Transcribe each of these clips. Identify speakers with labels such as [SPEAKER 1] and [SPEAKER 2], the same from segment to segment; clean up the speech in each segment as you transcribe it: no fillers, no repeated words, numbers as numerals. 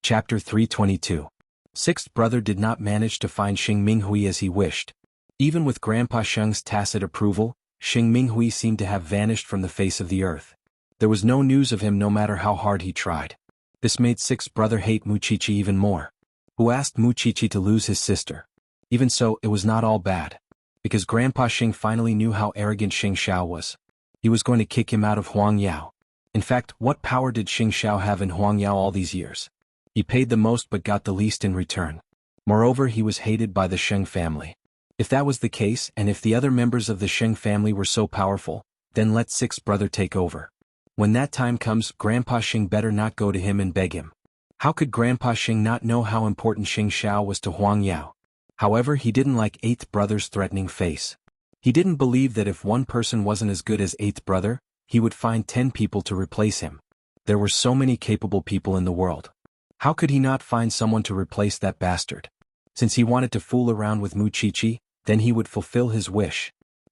[SPEAKER 1] Chapter 322. Sixth brother did not manage to find Xing Minghui as he wished. Even with Grandpa Sheng's tacit approval, Xing Minghui seemed to have vanished from the face of the earth. There was no news of him no matter how hard he tried. This made sixth brother hate Muqiqi even more, who asked Muqiqi to lose his sister. Even so, it was not all bad, because Grandpa Xing finally knew how arrogant Xing Xiao was. He was going to kick him out of Huangyao. In fact, what power did Xing Xiao have in Huangyao all these years? He paid the most but got the least in return. Moreover, he was hated by the Sheng family. If that was the case, and if the other members of the Sheng family were so powerful, then let sixth brother take over. When that time comes, Grandpa Xing better not go to him and beg him. How could Grandpa Xing not know how important Xing Xiao was to Huangyao? However, he didn't like eighth brother's threatening face. He didn't believe that if one person wasn't as good as eighth brother, he would find 10 people to replace him. There were so many capable people in the world. How could he not find someone to replace that bastard? Since he wanted to fool around with Muqiqi, then he would fulfill his wish.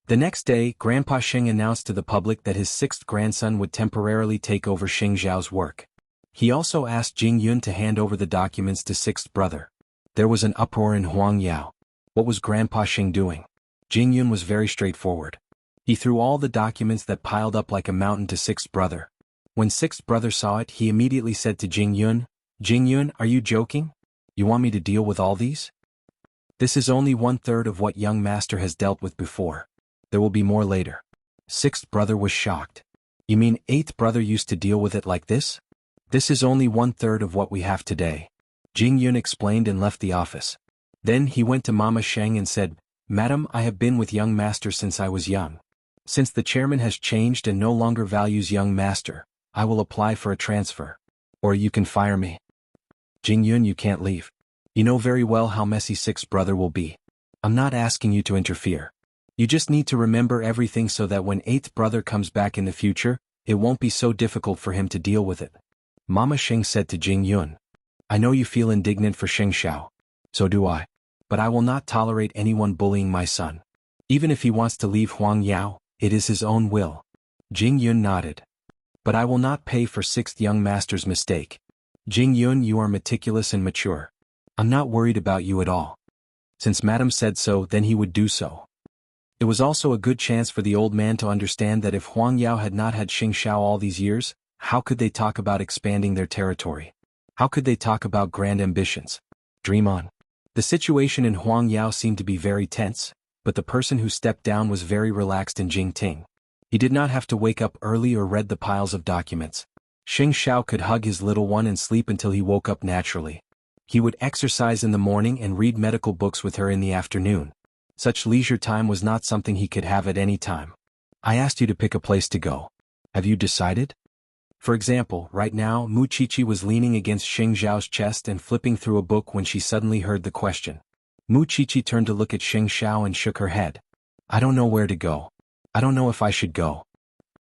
[SPEAKER 1] The next day, Grandpa Xing announced to the public that his sixth grandson would temporarily take over Xing Zhao's work. He also asked Jing Yun to hand over the documents to sixth brother. There was an uproar in Huangyao. What was Grandpa Xing doing? Jing Yun was very straightforward. He threw all the documents that piled up like a mountain to sixth brother. When sixth brother saw it, he immediately said to Jing Yun, "Jing Yun, are you joking? You want me to deal with all these? This is only 1/3 of what young master has dealt with before. There will be more later." Sixth brother was shocked. "You mean eighth brother used to deal with it like this? This is only 1/3 of what we have today." Jing Yun explained and left the office. Then he went to Mama Sheng and said, "Madam, I have been with young master since I was young. Since the chairman has changed and no longer values young master, I will apply for a transfer. Or you can fire me." "Jing Yun, you can't leave. You know very well how messy sixth brother will be. I'm not asking you to interfere. You just need to remember everything so that when eighth brother comes back in the future, it won't be so difficult for him to deal with it." Mama Sheng said to Jing Yun, "I know you feel indignant for Xing Xiao. So do I. But I will not tolerate anyone bullying my son. Even if he wants to leave Huangyao, it is his own will." Jing Yun nodded. "But I will not pay for sixth young master's mistake. Jing Yun, you are meticulous and mature. I'm not worried about you at all. Since Madam said so, then he would do so." It was also a good chance for the old man to understand that if Huangyao had not had Xing Xiao all these years, how could they talk about expanding their territory? How could they talk about grand ambitions? Dream on. The situation in Huangyao seemed to be very tense, but the person who stepped down was very relaxed in Jingting. He did not have to wake up early or read the piles of documents. Xing Xiao could hug his little one and sleep until he woke up naturally. He would exercise in the morning and read medical books with her in the afternoon. Such leisure time was not something he could have at any time. "I asked you to pick a place to go. Have you decided?" For example, right now, Muqiqi was leaning against Xing Zhao's chest and flipping through a book when she suddenly heard the question. Muqiqi turned to look at Xing Xiao and shook her head. "I don't know where to go. I don't know if I should go."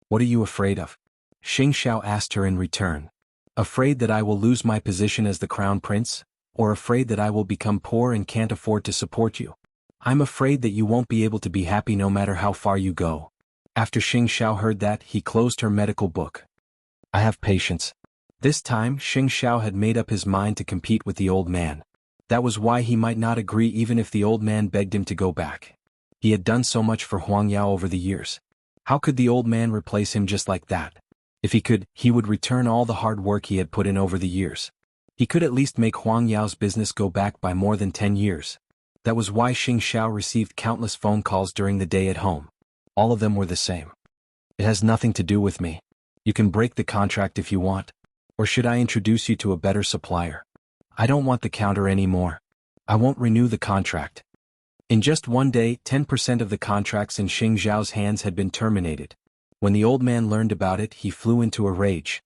[SPEAKER 1] "What are you afraid of?" Xing Xiao asked her in return. "Afraid that I will lose my position as the crown prince, or afraid that I will become poor and can't afford to support you?" "I'm afraid that you won't be able to be happy no matter how far you go." After Xing Xiao heard that, he closed her medical book. "I have patience." This time, Xing Xiao had made up his mind to compete with the old man. That was why he might not agree even if the old man begged him to go back. He had done so much for Huangyao over the years. How could the old man replace him just like that? If he could, he would return all the hard work he had put in over the years. He could at least make Huangyao's business go back by more than 10 years. That was why Xing Xiao received countless phone calls during the day at home. All of them were the same. "It has nothing to do with me. You can break the contract if you want. Or should I introduce you to a better supplier? I don't want the counter anymore. I won't renew the contract." In just one day, 10% of the contracts in Xing Zhao's hands had been terminated. When the old man learned about it, he flew into a rage.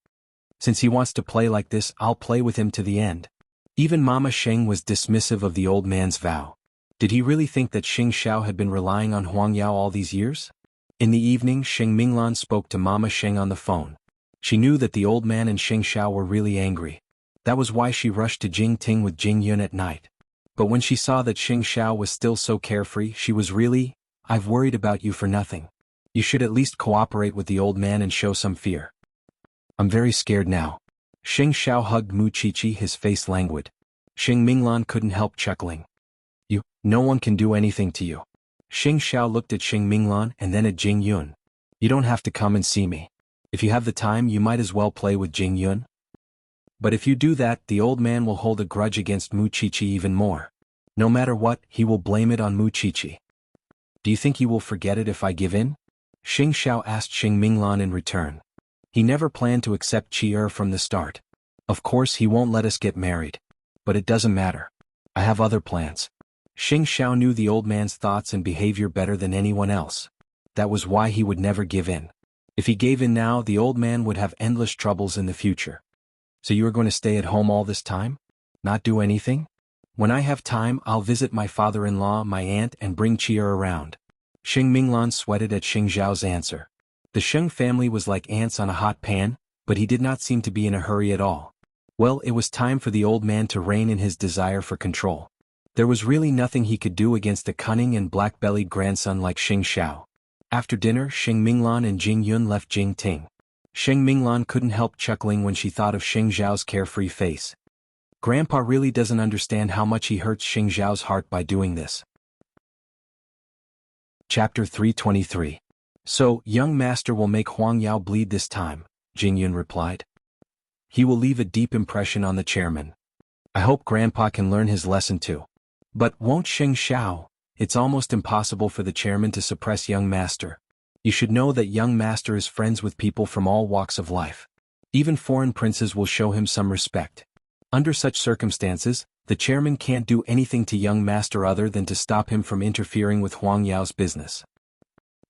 [SPEAKER 1] "Since he wants to play like this, I'll play with him to the end." Even Mama Sheng was dismissive of the old man's vow. Did he really think that Xing Xiao had been relying on Huangyao all these years? In the evening, Sheng Minglan spoke to Mama Sheng on the phone. She knew that the old man and Xing Xiao were really angry. That was why she rushed to Jingting with Jing Yun at night. But when she saw that Xing Xiao was still so carefree, she was really, "I've worried about you for nothing. You should at least cooperate with the old man and show some fear." "I'm very scared now. Xing Xiao hugged Mu Chichi, his face languid. Xing Minglan couldn't help chuckling. No one can do anything to you. Xing Xiao looked at Xing Minglan and then at Jing Yun. You don't have to come and see me. If you have the time, you might as well play with Jing Yun. But if you do that, the old man will hold a grudge against Mu Chichi even more. No matter what, he will blame it on Mu Chichi. Do you think he will forget it if I give in? Xing Xiao asked Xing Minglan in return. He never planned to accept Qi from the start. Of course he won't let us get married. But it doesn't matter. I have other plans. Xing Xiao knew the old man's thoughts and behavior better than anyone else. That was why he would never give in. If he gave in now, the old man would have endless troubles in the future. So you are going to stay at home all this time? Not do anything? When I have time, I'll visit my father-in-law, my aunt, and bring Qi around. Xing Minglan sweated at Xing Zhao's answer. The Sheng family was like ants on a hot pan, but he did not seem to be in a hurry at all. Well, it was time for the old man to rein in his desire for control. There was really nothing he could do against a cunning and black-bellied grandson like Xing Xiao. After dinner, Xing Minglan and Jing Yun left Jing Ting. Xing Minglan couldn't help chuckling when she thought of Xing Zhao's carefree face. Grandpa really doesn't understand how much he hurts Xing Zhao's heart by doing this. Chapter 323. So, young master will make Huang Yao bleed this time, Jing Yun replied. He will leave a deep impression on the chairman. I hope Grandpa can learn his lesson too. But won't Xing Xiao? It's almost impossible for the chairman to suppress young master. You should know that young master is friends with people from all walks of life. Even foreign princes will show him some respect. Under such circumstances, the chairman can't do anything to young master other than to stop him from interfering with Huang Yao's business.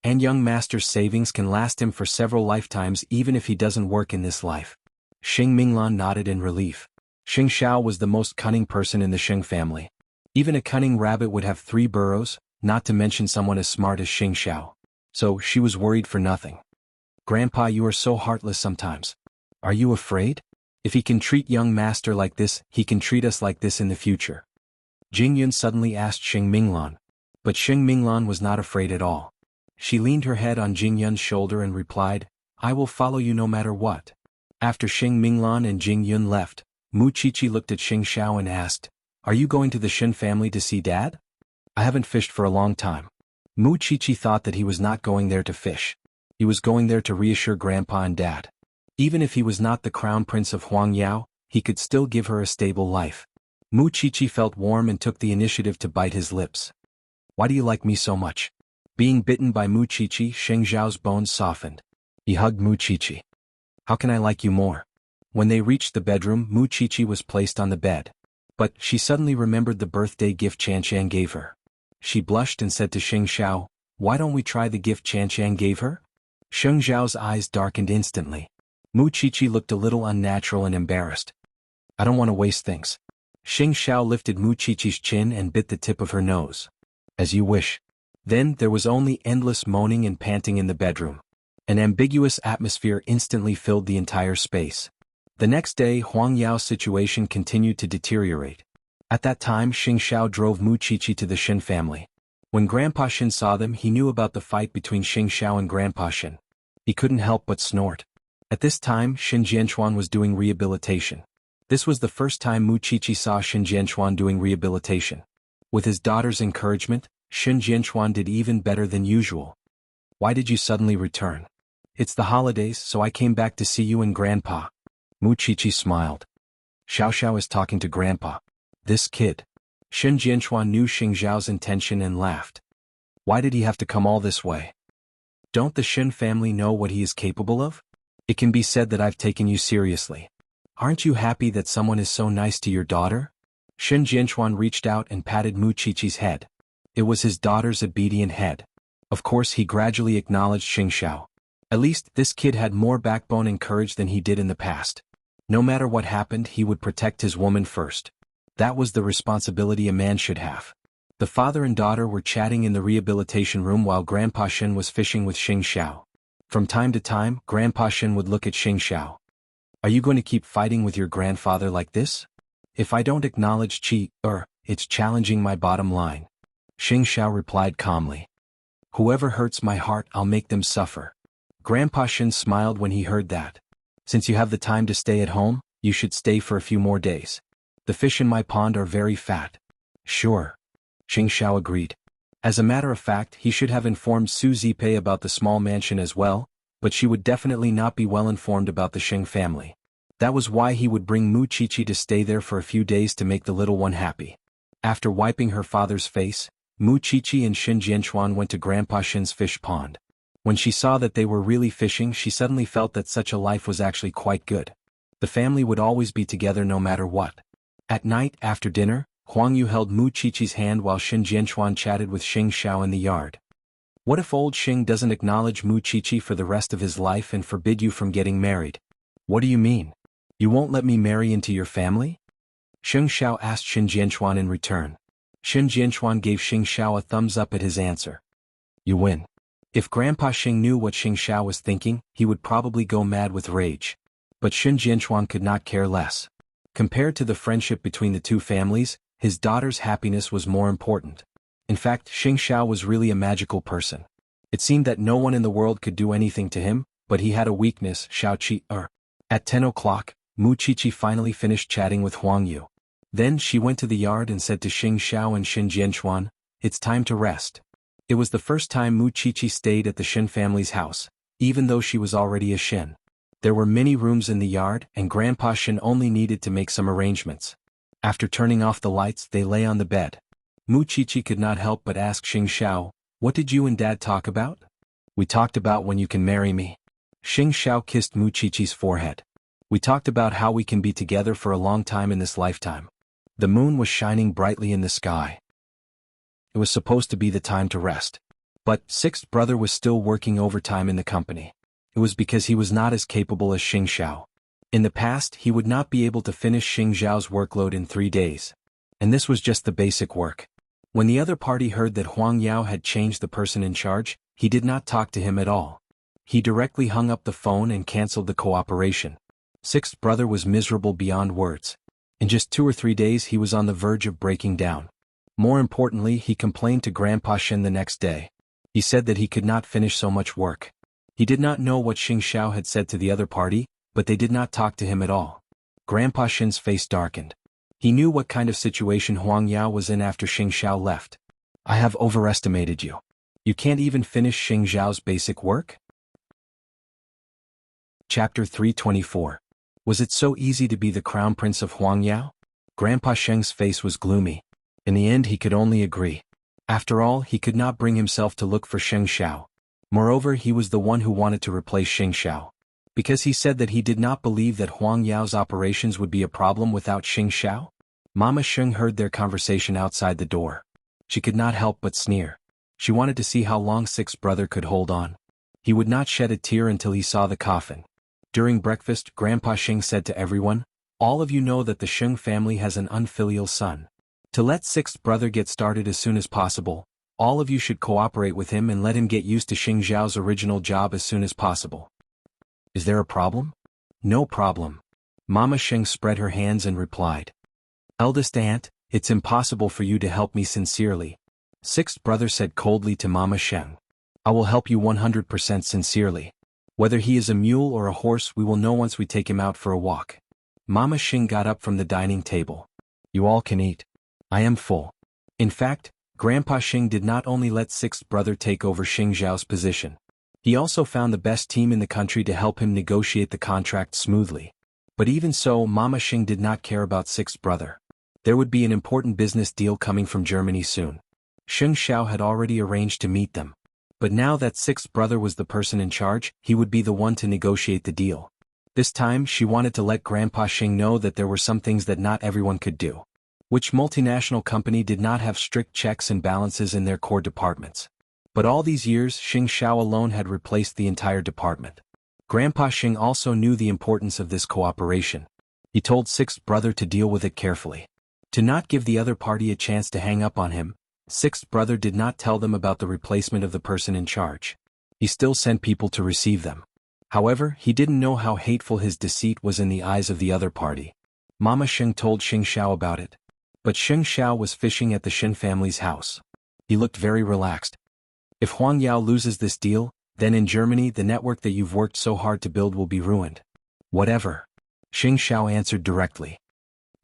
[SPEAKER 1] And young master's savings can last him for several lifetimes even if he doesn't work in this life. Xing Minglan nodded in relief. Xing Xiao was the most cunning person in the Sheng family. Even a cunning rabbit would have 3 burrows, not to mention someone as smart as Xing Xiao. So she was worried for nothing. Grandpa, you are so heartless sometimes. Are you afraid? If he can treat young master like this, he can treat us like this in the future. Jing Yun suddenly asked Xing Minglan. But Xing Minglan was not afraid at all. She leaned her head on Jing Yun's shoulder and replied, I will follow you no matter what. After Xing Minglan and Jing Yun left, Mu Chichi looked at Xing Xiao and asked, Are you going to the Shen family to see Dad? I haven't fished for a long time. Mu Chichi thought that he was not going there to fish. He was going there to reassure Grandpa and Dad. Even if he was not the crown prince of Huang Yao, he could still give her a stable life. Mu Chichi felt warm and took the initiative to bite his lips. Why do you like me so much? Being bitten by Mu Chichi, Sheng Zhao's bones softened. He hugged Mu Chichi. How can I like you more? When they reached the bedroom, Mu Chichi was placed on the bed. But she suddenly remembered the birthday gift Qian gave her. She blushed and said to Xing Xiao, Why don't we try the gift Qian gave her? Sheng Zhao's eyes darkened instantly. Mu Chichi looked a little unnatural and embarrassed. I don't want to waste things. Xing Xiao lifted Mu Chichi's chin and bit the tip of her nose. As you wish. Then there was only endless moaning and panting in the bedroom. An ambiguous atmosphere instantly filled the entire space. The next day, Huang Yao's situation continued to deteriorate. At that time, Xing Xiao drove Mu Chichi to the Shen family. When Grandpa Shen saw them, he knew about the fight between Xing Xiao and Grandpa Shen. He couldn't help but snort. At this time, Shen Jianchuan was doing rehabilitation. This was the first time Mu Chichi saw Shen Jianchuan doing rehabilitation. With his daughter's encouragement, Shen Jianchuan did even better than usual. Why did you suddenly return? It's the holidays, so I came back to see you and Grandpa. Mu Chichi smiled. Xiao Xiao is talking to Grandpa. This kid. Shen Jianchuan knew Xing Zhao's intention and laughed. Why did he have to come all this way? Don't the Shen family know what he is capable of? It can be said that I've taken you seriously. Aren't you happy that someone is so nice to your daughter? Shen Jianchuan reached out and patted Mu Chichi's head. It was his daughter's obedient head. Of course he gradually acknowledged Xing Xiao. At least, this kid had more backbone and courage than he did in the past. No matter what happened, he would protect his woman first. That was the responsibility a man should have. The father and daughter were chatting in the rehabilitation room while Grandpa Shen was fishing with Xing Xiao. From time to time, Grandpa Shen would look at Xing Xiao. Are you going to keep fighting with your grandfather like this? If I don't acknowledge Qi, it's challenging my bottom line. Xing Xiao replied calmly. Whoever hurts my heart, I'll make them suffer. Grandpa Shen smiled when he heard that. Since you have the time to stay at home, You should stay for a few more days. The fish in my pond are very fat. Sure. Xing Xiao agreed. As a matter of fact, he should have informed Su Zipei about the small mansion as well, but she would definitely not be well informed about the Xing family. That was why he would bring Mu Qiqi to stay there for a few days to make the little one happy. After wiping her father's face, Mu Qiqi and Xin Jianchuan went to Grandpa Xin's fish pond. When she saw that they were really fishing, she suddenly felt that such a life was actually quite good. The family would always be together no matter what. At night, after dinner, Huang Yu held Mu Qiqi's hand while Xin Jianchuan chatted with Xing Xiao in the yard. What if old Xing doesn't acknowledge Mu Qiqi for the rest of his life and forbid you from getting married? What do you mean? You won't let me marry into your family? Xing Xiao asked Xin Jianchuan in return. Xin Jianchuan gave Xing Xiao a thumbs up at his answer. You win. If Grandpa Xing knew what Xing Xiao was thinking, he would probably go mad with rage. But Xin Jianchuan could not care less. Compared to the friendship between the two families, his daughter's happiness was more important. In fact, Xing Xiao was really a magical person. It seemed that no one in the world could do anything to him, but he had a weakness, Xiaoqi. At 10 o'clock, Mu Qiqi finally finished chatting with Huang Yu. Then she went to the yard and said to Xing Xiao and Xin Jianchuan, "It's time to rest." It was the first time Mu Qiqi stayed at the Xin family's house, even though she was already a Xin. There were many rooms in the yard, and Grandpa Xin only needed to make some arrangements. After turning off the lights, they lay on the bed. Mu Qiqi could not help but ask Xing Xiao, "What did you and Dad talk about?" "We talked about when you can marry me." Xing Xiao kissed Mu Qiqi's forehead. "We talked about how we can be together for a long time in this lifetime." The moon was shining brightly in the sky. It was supposed to be the time to rest. But sixth brother was still working overtime in the company. It was because he was not as capable as Xing Xiao. In the past, he would not be able to finish Xing Xiao's workload in 3 days. And this was just the basic work. When the other party heard that Huang Yao had changed the person in charge, he did not talk to him at all. He directly hung up the phone and cancelled the cooperation. Sixth brother was miserable beyond words. In just 2 or 3 days he was on the verge of breaking down. More importantly, he complained to Grandpa Xin the next day. He said that he could not finish so much work. He did not know what Xing Xiao had said to the other party, but they did not talk to him at all. Grandpa Xin's face darkened. He knew what kind of situation Huang Yao was in after Xing Xiao left. "I have overestimated you. You can't even finish Xing Xiao's basic work?" Chapter 324. Was it so easy to be the crown prince of Huang Yao? Grandpa Sheng's face was gloomy. In the end he could only agree. After all, he could not bring himself to look for Xing Xiao. Moreover, he was the one who wanted to replace Xing Xiao. Because he said that he did not believe that Huang Yao's operations would be a problem without Xing Xiao. Mama Sheng heard their conversation outside the door. She could not help but sneer. She wanted to see how long sixth brother could hold on. He would not shed a tear until he saw the coffin. During breakfast, Grandpa Sheng said to everyone, "All of you know that the Sheng family has an unfilial son. To let sixth brother get started as soon as possible, all of you should cooperate with him and let him get used to Xing Xiao's original job as soon as possible." "Is there a problem?" "No problem." Mama Sheng spread her hands and replied. "Eldest aunt, it's impossible for you to help me sincerely." Sixth brother said coldly to Mama Sheng. "I will help you 100% sincerely. Whether he is a mule or a horse we will know once we take him out for a walk." Mama Sheng got up from the dining table. "You all can eat. I am full." In fact, Grandpa Xing did not only let sixth brother take over Xing Xiao's position. He also found the best team in the country to help him negotiate the contract smoothly. But even so, Mama Xing did not care about sixth brother. There would be an important business deal coming from Germany soon. Xing Xiao had already arranged to meet them. But now that sixth brother was the person in charge, he would be the one to negotiate the deal. This time she wanted to let Grandpa Xing know that there were some things that not everyone could do. Which multinational company did not have strict checks and balances in their core departments? But all these years, Xing Xiao alone had replaced the entire department. Grandpa Xing also knew the importance of this cooperation. He told sixth brother to deal with it carefully. To not give the other party a chance to hang up on him, sixth brother did not tell them about the replacement of the person in charge. He still sent people to receive them. However, he didn't know how hateful his deceit was in the eyes of the other party. Mama Sheng told Xing Xiao about it. But Xing Xiao was fishing at the Xin family's house. He looked very relaxed. "If Huang Yao loses this deal, then in Germany the network that you've worked so hard to build will be ruined." "Whatever. Xing Xiao answered directly.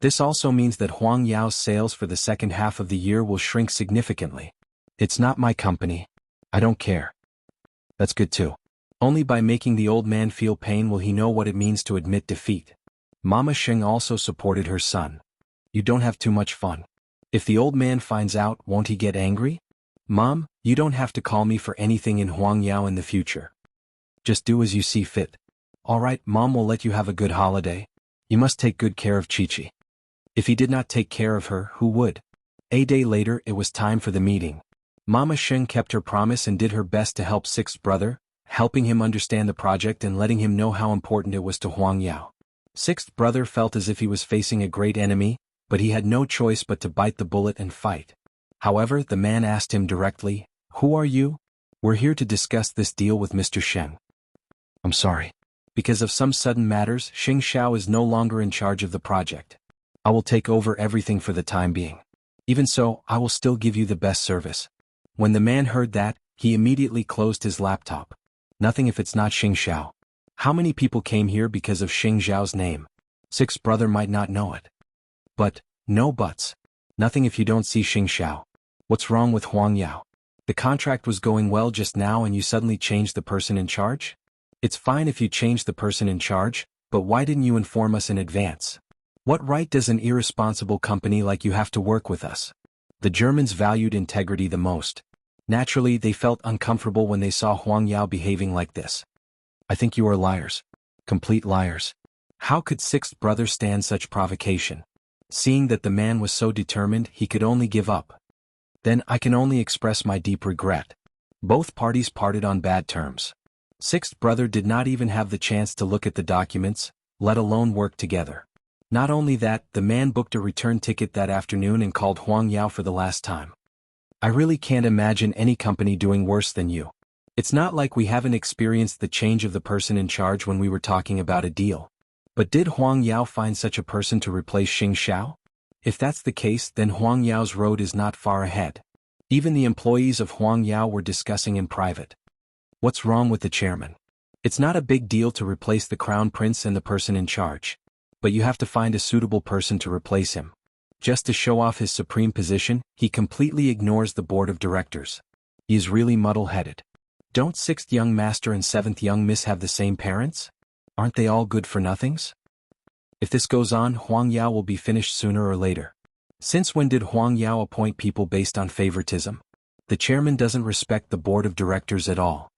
[SPEAKER 1] This also means that Huang Yao's sales for the second half of the year will shrink significantly. It's not my company. I don't care. That's good too. Only by making the old man feel pain will he know what it means to admit defeat. Mama Xing also supported her son. You don't have too much fun. If the old man finds out, won't he get angry? Mom, you don't have to call me for anything in Huang Yao in the future. Just do as you see fit. All right, Mom will let you have a good holiday. You must take good care of Chi-Chi. If he did not take care of her, who would? A day later, it was time for the meeting. Mama Xing kept her promise and did her best to help sixth brother, helping him understand the project and letting him know how important it was to Huang Yao. Sixth brother felt as if he was facing a great enemy, but he had no choice but to bite the bullet and fight. However, the man asked him directly, "Who are you?" "We're here to discuss this deal with Mr. Sheng." "I'm sorry. Because of some sudden matters, Xing Xiao is no longer in charge of the project. I will take over everything for the time being. Even so, I will still give you the best service." When the man heard that, he immediately closed his laptop. Nothing if it's not Xing Xiao. How many people came here because of Xing Xiao's name? Sixth brother might not know it. But, no buts. Nothing if you don't see Xing Xiao. What's wrong with Huang Yao? The contract was going well just now and you suddenly changed the person in charge? It's fine if you change the person in charge, but why didn't you inform us in advance? What right does an irresponsible company like you have to work with us? The Germans valued integrity the most. Naturally, they felt uncomfortable when they saw Huang Yao behaving like this. I think you are liars. Complete liars. How could sixth brother stand such provocation? Seeing that the man was so determined, he could only give up. Then I can only express my deep regret. Both parties parted on bad terms. Sixth brother did not even have the chance to look at the documents, let alone work together. Not only that, the man booked a return ticket that afternoon and called Huang Yao for the last time. I really can't imagine any company doing worse than you. It's not like we haven't experienced the change of the person in charge when we were talking about a deal. But did Huang Yao find such a person to replace Xing Xiao? If that's the case, then Huang Yao's road is not far ahead. Even the employees of Huang Yao were discussing in private. What's wrong with the chairman? It's not a big deal to replace the crown prince and the person in charge. But you have to find a suitable person to replace him. Just to show off his supreme position, he completely ignores the board of directors. He is really muddle-headed. Don't sixth young master and seventh young miss have the same parents? Aren't they all good for nothings? If this goes on, Huang Yao will be finished sooner or later. Since when did Huang Yao appoint people based on favoritism? The chairman doesn't respect the board of directors at all.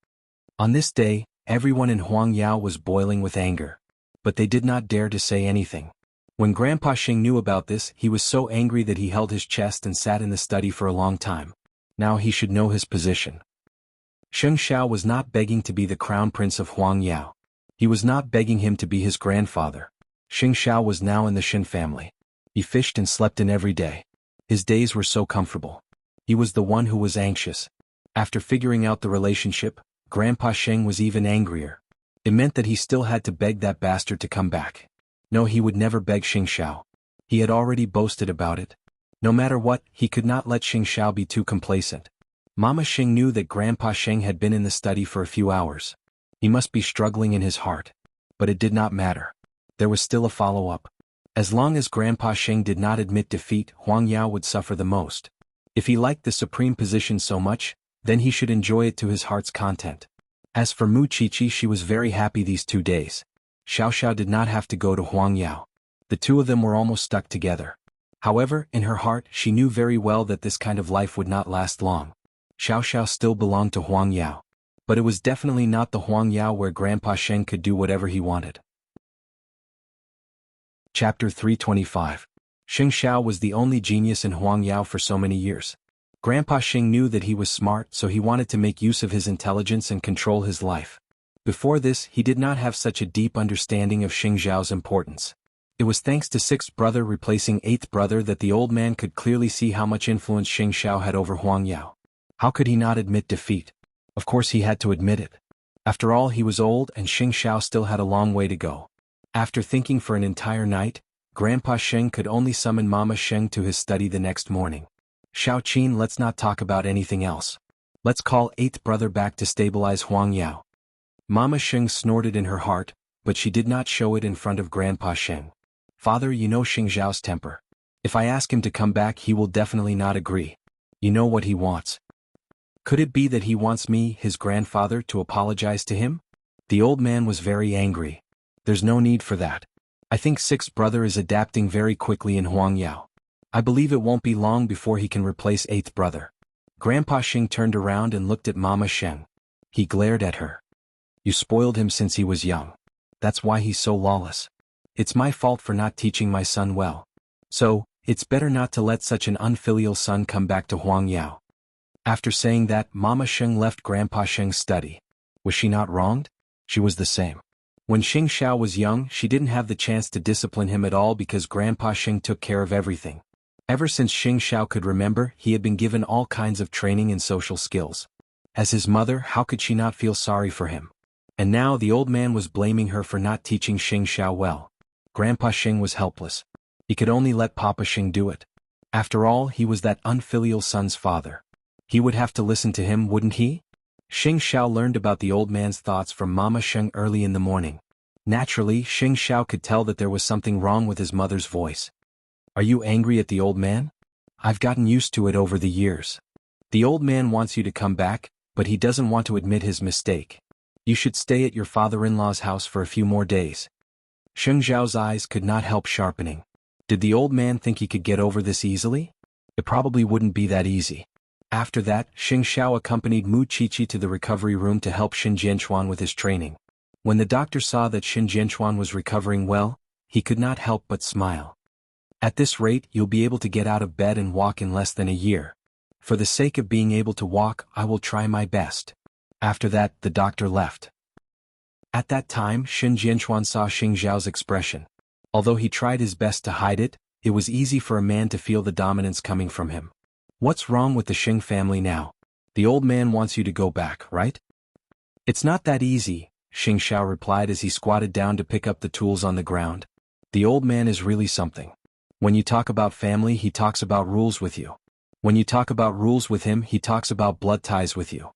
[SPEAKER 1] On this day, everyone in Huang Yao was boiling with anger. But they did not dare to say anything. When Grandpa Xing knew about this, he was so angry that he held his chest and sat in the study for a long time. Now he should know his position. Xing Xiao was not begging to be the crown prince of Huang Yao. He was not begging him to be his grandfather. Xing Xiao was now in the Xin family. He fished and slept in every day. His days were so comfortable. He was the one who was anxious. After figuring out the relationship, Grandpa Xing was even angrier. It meant that he still had to beg that bastard to come back. No, he would never beg Xing Xiao. He had already boasted about it. No matter what, he could not let Xing Xiao be too complacent. Mama Xing knew that Grandpa Xing had been in the study for a few hours. He must be struggling in his heart. But it did not matter. There was still a follow-up. As long as Grandpa Xing did not admit defeat, Huang Yao would suffer the most. If he liked the supreme position so much, then he should enjoy it to his heart's content. As for Mu Chi-Chi, she was very happy these 2 days. Xiao Xiao did not have to go to Huang Yao. The two of them were almost stuck together. However, in her heart, she knew very well that this kind of life would not last long. Xiao Xiao still belonged to Huang Yao. But it was definitely not the Huang Yao where Grandpa Sheng could do whatever he wanted. Chapter 325. Xing Xiao was the only genius in Huang Yao for so many years. Grandpa Xing knew that he was smart, so he wanted to make use of his intelligence and control his life. Before this, he did not have such a deep understanding of Xing Xiao's importance. It was thanks to sixth brother replacing eighth brother that the old man could clearly see how much influence Xing Xiao had over Huang Yao. How could he not admit defeat? Of course he had to admit it. After all, he was old and Xing Xiao still had a long way to go. After thinking for an entire night, Grandpa Sheng could only summon Mama Sheng to his study the next morning. Xiao Qin, let's not talk about anything else. Let's call eighth brother back to stabilize Huang Yao. Mama Sheng snorted in her heart, but she did not show it in front of Grandpa Sheng. Father, you know Xing Zhao's temper. If I ask him to come back, he will definitely not agree. You know what he wants. Could it be that he wants me, his grandfather, to apologize to him? The old man was very angry. There's no need for that. I think sixth brother is adapting very quickly in Huangyao. I believe it won't be long before he can replace eighth brother. Grandpa Xing turned around and looked at Mama Sheng. He glared at her. You spoiled him since he was young. That's why he's so lawless. It's my fault for not teaching my son well. So, it's better not to let such an unfilial son come back to Huangyao. After saying that, Mama Sheng left Grandpa Sheng's study. Was she not wronged? She was the same. When Xing Xiao was young, she didn't have the chance to discipline him at all because Grandpa Sheng took care of everything. Ever since Xing Xiao could remember, he had been given all kinds of training in social skills. As his mother, how could she not feel sorry for him? And now the old man was blaming her for not teaching Xing Xiao well. Grandpa Xing was helpless. He could only let Papa Xing do it. After all, he was that unfilial son's father. He would have to listen to him, wouldn't he? Xing Xiao learned about the old man's thoughts from Mama Sheng early in the morning. Naturally, Xing Xiao could tell that there was something wrong with his mother's voice. Are you angry at the old man? I've gotten used to it over the years. The old man wants you to come back, but he doesn't want to admit his mistake. You should stay at your father-in-law's house for a few more days. Xing Xiao's eyes could not help sharpening. Did the old man think he could get over this easily? It probably wouldn't be that easy. After that, Xing Xiao accompanied Mu Qiqi to the recovery room to help Xin Jianchuan with his training. When the doctor saw that Xin Jianchuan was recovering well, he could not help but smile. At this rate, you'll be able to get out of bed and walk in less than a year. For the sake of being able to walk, I will try my best. After that, the doctor left. At that time, Xin Jianchuan saw Xing Zhao's expression. Although he tried his best to hide it, it was easy for a man to feel the dominance coming from him. What's wrong with the Xing family now? The old man wants you to go back, right? It's not that easy, Xing Xiao replied as he squatted down to pick up the tools on the ground. The old man is really something. When you talk about family, he talks about rules with you. When you talk about rules with him, he talks about blood ties with you.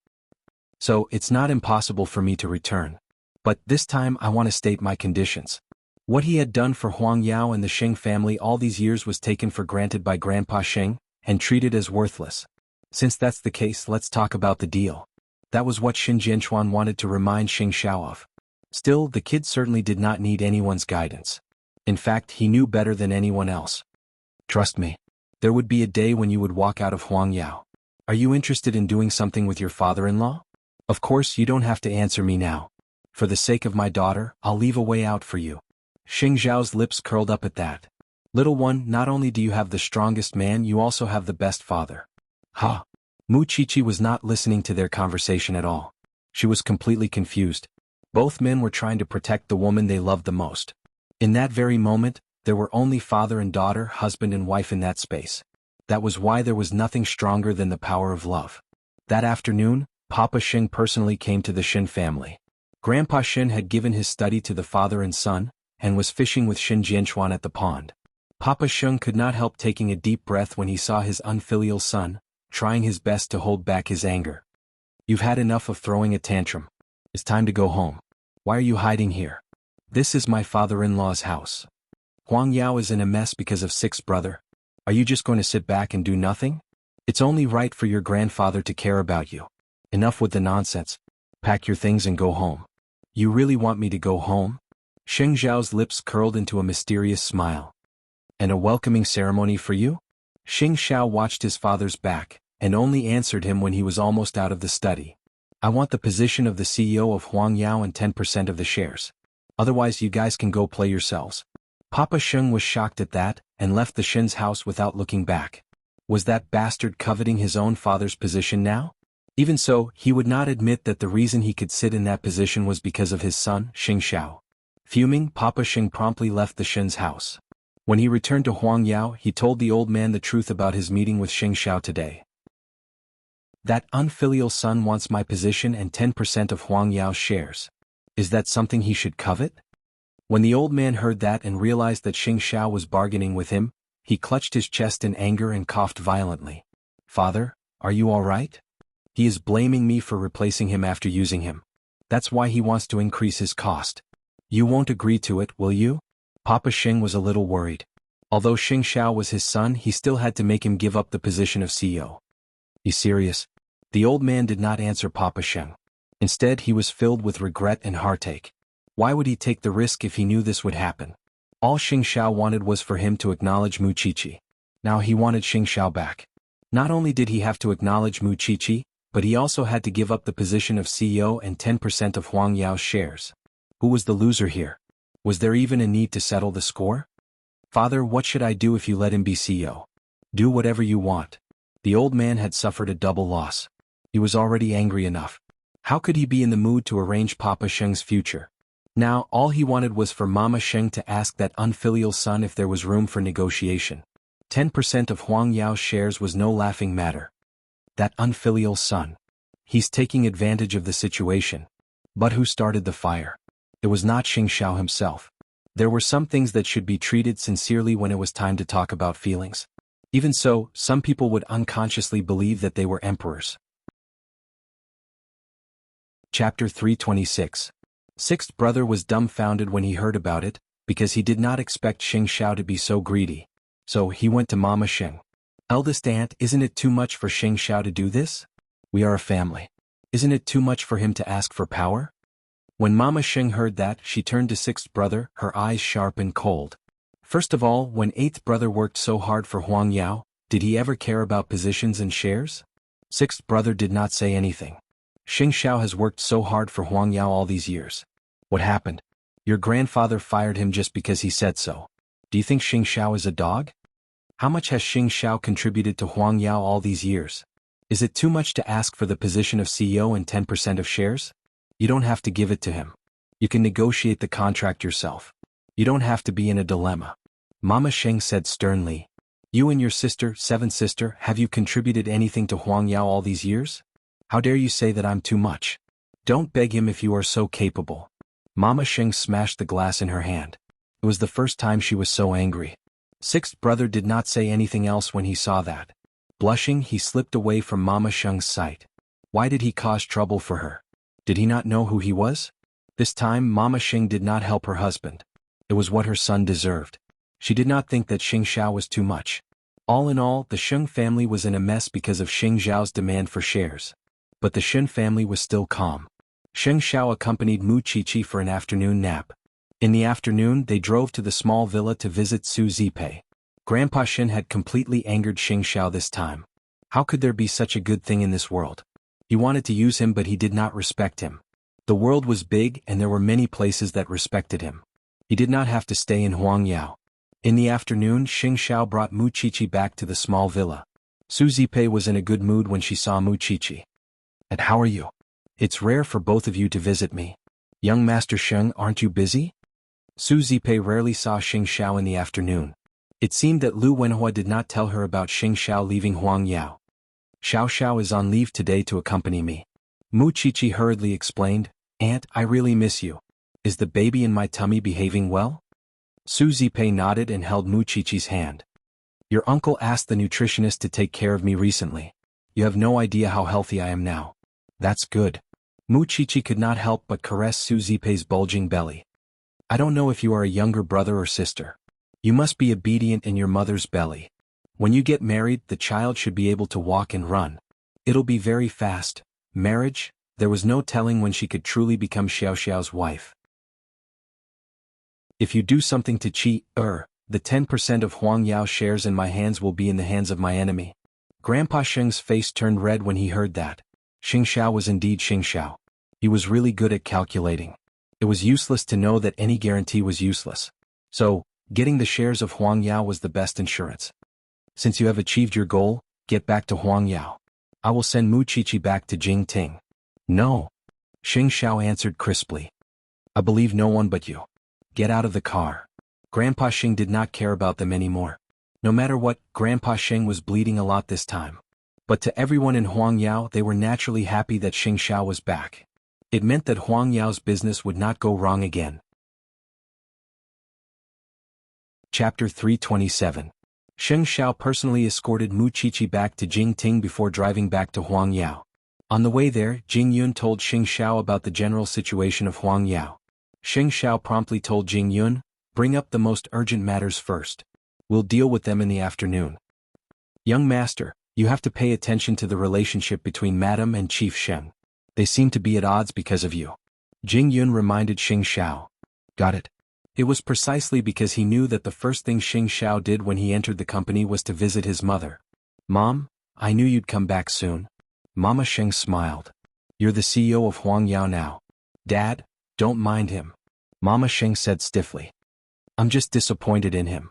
[SPEAKER 1] So, it's not impossible for me to return. But this time I want to state my conditions. What he had done for Huang Yao and the Xing family all these years was taken for granted by Grandpa Xing, and treated as worthless. Since that's the case, let's talk about the deal. That was what Xin Jianchuan wanted to remind Xing Xiao of. Still, the kid certainly did not need anyone's guidance. In fact, he knew better than anyone else. Trust me. There would be a day when you would walk out of Huang Yao. Are you interested in doing something with your father-in-law? Of course, you don't have to answer me now. For the sake of my daughter, I'll leave a way out for you. Xing Zhao's lips curled up at that. Little one, not only do you have the strongest man, you also have the best father. Ha! Mu Qiqi was not listening to their conversation at all. She was completely confused. Both men were trying to protect the woman they loved the most. In that very moment, there were only father and daughter, husband and wife in that space. That was why there was nothing stronger than the power of love. That afternoon, Papa Xing personally came to the Xin family. Grandpa Xin had given his study to the father and son, and was fishing with Xin Jianchuan at the pond. Papa Xing could not help taking a deep breath when he saw his unfilial son, trying his best to hold back his anger. You've had enough of throwing a tantrum. It's time to go home. Why are you hiding here? This is my father-in-law's house. Huang Yao is in a mess because of sixth brother. Are you just going to sit back and do nothing? It's only right for your grandfather to care about you. Enough with the nonsense. Pack your things and go home. You really want me to go home? Xing Zhao's lips curled into a mysterious smile. And a welcoming ceremony for you? Xing Xiao watched his father's back, and only answered him when he was almost out of the study. I want the position of the CEO of Huang Yao and 10% of the shares. Otherwise you guys can go play yourselves. Papa Xing was shocked at that, and left the Xin's house without looking back. Was that bastard coveting his own father's position now? Even so, he would not admit that the reason he could sit in that position was because of his son, Xing Xiao. Fuming, Papa Xing promptly left the Xin's house. When he returned to Huang Yao, he told the old man the truth about his meeting with Xing Xiao today. That unfilial son wants my position and 10% of Huang Yao's shares. Is that something he should covet? When the old man heard that and realized that Xing Xiao was bargaining with him, he clutched his chest in anger and coughed violently. Father, are you all right? He is blaming me for replacing him after using him. That's why he wants to increase his cost. You won't agree to it, will you? Papa Xing was a little worried. Although Xing Xiao was his son, he still had to make him give up the position of CEO. You serious? The old man did not answer Papa Xing. Instead, he was filled with regret and heartache. Why would he take the risk if he knew this would happen? All Xing Xiao wanted was for him to acknowledge Mu Qiqi. Now he wanted Xing Xiao back. Not only did he have to acknowledge Mu Qiqi, but he also had to give up the position of CEO and 10% of Huang Yao's shares. Who was the loser here? Was there even a need to settle the score? Father, what should I do if you let him be CEO? Do whatever you want. The old man had suffered a double loss. He was already angry enough. How could he be in the mood to arrange Papa Sheng's future? Now, all he wanted was for Mama Sheng to ask that unfilial son if there was room for negotiation. 10% of Huang Yao's shares was no laughing matter. That unfilial son. He's taking advantage of the situation. But who started the fire? It was not Xing Xiao himself. There were some things that should be treated sincerely when it was time to talk about feelings. Even so, some people would unconsciously believe that they were emperors. Chapter 326. Sixth brother was dumbfounded when he heard about it, because he did not expect Xing Xiao to be so greedy. So he went to Mama Xing. Eldest aunt, isn't it too much for Xing Xiao to do this? We are a family. Isn't it too much for him to ask for power? When Mama Xing heard that, she turned to sixth brother, her eyes sharp and cold. First of all, when eighth brother worked so hard for Huang Yao, did he ever care about positions and shares? Sixth brother did not say anything. Xing Xiao has worked so hard for Huang Yao all these years. What happened? Your grandfather fired him just because he said so. Do you think Xing Xiao is a dog? How much has Xing Xiao contributed to Huang Yao all these years? Is it too much to ask for the position of CEO and 10% of shares? You don't have to give it to him. You can negotiate the contract yourself. You don't have to be in a dilemma. Mama Xing said sternly. You and your sister, seventh sister, have you contributed anything to Huang Yao all these years? How dare you say that I'm too much? Don't beg him if you are so capable. Mama Xing smashed the glass in her hand. It was the first time she was so angry. Sixth brother did not say anything else when he saw that. Blushing, he slipped away from Mama Xing's sight. Why did he cause trouble for her? Did he not know who he was? This time, Mama Xing did not help her husband. It was what her son deserved. She did not think that Xing Xiao was too much. All in all, the Sheng family was in a mess because of Xing Xiao's demand for shares. But the Shen family was still calm. Xing Xiao accompanied Mu Qiqi for an afternoon nap. In the afternoon, they drove to the small villa to visit Su Zipei. Grandpa Shen had completely angered Xing Xiao this time. How could there be such a good thing in this world? He wanted to use him, but he did not respect him. The world was big and there were many places that respected him. He did not have to stay in Huang Yao. In the afternoon, Xing Xiao brought Mu Qiqi back to the small villa. Su Zipei was in a good mood when she saw Mu Qiqi. And how are you? It's rare for both of you to visit me. Young Master Sheng, aren't you busy? Su Zipei rarely saw Xing Xiao in the afternoon. It seemed that Lu Wenhua did not tell her about Xing Xiao leaving Huang Yao. Xiao Xiao is on leave today to accompany me. Mu Qiqi hurriedly explained. Aunt, I really miss you. Is the baby in my tummy behaving well? Su Zipei nodded and held Mu Qiqi's hand. Your uncle asked the nutritionist to take care of me recently. You have no idea how healthy I am now. That's good. Mu Qiqi could not help but caress Su Zipei's bulging belly. I don't know if you are a younger brother or sister. You must be obedient in your mother's belly. When you get married, the child should be able to walk and run. It'll be very fast. Marriage? There was no telling when she could truly become Xiao Xiao's wife. If you do something to cheat, the 10% of Huang Yao shares in my hands will be in the hands of my enemy. Grandpa Sheng's face turned red when he heard that. Xing Xiao was indeed Xing Xiao. He was really good at calculating. It was useless to know that any guarantee was useless. So, getting the shares of Huang Yao was the best insurance. Since you have achieved your goal, get back to Huang Yao. I will send Mu Qiqi back to Jingting. No. Xing Xiao answered crisply. I believe no one but you. Get out of the car. Grandpa Xing did not care about them anymore. No matter what, Grandpa Xing was bleeding a lot this time. But to everyone in Huang Yao, they were naturally happy that Xing Xiao was back. It meant that Huang Yao's business would not go wrong again. Chapter 327. Xing Xiao personally escorted Mu Qiqi back to Jingting before driving back to Huang Yao. On the way there, Jing Yun told Xing Xiao about the general situation of Huang Yao. Xing Xiao promptly told Jing Yun, bring up the most urgent matters first. We'll deal with them in the afternoon. Young master, you have to pay attention to the relationship between Madam and Chief Sheng. They seem to be at odds because of you. Jing Yun reminded Xing Xiao. Got it. It was precisely because he knew that the first thing Xing Xiao did when he entered the company was to visit his mother. Mom, I knew you'd come back soon. Mama Sheng smiled. You're the CEO of Huang Yao now. Dad, don't mind him. Mama Sheng said stiffly. I'm just disappointed in him.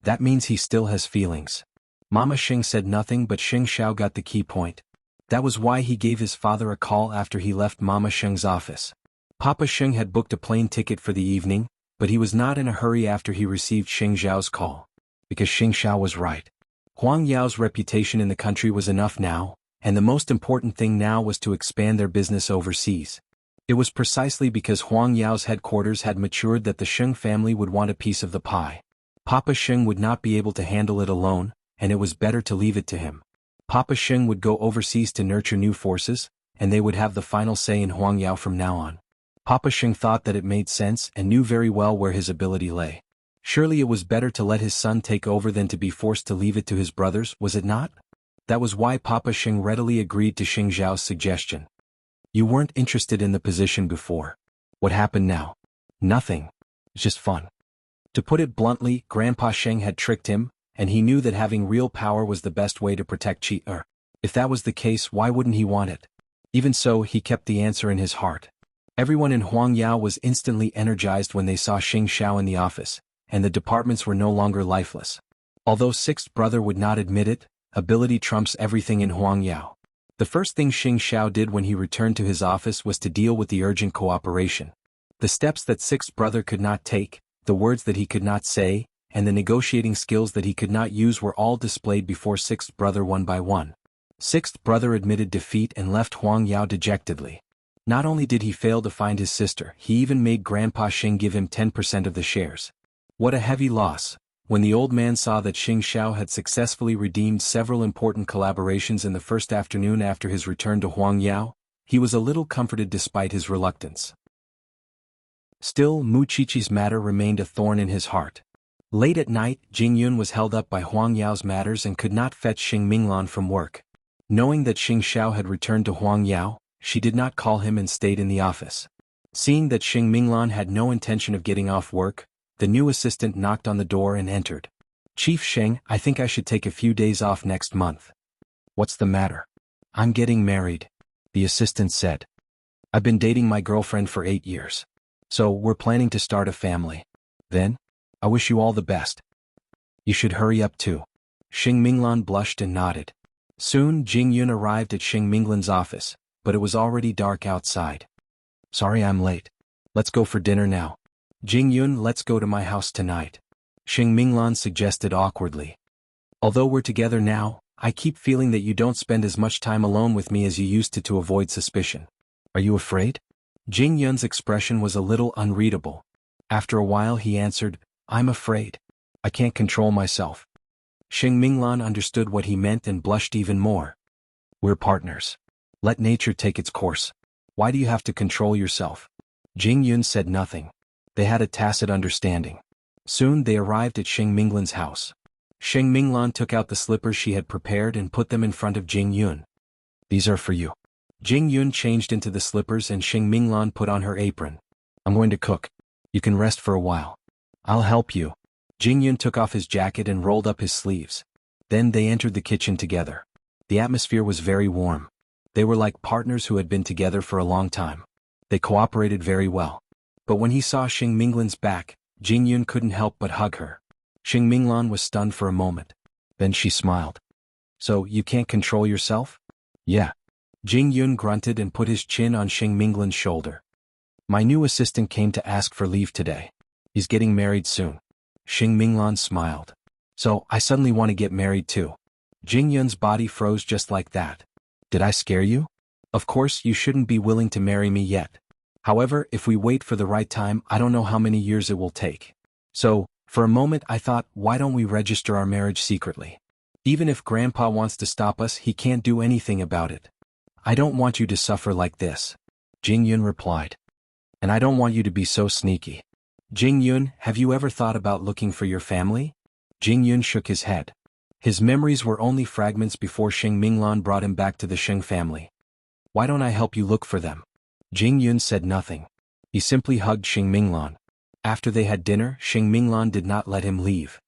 [SPEAKER 1] That means he still has feelings. Mama Sheng said nothing, but Xing Xiao got the key point. That was why he gave his father a call after he left Mama Sheng's office. Papa Sheng had booked a plane ticket for the evening, but he was not in a hurry after he received Xing Xiao's call. Because Xing Xiao was right. Huang Yao's reputation in the country was enough now, and the most important thing now was to expand their business overseas. It was precisely because Huang Yao's headquarters had matured that the Sheng family would want a piece of the pie. Papa Sheng would not be able to handle it alone, and it was better to leave it to him. Papa Sheng would go overseas to nurture new forces, and they would have the final say in Huang Yao from now on. Papa Sheng thought that it made sense and knew very well where his ability lay. Surely it was better to let his son take over than to be forced to leave it to his brothers, was it not? That was why Papa Sheng readily agreed to Xing Zhao's suggestion. You weren't interested in the position before. What happened now? Nothing. It's just fun. To put it bluntly, Grandpa Sheng had tricked him, and he knew that having real power was the best way to protect Qi. If that was the case, why wouldn't he want it? Even so, he kept the answer in his heart. Everyone in Huang Yao was instantly energized when they saw Xing Xiao in the office, and the departments were no longer lifeless. Although Sixth Brother would not admit it, ability trumps everything in Huang Yao. The first thing Xing Xiao did when he returned to his office was to deal with the urgent cooperation. The steps that Sixth Brother could not take, the words that he could not say, and the negotiating skills that he could not use were all displayed before Sixth Brother one by one. Sixth Brother admitted defeat and left Huang Yao dejectedly. Not only did he fail to find his sister, he even made Grandpa Xing give him 10% of the shares. What a heavy loss. When the old man saw that Xing Xiao had successfully redeemed several important collaborations in the first afternoon after his return to Huang Yao, he was a little comforted despite his reluctance. Still, Mu Qiqi's matter remained a thorn in his heart. Late at night, Jing Yun was held up by Huang Yao's matters and could not fetch Xing Minglan from work. Knowing that Xing Xiao had returned to Huang Yao, she did not call him and stayed in the office. Seeing that Xing Minglan had no intention of getting off work, the new assistant knocked on the door and entered. Chief Sheng, I think I should take a few days off next month. What's the matter? I'm getting married, the assistant said. I've been dating my girlfriend for 8 years. So, we're planning to start a family. Then, I wish you all the best. You should hurry up too. Xing Minglan blushed and nodded. Soon, Jing Yun arrived at Xing Minglan's office, but it was already dark outside. Sorry I'm late. Let's go for dinner now. Jing Yun, let's go to my house tonight. Xing Minglan suggested awkwardly. Although we're together now, I keep feeling that you don't spend as much time alone with me as you used to avoid suspicion. Are you afraid? Jing Yun's expression was a little unreadable. After a while he answered, I'm afraid. I can't control myself. Xing Minglan understood what he meant and blushed even more. We're partners. Let nature take its course. Why do you have to control yourself? Jing Yun said nothing. They had a tacit understanding. Soon they arrived at Xing Minglan's house. Xing Minglan took out the slippers she had prepared and put them in front of Jing Yun. These are for you. Jing Yun changed into the slippers and Xing Minglan put on her apron. I'm going to cook. You can rest for a while. I'll help you. Jing Yun took off his jacket and rolled up his sleeves. Then they entered the kitchen together. The atmosphere was very warm. They were like partners who had been together for a long time. They cooperated very well. But when he saw Xing Minglan's back, Jing Yun couldn't help but hug her. Xing Minglan was stunned for a moment. Then she smiled. So, you can't control yourself? Yeah. Jing Yun grunted and put his chin on Xing Minglan's shoulder. My new assistant came to ask for leave today. He's getting married soon. Xing Minglan smiled. So, I suddenly want to get married too. Jing Yun's body froze just like that. Did I scare you? Of course, you shouldn't be willing to marry me yet. However, if we wait for the right time, I don't know how many years it will take. So, for a moment I thought, why don't we register our marriage secretly? Even if Grandpa wants to stop us, he can't do anything about it. I don't want you to suffer like this. Jing Yun replied. And I don't want you to be so sneaky. Jing Yun, have you ever thought about looking for your family? Jing Yun shook his head. His memories were only fragments before Xing Minglan brought him back to the Sheng family. Why don't I help you look for them? Jing Yun said nothing. He simply hugged Xing Minglan. After they had dinner, Xing Minglan did not let him leave.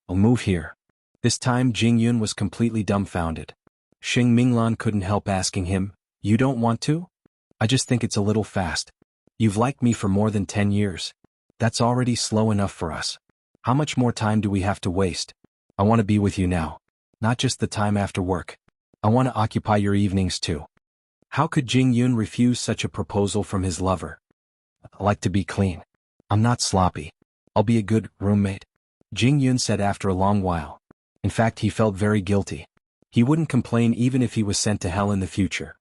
[SPEAKER 1] I'll move here. This time Jing Yun was completely dumbfounded. Xing Minglan couldn't help asking him, you don't want to? I just think it's a little fast. You've liked me for more than 10 years. That's already slow enough for us. How much more time do we have to waste? I want to be with you now. Not just the time after work. I want to occupy your evenings too. How could Jing Yun refuse such a proposal from his lover? I like to be clean. I'm not sloppy. I'll be a good roommate. Jing Yun said after a long while. In fact, he felt very guilty. He wouldn't complain even if he was sent to hell in the future.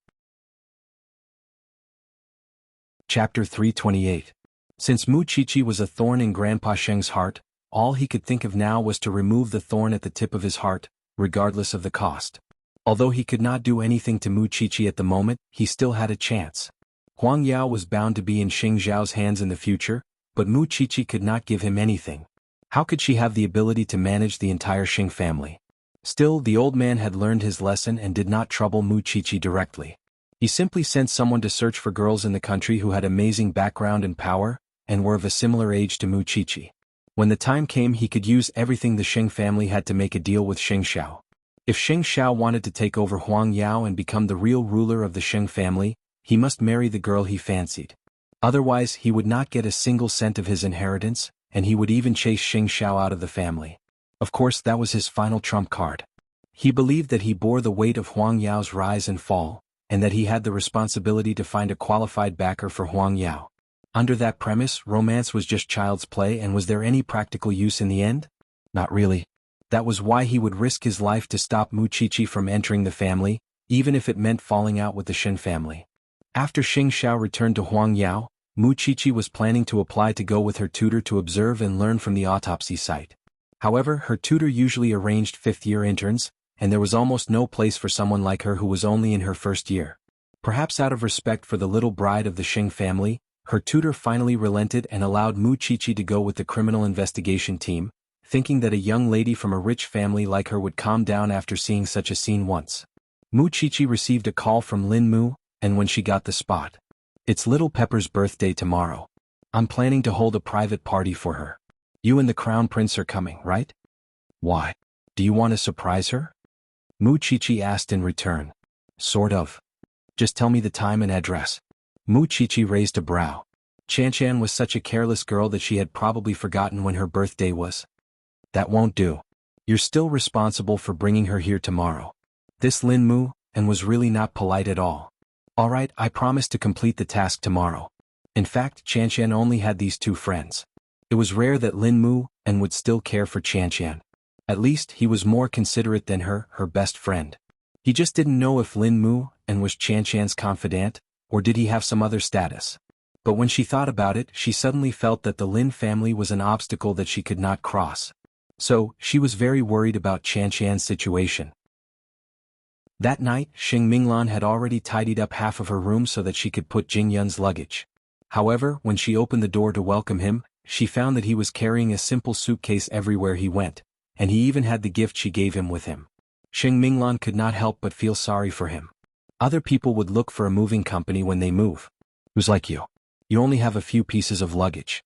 [SPEAKER 1] Chapter 328. Since Mu Qiqi was a thorn in Grandpa Sheng's heart, all he could think of now was to remove the thorn at the tip of his heart, regardless of the cost. Although he could not do anything to Mu Qiqi at the moment, he still had a chance. Huang Yao was bound to be in Xing Zhao's hands in the future, but Mu Qiqi could not give him anything. How could she have the ability to manage the entire Xing family? Still, the old man had learned his lesson and did not trouble Mu Qiqi directly. He simply sent someone to search for girls in the country who had amazing background and power, and were of a similar age to Mu Qiqi. When the time came, he could use everything the Xing family had to make a deal with Xing Xiao. If Xing Xiao wanted to take over Huang Yao and become the real ruler of the Xing family, he must marry the girl he fancied. Otherwise, he would not get a single cent of his inheritance, and he would even chase Xing Xiao out of the family. Of course, that was his final trump card. He believed that he bore the weight of Huang Yao's rise and fall, and that he had the responsibility to find a qualified backer for Huang Yao. Under that premise, romance was just child's play, and was there any practical use in the end? Not really. That was why he would risk his life to stop Mu Qiqi from entering the family, even if it meant falling out with the Shen family. After Xing Xiao returned to Huang Yao, Mu Qiqi was planning to apply to go with her tutor to observe and learn from the autopsy site. However, her tutor usually arranged fifth-year interns, and there was almost no place for someone like her who was only in her first year. Perhaps out of respect for the little bride of the Xing family, her tutor finally relented and allowed Mu Qiqi to go with the criminal investigation team, thinking that a young lady from a rich family like her would calm down after seeing such a scene once. Mu Qiqi received a call from Lin Mu, and when she got the spot. It's Little Pepper's birthday tomorrow. I'm planning to hold a private party for her. You and the Crown Prince are coming, right? Why? Do you want to surprise her? Mu Qiqi asked in return. Sort of. Just tell me the time and address. Mu Qiqi raised a brow. Chanchan was such a careless girl that she had probably forgotten when her birthday was. That won't do. You're still responsible for bringing her here tomorrow. This Lin Mu, and was really not polite at all. All right, I promise to complete the task tomorrow. In fact, Chanchan only had these two friends. It was rare that Lin Mu and would still care for Chanchan. At least, he was more considerate than her best friend. He just didn't know if Lin Mu and was Chanchan's confidant, or did he have some other status. But when she thought about it, she suddenly felt that the Lin family was an obstacle that she could not cross. So, she was very worried about Chanchan's situation. That night, Xing Minglan had already tidied up half of her room so that she could put Jing Yun's luggage. However, when she opened the door to welcome him, she found that he was carrying a simple suitcase everywhere he went, and he even had the gift she gave him with him. Xing Minglan could not help but feel sorry for him. Other people would look for a moving company when they move. Who's like you? You only have a few pieces of luggage.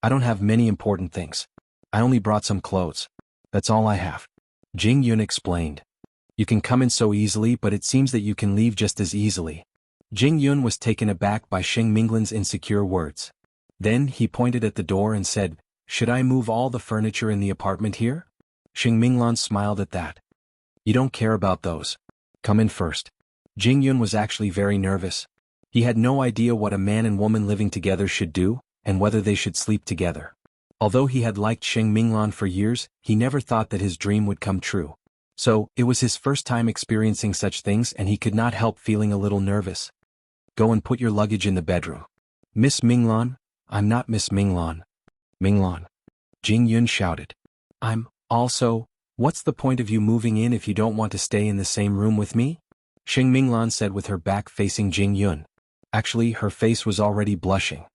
[SPEAKER 1] I don't have many important things. I only brought some clothes. That's all I have. Jing Yun explained. You can come in so easily, but it seems that you can leave just as easily. Jing Yun was taken aback by Xing Minglan's insecure words. Then he pointed at the door and said, Should I move all the furniture in the apartment here? Xing Minglan smiled at that. You don't care about those. Come in first. Jing Yun was actually very nervous. He had no idea what a man and woman living together should do, and whether they should sleep together. Although he had liked Xing Minglan for years, he never thought that his dream would come true. So, it was his first time experiencing such things, and he could not help feeling a little nervous. Go and put your luggage in the bedroom. Miss Minglan? I'm not Miss Minglan. Minglan. Jing Yun shouted. What's the point of you moving in if you don't want to stay in the same room with me? Xing Minglan said with her back facing Jing Yun. Actually, her face was already blushing.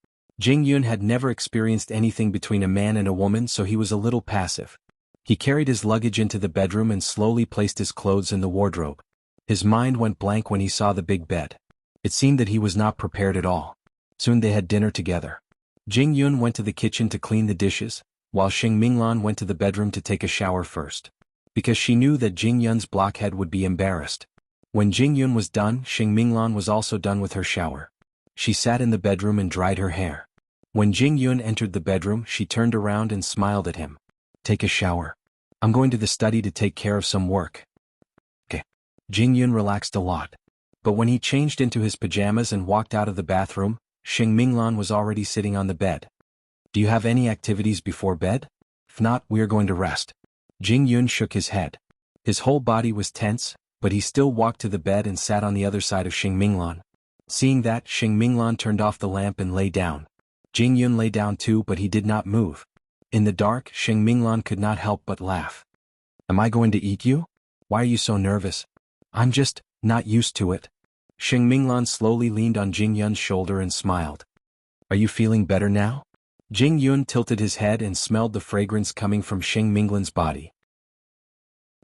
[SPEAKER 1] Jing Yun had never experienced anything between a man and a woman, so he was a little passive. He carried his luggage into the bedroom and slowly placed his clothes in the wardrobe. His mind went blank when he saw the big bed. It seemed that he was not prepared at all. Soon they had dinner together. Jing Yun went to the kitchen to clean the dishes, while Xing Minglan went to the bedroom to take a shower first. Because she knew that Jing Yun's blockhead would be embarrassed. When Jing Yun was done, Xing Minglan was also done with her shower. She sat in the bedroom and dried her hair. When Jing Yun entered the bedroom, she turned around and smiled at him. Take a shower. I'm going to the study to take care of some work. Okay. Jing Yun relaxed a lot. But when he changed into his pajamas and walked out of the bathroom, Xing Minglan was already sitting on the bed. Do you have any activities before bed? If not, we are going to rest. Jing Yun shook his head. His whole body was tense, but he still walked to the bed and sat on the other side of Xing Minglan. Seeing that, Xing Minglan turned off the lamp and lay down. Jing Yun lay down too, but he did not move. In the dark, Xing Minglan could not help but laugh. Am I going to eat you? Why are you so nervous? I'm just not used to it. Xing Minglan slowly leaned on Jing Yun's shoulder and smiled. Are you feeling better now? Jing Yun tilted his head and smelled the fragrance coming from Xing Minglan's body.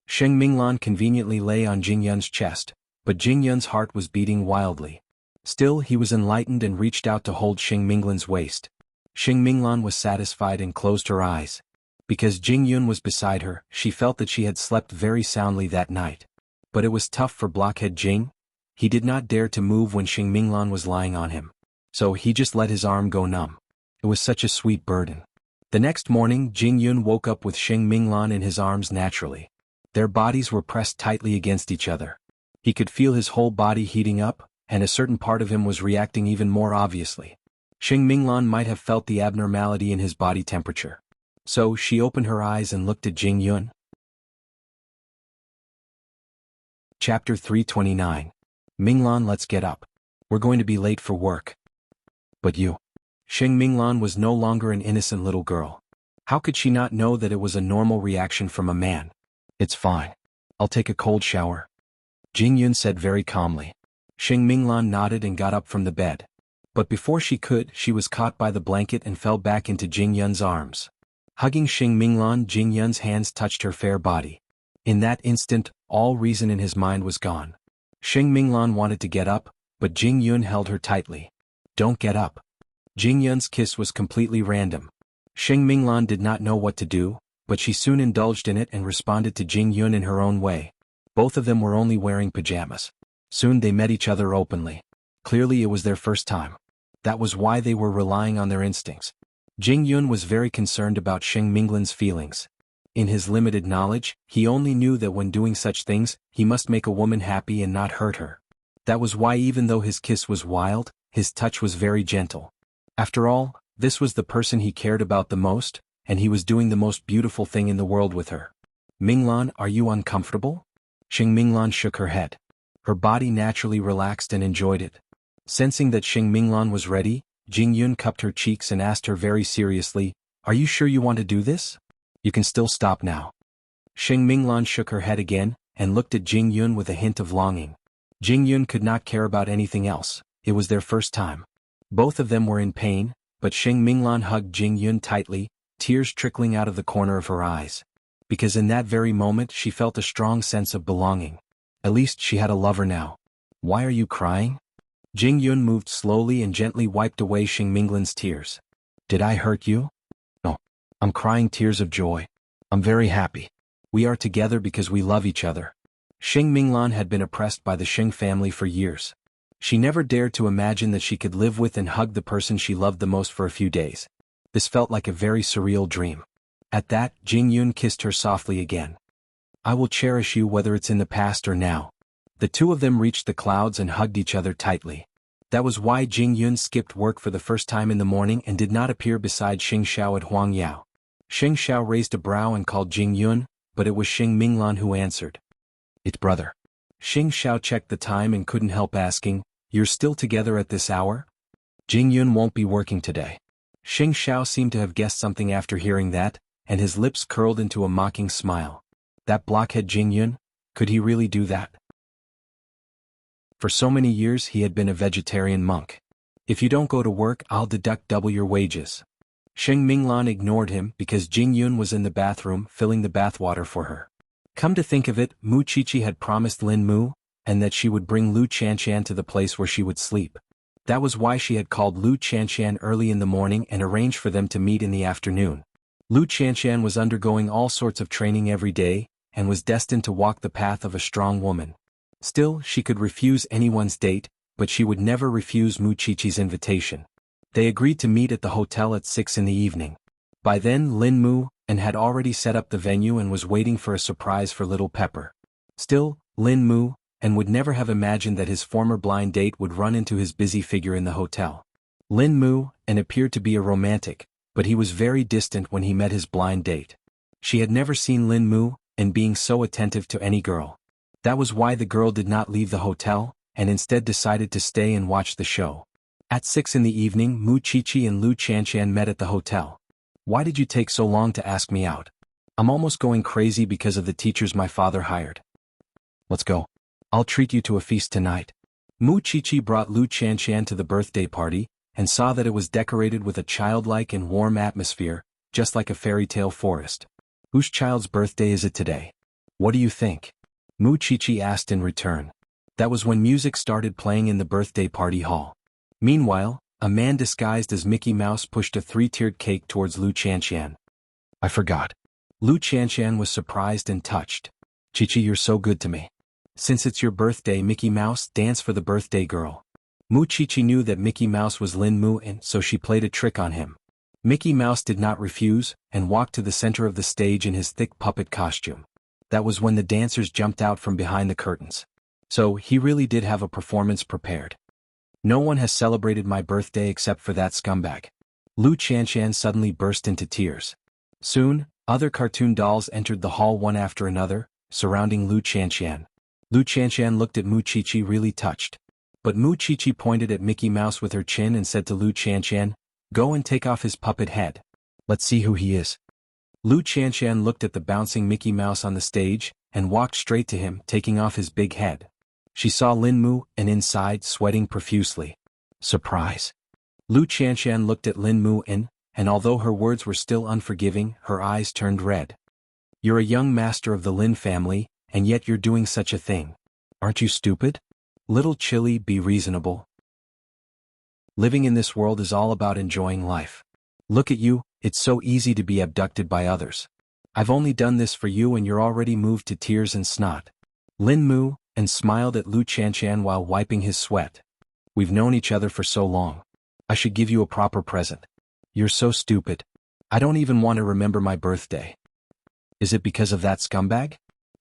[SPEAKER 1] Xing Minglan conveniently lay on Jing Yun's chest, but Jing Yun's heart was beating wildly. Still, he was enlightened and reached out to hold Xing Minglan's waist. Xing Minglan was satisfied and closed her eyes. Because Jing Yun was beside her, she felt that she had slept very soundly that night. But it was tough for blockhead Jing. He did not dare to move when Xing Minglan was lying on him. So he just let his arm go numb. It was such a sweet burden. The next morning, Jing Yun woke up with Xing Minglan in his arms naturally. Their bodies were pressed tightly against each other. He could feel his whole body heating up, and a certain part of him was reacting even more obviously. Xing Minglan might have felt the abnormality in his body temperature. So she opened her eyes and looked at Jing Yun. Chapter 329. Minglan, let's get up. We're going to be late for work. But you. Xing Minglan was no longer an innocent little girl. How could she not know that it was a normal reaction from a man? It's fine. I'll take a cold shower. Jing Yun said very calmly. Xing Minglan nodded and got up from the bed. But before she could, she was caught by the blanket and fell back into Jing Yun's arms. Hugging Xing Minglan, Jing Yun's hands touched her fair body. In that instant, all reason in his mind was gone. Xing Minglan wanted to get up, but Jing Yun held her tightly. Don't get up. Jing Yun's kiss was completely random. Xing Minglan did not know what to do, but she soon indulged in it and responded to Jing Yun in her own way. Both of them were only wearing pajamas. Soon they met each other openly. Clearly it was their first time. That was why they were relying on their instincts. Jing Yun was very concerned about Xing Minglan's feelings. In his limited knowledge, he only knew that when doing such things, he must make a woman happy and not hurt her. That was why even though his kiss was wild, his touch was very gentle. After all, this was the person he cared about the most, and he was doing the most beautiful thing in the world with her. Minglan, are you uncomfortable? Xing Minglan shook her head. Her body naturally relaxed and enjoyed it. Sensing that Xing Minglan was ready, Jing Yun cupped her cheeks and asked her very seriously, Are you sure you want to do this? You can still stop now. Xing Minglan shook her head again, and looked at Jing Yun with a hint of longing. Jing Yun could not care about anything else. It was their first time. Both of them were in pain, but Xing Minglan hugged Jing Yun tightly, tears trickling out of the corner of her eyes. Because in that very moment she felt a strong sense of belonging. At least she had a lover now. Why are you crying? Jing Yun moved slowly and gently wiped away Xing Minglan's tears. Did I hurt you? No. I'm crying tears of joy. I'm very happy. We are together because we love each other. Xing Minglan had been oppressed by the Xing family for years. She never dared to imagine that she could live with and hug the person she loved the most for a few days. This felt like a very surreal dream. At that, Jing Yun kissed her softly again. I will cherish you whether it's in the past or now. The two of them reached the clouds and hugged each other tightly. That was why Jing Yun skipped work for the first time in the morning and did not appear beside Xing Xiao at Huangyao. Xing Xiao raised a brow and called Jing Yun, but it was Xing Minglan who answered. It's brother. Xing Xiao checked the time and couldn't help asking, You're still together at this hour? Jing Yun won't be working today. Xing Xiao seemed to have guessed something after hearing that, and his lips curled into a mocking smile. That blockhead Jing Yun? Could he really do that? For so many years he had been a vegetarian monk. If you don't go to work, I'll deduct double your wages. Sheng Minglan ignored him because Jing Yun was in the bathroom filling the bathwater for her. Come to think of it, Mu Chichi had promised Lin Mu, and that she would bring Lu Chanshan to the place where she would sleep. That was why she had called Lu Chanshan early in the morning and arranged for them to meet in the afternoon. Lu Chanshan was undergoing all sorts of training every day, and was destined to walk the path of a strong woman. Still, she could refuse anyone's date, but she would never refuse Mu Chichi's invitation. They agreed to meet at the hotel at 6 in the evening. By then Lin Mu had already set up the venue and was waiting for a surprise for Little Pepper. Still, Lin Mu would never have imagined that his former blind date would run into his busy figure in the hotel. Lin Mu appeared to be a romantic, but he was very distant when he met his blind date. She had never seen Lin Mu being so attentive to any girl. That was why the girl did not leave the hotel, and instead decided to stay and watch the show. At 6 in the evening, Mu Chichi and Lu Chanshan met at the hotel. Why did you take so long to ask me out? I'm almost going crazy because of the teachers my father hired. Let's go. I'll treat you to a feast tonight. Mu Chichi brought Lu Chanshan to the birthday party, and saw that it was decorated with a childlike and warm atmosphere, just like a fairy tale forest. Whose child's birthday is it today? What do you think? Mu Chichi asked in return. That was when music started playing in the birthday party hall. Meanwhile, a man disguised as Mickey Mouse pushed a 3-tiered cake towards Lu Chanshan. I forgot. Lu Chanshan was surprised and touched. Chichi, you're so good to me. Since it's your birthday, Mickey Mouse, dance for the birthday girl. Mu Chichi knew that Mickey Mouse was Lin Mu, and so she played a trick on him. Mickey Mouse did not refuse, and walked to the center of the stage in his thick puppet costume. That was when the dancers jumped out from behind the curtains. So, he really did have a performance prepared. No one has celebrated my birthday except for that scumbag. Lu Chanshan suddenly burst into tears. Soon, other cartoon dolls entered the hall one after another, surrounding Lu Chanshan. Lu Chanshan looked at Mu Chichi really touched. But Mu Chichi pointed at Mickey Mouse with her chin and said to Lu Chanshan, "Go and take off his puppet head. Let's see who he is." Lu Chanshan looked at the bouncing Mickey Mouse on the stage, and walked straight to him, taking off his big head. She saw Lin Mu, and inside, sweating profusely. Surprise. Lu Chanshan looked at Lin Mu, and although her words were still unforgiving, her eyes turned red. You're a young master of the Lin family, and yet you're doing such a thing. Aren't you stupid? Little Chili, be reasonable. Living in this world is all about enjoying life. Look at you, it's so easy to be abducted by others. I've only done this for you and you're already moved to tears and snot. Lin Mu smiled at Lu Chanshan while wiping his sweat. We've known each other for so long. I should give you a proper present. You're so stupid. I don't even want to remember my birthday. Is it because of that scumbag?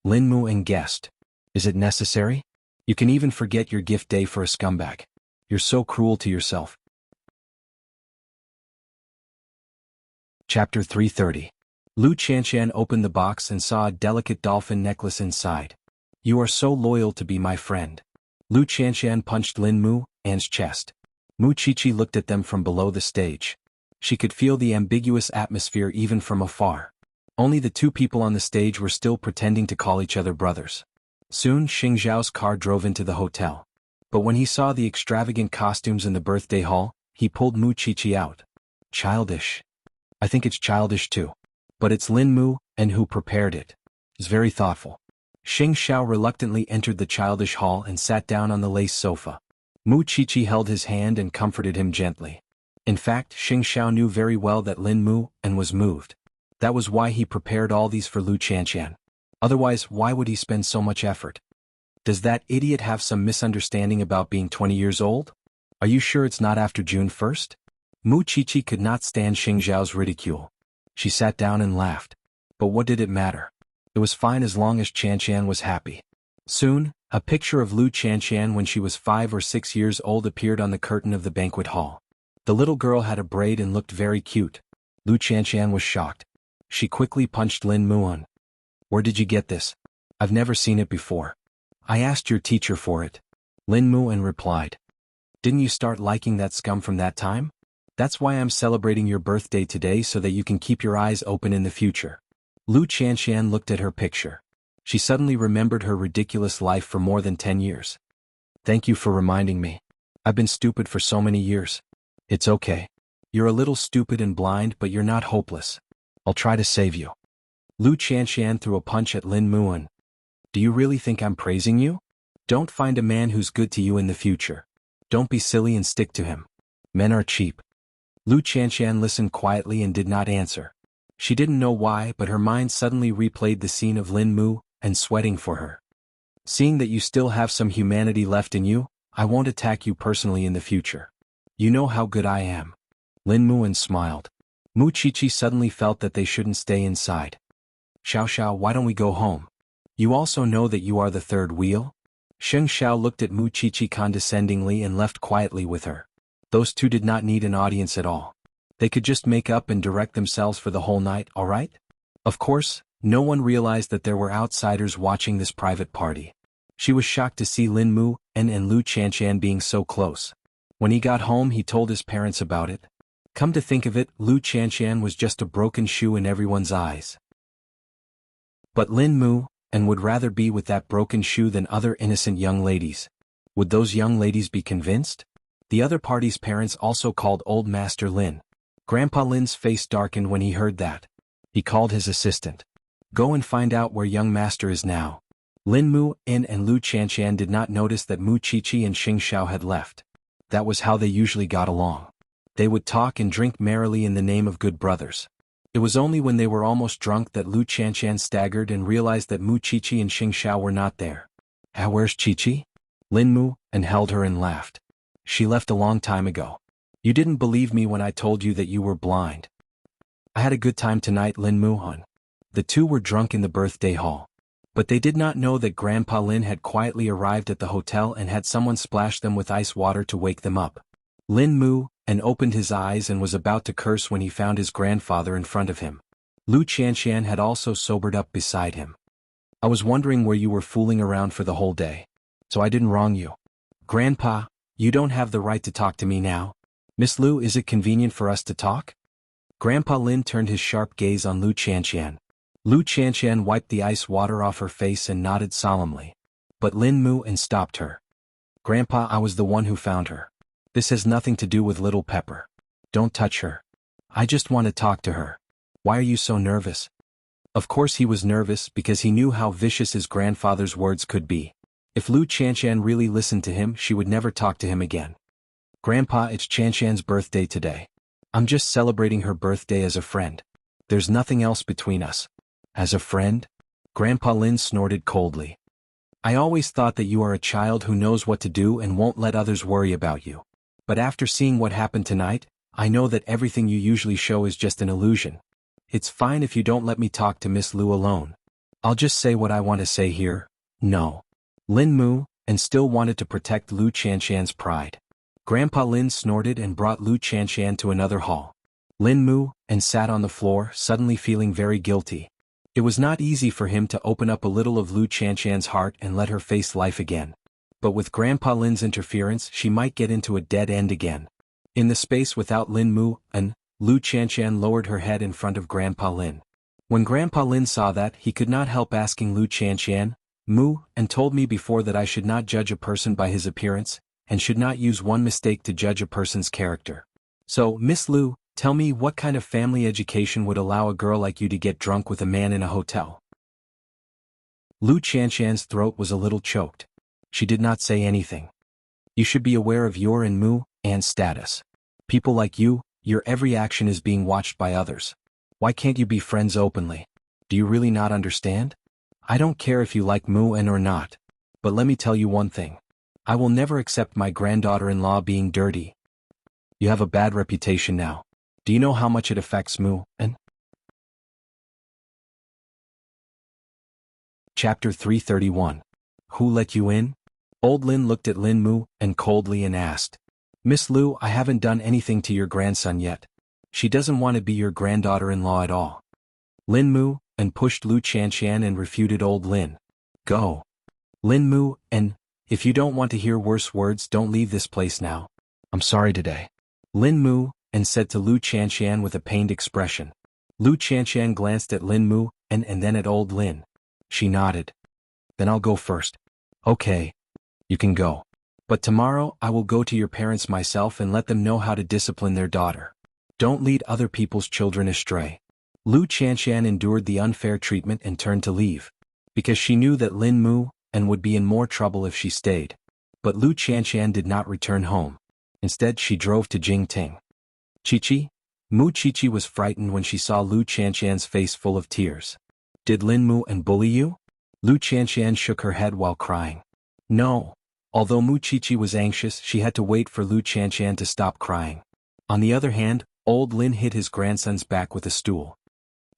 [SPEAKER 1] Lin Mu guessed. Is it necessary? You can even forget your gift day for a scumbag. You're so cruel to yourself. Chapter 330. Lu Chanshan opened the box and saw a delicate dolphin necklace inside. You are so loyal to be my friend. Lu Chanshan punched Lin Mu's chest. Mu Chichi looked at them from below the stage. She could feel the ambiguous atmosphere even from afar. Only the two people on the stage were still pretending to call each other brothers. Soon Xing Zhao's car drove into the hotel. But when he saw the extravagant costumes in the birthday hall, he pulled Mu Chichi out. Childish. I think it's childish too. But it's Lin Mu who prepared it. It's very thoughtful. Xing Zhao reluctantly entered the childish hall and sat down on the lace sofa. Mu Chichi held his hand and comforted him gently. In fact, Xing Zhao knew very well that Lin Mu was moved. That was why he prepared all these for Lu Chanshan. Otherwise, why would he spend so much effort? Does that idiot have some misunderstanding about being 20 years old? Are you sure it's not after June 1st? Mu Chichi could not stand Xing Zhao's ridicule. She sat down and laughed. But what did it matter? It was fine as long as Chanshan was happy. Soon, a picture of Lu Chanshan when she was 5 or 6 years old appeared on the curtain of the banquet hall. The little girl had a braid and looked very cute. Lu Chanshan was shocked. She quickly punched Lin Mu. Where did you get this? I've never seen it before. I asked your teacher for it. Lin Mu replied. Didn't you start liking that scum from that time? That's why I'm celebrating your birthday today so that you can keep your eyes open in the future. Lu Chanshan looked at her picture. She suddenly remembered her ridiculous life for more than 10 years. Thank you for reminding me. I've been stupid for so many years. It's okay. You're a little stupid and blind, but you're not hopeless. I'll try to save you. Lu Qianxian threw a punch at Lin Muan. Do you really think I'm praising you? Don't find a man who's good to you in the future. Don't be silly and stick to him. Men are cheap. Lu Qianxian listened quietly and did not answer. She didn't know why, but her mind suddenly replayed the scene of Lin Mu, and sweating for her. Seeing that you still have some humanity left in you, I won't attack you personally in the future. You know how good I am. Lin Muan smiled. Mu Qiqi suddenly felt that they shouldn't stay inside. Xiao Xiao, why don't we go home? You also know that you are the third wheel? Sheng Xiao looked at Mu Qiqi condescendingly and left quietly with her. Those two did not need an audience at all. They could just make up and direct themselves for the whole night, alright? Of course, no one realized that there were outsiders watching this private party. She was shocked to see Lin Mu and Lu Qianxian being so close. When he got home, he told his parents about it. Come to think of it, Lu Qianxian was just a broken shoe in everyone's eyes. But Lin Mu would rather be with that broken shoe than other innocent young ladies. Would those young ladies be convinced? The other party's parents also called Old Master Lin. Grandpa Lin's face darkened when he heard that. He called his assistant. Go and find out where young master is now. Lin Mu and Lu Qianxian did not notice that Mu Qiqi and Xing Xiao had left. That was how they usually got along. They would talk and drink merrily in the name of good brothers. It was only when they were almost drunk that Lu Qianxian staggered and realized that Mu Qiqi and Xing Xiao were not there. Where's Qiqi? Lin Mu held her and laughed. She left a long time ago. You didn't believe me when I told you that you were blind. I had a good time tonight, Lin Mu. The two were drunk in the birthday hall. But they did not know that Grandpa Lin had quietly arrived at the hotel and had someone splash them with ice water to wake them up. Lin Mu opened his eyes and was about to curse when he found his grandfather in front of him. Lu Qianxian had also sobered up beside him. I was wondering where you were fooling around for the whole day. So I didn't wrong you. Grandpa, you don't have the right to talk to me now. Miss Lu, is it convenient for us to talk? Grandpa Lin turned his sharp gaze on Lu Qianxian. Lu Qianxian wiped the ice water off her face and nodded solemnly. But Lin Mu stopped her. Grandpa, I was the one who found her. This has nothing to do with little Pepper. Don't touch her. I just want to talk to her. Why are you so nervous? Of course he was nervous because he knew how vicious his grandfather's words could be. If Lu Qianxian really listened to him, she would never talk to him again. Grandpa, it's Qianxian's birthday today. I'm just celebrating her birthday as a friend. There's nothing else between us. As a friend? Grandpa Lin snorted coldly. I always thought that you are a child who knows what to do and won't let others worry about you. But after seeing what happened tonight, I know that everything you usually show is just an illusion. It's fine if you don't let me talk to Miss Lu alone. I'll just say what I want to say here. No. Lin Mu still wanted to protect Lu Qianxian's pride. Grandpa Lin snorted and brought Lu Qianxian to another hall. Lin Mu sat on the floor, suddenly feeling very guilty. It was not easy for him to open up a little of Lu Qianxian's heart and let her face life again. But with Grandpa Lin's interference, she might get into a dead end again. In the space without Lin Mu, Lu Qianxian lowered her head in front of Grandpa Lin. When Grandpa Lin saw that, he could not help asking Lu Qianxian, Mu, told me before that I should not judge a person by his appearance, and should not use one mistake to judge a person's character. So, Miss Lu, tell me what kind of family education would allow a girl like you to get drunk with a man in a hotel? Lu Qianxian's throat was a little choked. She did not say anything. You should be aware of your and Mu and status. People like you, your every action is being watched by others. Why can't you be friends openly? Do you really not understand? I don't care if you like Mu or not. But let me tell you one thing. I will never accept my granddaughter-in-law being dirty. You have a bad reputation now. Do you know how much it affects Mu? Chapter 331. Who let you in? Old Lin looked at Lin Mu coldly and asked. Miss Lu, I haven't done anything to your grandson yet. She doesn't want to be your granddaughter-in-law at all. Lin Mu pushed Lu Qianxian and refuted Old Lin. Go. Lin Mu, if you don't want to hear worse words, don't leave this place now. I'm sorry today. Lin Mu said to Lu Qianxian with a pained expression. Lu Qianxian glanced at Lin Mu and then at Old Lin. She nodded. Then I'll go first. Okay. You can go. But tomorrow I will go to your parents myself and let them know how to discipline their daughter. Don't lead other people's children astray. Lu Qianqian endured the unfair treatment and turned to leave, because she knew that Lin Mu and would be in more trouble if she stayed. But Lu Qianqian did not return home. Instead she drove to Jingting. Chi-Chi? Mu Chi-Chi was frightened when she saw Lu Qianqian's face full of tears. Did Lin Mu and bully you? Lu Qianqian shook her head while crying. No. Although Mu Chi-Chi was anxious, she had to wait for Lu Qianqian to stop crying. On the other hand, old Lin hit his grandson's back with a stool.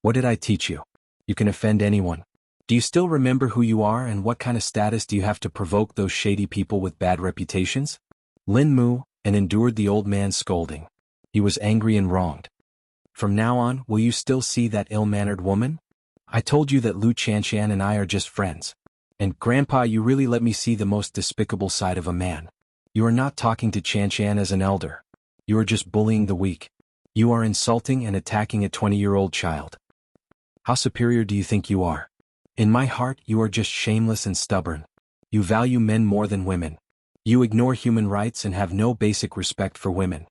[SPEAKER 1] What did I teach you? You can offend anyone. Do you still remember who you are and what kind of status do you have to provoke those shady people with bad reputations? Lin Mu and endured the old man's scolding. He was angry and wronged. From now on, will you still see that ill-mannered woman? I told you that Lu Qianqian and I are just friends. And, Grandpa, you really let me see the most despicable side of a man. You are not talking to Qianqian as an elder. You are just bullying the weak. You are insulting and attacking a 20-year-old child. How superior do you think you are? In my heart, you are just shameless and stubborn. You value men more than women. You ignore human rights and have no basic respect for women.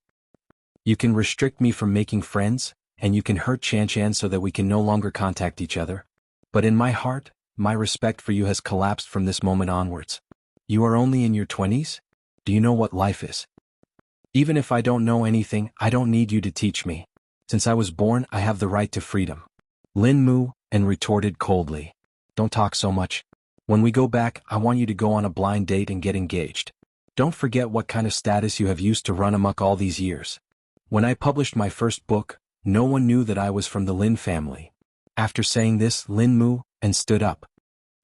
[SPEAKER 1] You can restrict me from making friends, and you can hurt Qianqian so that we can no longer contact each other. But in my heart, my respect for you has collapsed from this moment onwards. You are only in your 20s? Do you know what life is? Even if I don't know anything, I don't need you to teach me. Since I was born, I have the right to freedom. Lin Mu and retorted coldly. Don't talk so much. When we go back, I want you to go on a blind date and get engaged. Don't forget what kind of status you have used to run amok all these years. When I published my first book, no one knew that I was from the Lin family. After saying this, Lin Mu and stood up.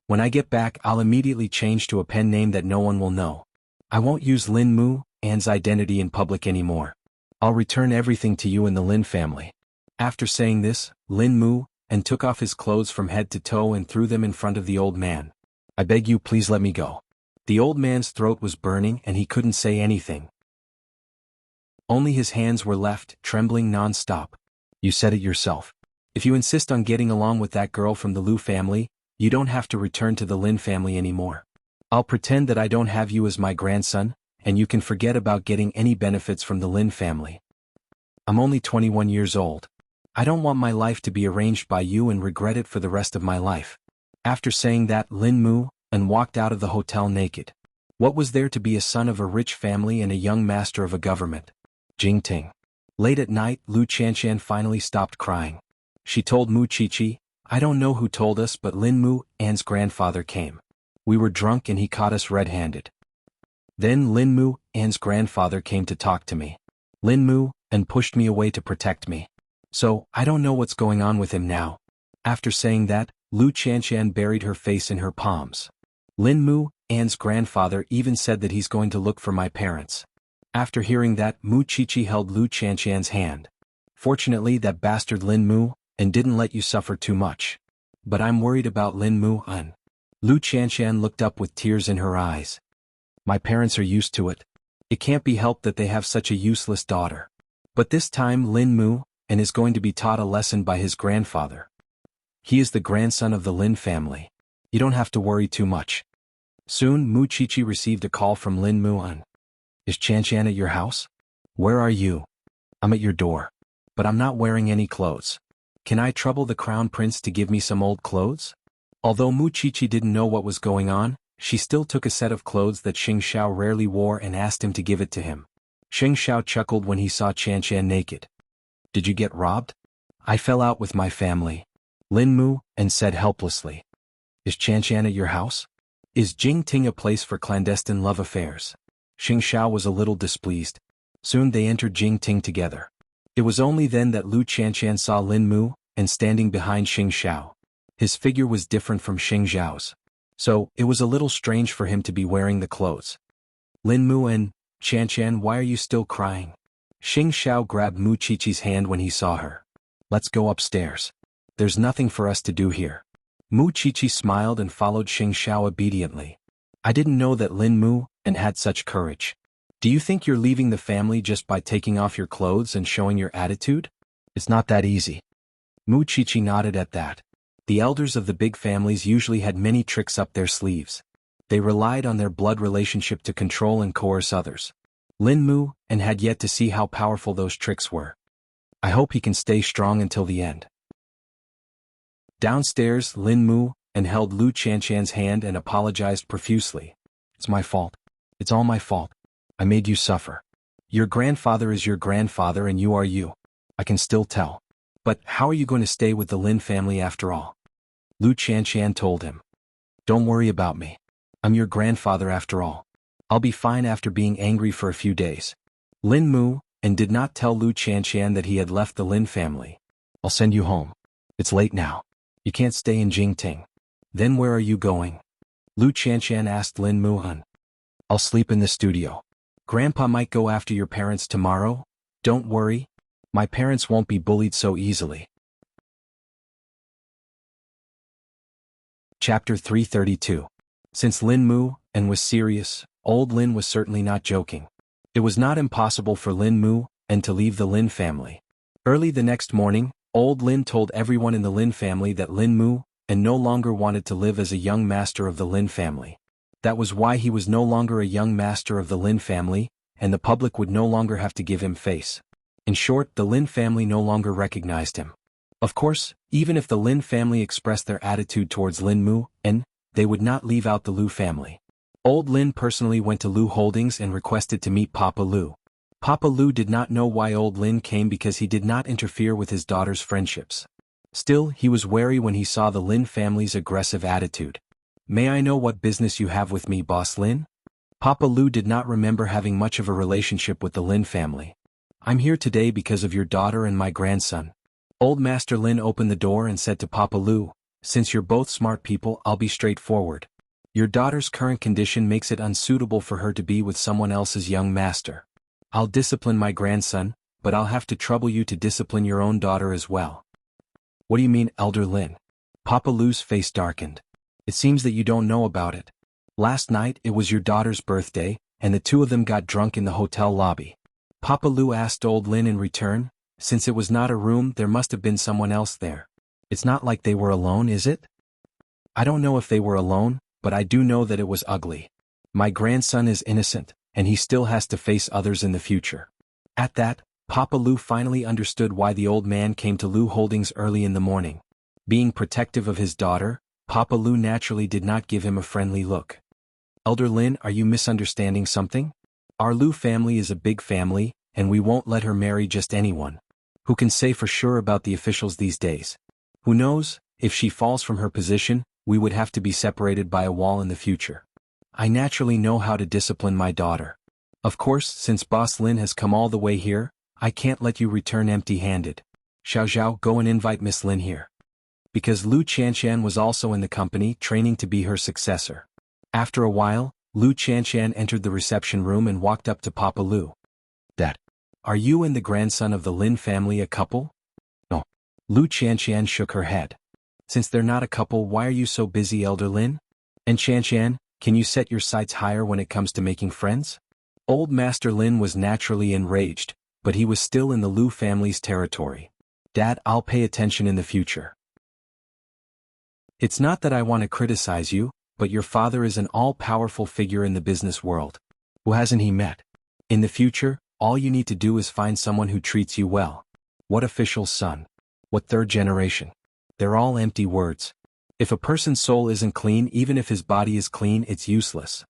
[SPEAKER 1] When I get back, I'll immediately change to a pen name that no one will know. I won't use Lin Mu An's identity in public anymore. I'll return everything to you in the Lin family. After saying this, Lin Mu and took off his clothes from head to toe and threw them in front of the old man. I beg you, please let me go. The old man's throat was burning and he couldn't say anything. Only his hands were left, trembling non-stop. You said it yourself. If you insist on getting along with that girl from the Lu family, you don't have to return to the Lin family anymore. I'll pretend that I don't have you as my grandson, and you can forget about getting any benefits from the Lin family. I'm only 21 years old. I don't want my life to be arranged by you and regret it for the rest of my life. After saying that, Lin Mu and walked out of the hotel naked. What was there to be a son of a rich family and a young master of a government? Jingting. Late at night, Lu Qianqian finally stopped crying. She told Mu Chi-Chi, I don't know who told us, but Lin Mu An's grandfather came. We were drunk and he caught us red-handed. Then Lin Mu An's grandfather came to talk to me. Lin Mu and pushed me away to protect me. So, I don't know what's going on with him now. After saying that, Lu Qianqian buried her face in her palms. Lin Mu An's grandfather even said that he's going to look for my parents. After hearing that, Mu Chi-Chi held Lu Qianqian's hand. Fortunately, that bastard Lin Mu and didn't let you suffer too much. But I'm worried about Lin Mu An. Lu Qianqian looked up with tears in her eyes. My parents are used to it. It can't be helped that they have such a useless daughter. But this time Lin Mu and is going to be taught a lesson by his grandfather. He is the grandson of the Lin family. You don't have to worry too much. Soon Mu Chi-Chi received a call from Lin Mu An. Is Qianqian at your house? Where are you? I'm at your door. But I'm not wearing any clothes. Can I trouble the crown prince to give me some old clothes? Although Mu Chi-Chi didn't know what was going on, she still took a set of clothes that Xing Xiao rarely wore and asked him to give it to him. Xing Xiao chuckled when he saw Qianqian naked. Did you get robbed? I fell out with my family. Lin Mu and said helplessly. Is Qianqian at your house? Is Jingting a place for clandestine love affairs? Xing Xiao was a little displeased. Soon they entered Jingting together. It was only then that Lu Qianqian saw Lin Mu and standing behind Xing Xiao. His figure was different from Xing Xiao's. So, it was a little strange for him to be wearing the clothes. Lin Mu and, Qianqian, why are you still crying? Xing Xiao grabbed Mu Chi-Chi's hand when he saw her. Let's go upstairs. There's nothing for us to do here. Mu Chi-Chi smiled and followed Xing Xiao obediently. I didn't know that Lin Mu and had such courage. Do you think you're leaving the family just by taking off your clothes and showing your attitude? It's not that easy. Mu Chi-Chi nodded at that. The elders of the big families usually had many tricks up their sleeves. They relied on their blood relationship to control and coerce others. Lin Mu and had yet to see how powerful those tricks were. I hope he can stay strong until the end. Downstairs, Lin Mu and held Lu Qianshan's hand and apologized profusely. It's my fault. It's all my fault. I made you suffer. Your grandfather is your grandfather and you are you. I can still tell. But how are you going to stay with the Lin family after all? Lu Qianshan told him. Don't worry about me. I'm your grandfather after all. I'll be fine after being angry for a few days. Lin Mu and did not tell Lu Qianshan that he had left the Lin family. I'll send you home. It's late now. You can't stay in Jingting. Then where are you going? Lu Qianshan asked Lin Mu. I'll sleep in the studio. Grandpa might go after your parents tomorrow. Don't worry. My parents won't be bullied so easily. Chapter 332. Since Lin Mu and was serious, old Lin was certainly not joking. It was not impossible for Lin Mu and to leave the Lin family. Early the next morning, old Lin told everyone in the Lin family that Lin Mu and no longer wanted to live as a young master of the Lin family. That was why he was no longer a young master of the Lin family, and the public would no longer have to give him face. In short, the Lin family no longer recognized him. Of course, even if the Lin family expressed their attitude towards Lin Mu, and they would not leave out the Lu family. Old Lin personally went to Lu Holdings and requested to meet Papa Lu. Papa Lu did not know why old Lin came because he did not interfere with his daughter's friendships. Still, he was wary when he saw the Lin family's aggressive attitude. May I know what business you have with me, Boss Lin? Papa Lu did not remember having much of a relationship with the Lin family. I'm here today because of your daughter and my grandson. Old Master Lin opened the door and said to Papa Lu, since you're both smart people, I'll be straightforward. Your daughter's current condition makes it unsuitable for her to be with someone else's young master. I'll discipline my grandson, but I'll have to trouble you to discipline your own daughter as well. What do you mean, Elder Lin? Papa Lu's face darkened. It seems that you don't know about it. Last night it was your daughter's birthday, and the two of them got drunk in the hotel lobby. Papa Lu asked old Lin in return, since it was not a room there must have been someone else there. It's not like they were alone, is it? I don't know if they were alone, but I do know that it was ugly. My grandson is innocent, and he still has to face others in the future. At that, Papa Lu finally understood why the old man came to Lu Holdings early in the morning. Being protective of his daughter, Papa Lu naturally did not give him a friendly look. Elder Lin, are you misunderstanding something? Our Lu family is a big family, and we won't let her marry just anyone. Who can say for sure about the officials these days? Who knows, if she falls from her position, we would have to be separated by a wall in the future. I naturally know how to discipline my daughter. Of course, since Boss Lin has come all the way here, I can't let you return empty-handed. Xiao Zhao, go and invite Miss Lin here. Because Lu Qianshan was also in the company, training to be her successor. After a while, Lu Qianshan entered the reception room and walked up to Papa Lu. Dad, are you and the grandson of the Lin family a couple? No. Lu Qianshan shook her head. Since they're not a couple, why are you so busy, Elder Lin? And Qianshan, can you set your sights higher when it comes to making friends? Old Master Lin was naturally enraged, but he was still in the Lu family's territory. Dad, I'll pay attention in the future. It's not that I want to criticize you, but your father is an all-powerful figure in the business world. Who hasn't he met? In the future, all you need to do is find someone who treats you well. What official's son? What third generation? They're all empty words. If a person's soul isn't clean, even if his body is clean, it's useless.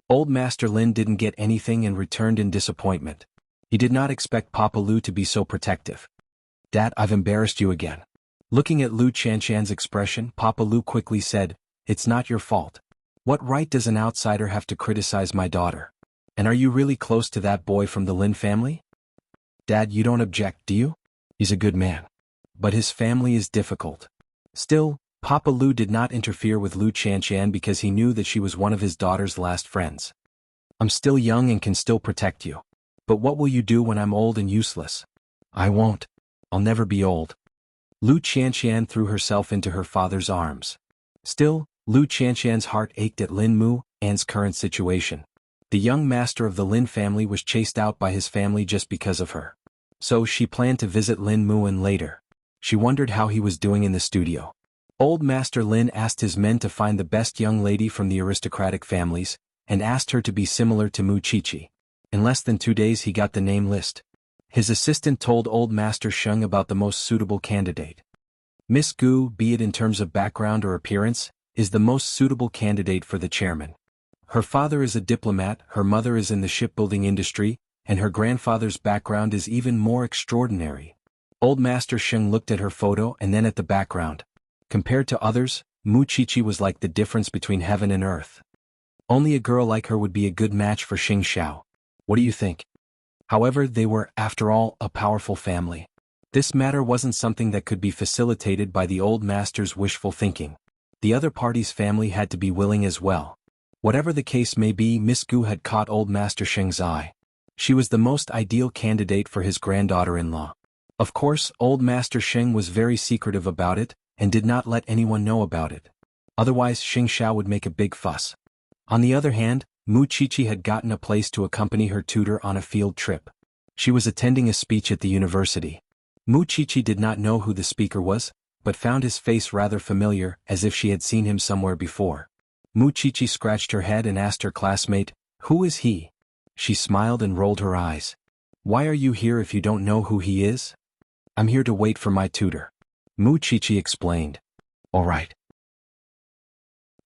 [SPEAKER 1] Old Master Lin didn't get anything and returned in disappointment. He did not expect Papa Lu to be so protective. Dad, I've embarrassed you again. Looking at Lu Qianshan's expression, Papa Lu quickly said, it's not your fault. What right does an outsider have to criticize my daughter? And are you really close to that boy from the Lin family? Dad, you don't object, do you? He's a good man. But his family is difficult. Still, Papa Lu did not interfere with Lu Qianshan because he knew that she was one of his daughter's last friends. I'm still young and can still protect you. But what will you do when I'm old and useless? I won't. I'll never be old. Lu Qianshan threw herself into her father's arms. Still, Lu Qianshan's heart ached at Lin Mu An's current situation. The young master of the Lin family was chased out by his family just because of her. So she planned to visit Lin Mu An later. She wondered how he was doing in the studio. Old Master Lin asked his men to find the best young lady from the aristocratic families, and asked her to be similar to Mu Chichi. In less than 2 days he got the name list. His assistant told Old Master Sheng about the most suitable candidate. Miss Gu, be it in terms of background or appearance, is the most suitable candidate for the chairman. Her father is a diplomat, her mother is in the shipbuilding industry, and her grandfather's background is even more extraordinary. Old Master Sheng looked at her photo and then at the background. Compared to others, Mu Chichi was like the difference between heaven and earth. Only a girl like her would be a good match for Xing Xiao. What do you think? However, they were, after all, a powerful family. This matter wasn't something that could be facilitated by the old master's wishful thinking. The other party's family had to be willing as well. Whatever the case may be, Miss Gu had caught Old Master Sheng's eye. She was the most ideal candidate for his granddaughter-in-law. Of course, Old Master Sheng was very secretive about it, and did not let anyone know about it. Otherwise Xing Xiao would make a big fuss. On the other hand, Mu Chichi had gotten a place to accompany her tutor on a field trip. She was attending a speech at the university. Mu Chichi did not know who the speaker was, but found his face rather familiar, as if she had seen him somewhere before. Mu Chichi scratched her head and asked her classmate, "Who is he?" She smiled and rolled her eyes. "Why are you here if you don't know who he is?" "I'm here to wait for my tutor," Mu Chichi explained. "All right."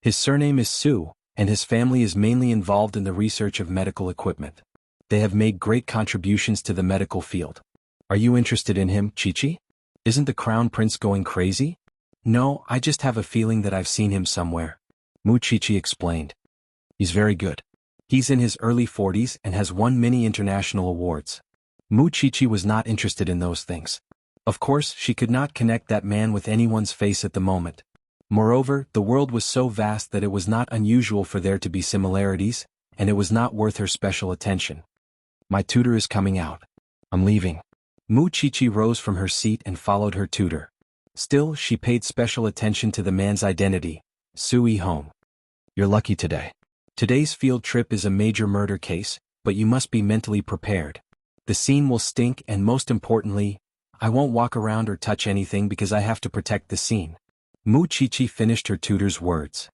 [SPEAKER 1] His surname is Su, and his family is mainly involved in the research of medical equipment. They have made great contributions to the medical field. Are you interested in him, Chichi? Isn't the crown prince going crazy? No, I just have a feeling that I've seen him somewhere, Mu Chichi explained. He's very good. He's in his early 40s and has won many international awards. Mu Chichi was not interested in those things. Of course, she could not connect that man with anyone's face at the moment. Moreover, the world was so vast that it was not unusual for there to be similarities, and it was not worth her special attention. My tutor is coming out. I'm leaving. Mu Chichi rose from her seat and followed her tutor. Still, she paid special attention to the man's identity, Sui Hong. You're lucky today. Today's field trip is a major murder case, but you must be mentally prepared. The scene will stink, and most importantly, I won't walk around or touch anything because I have to protect the scene. Mu Chichi finished her tutor's words.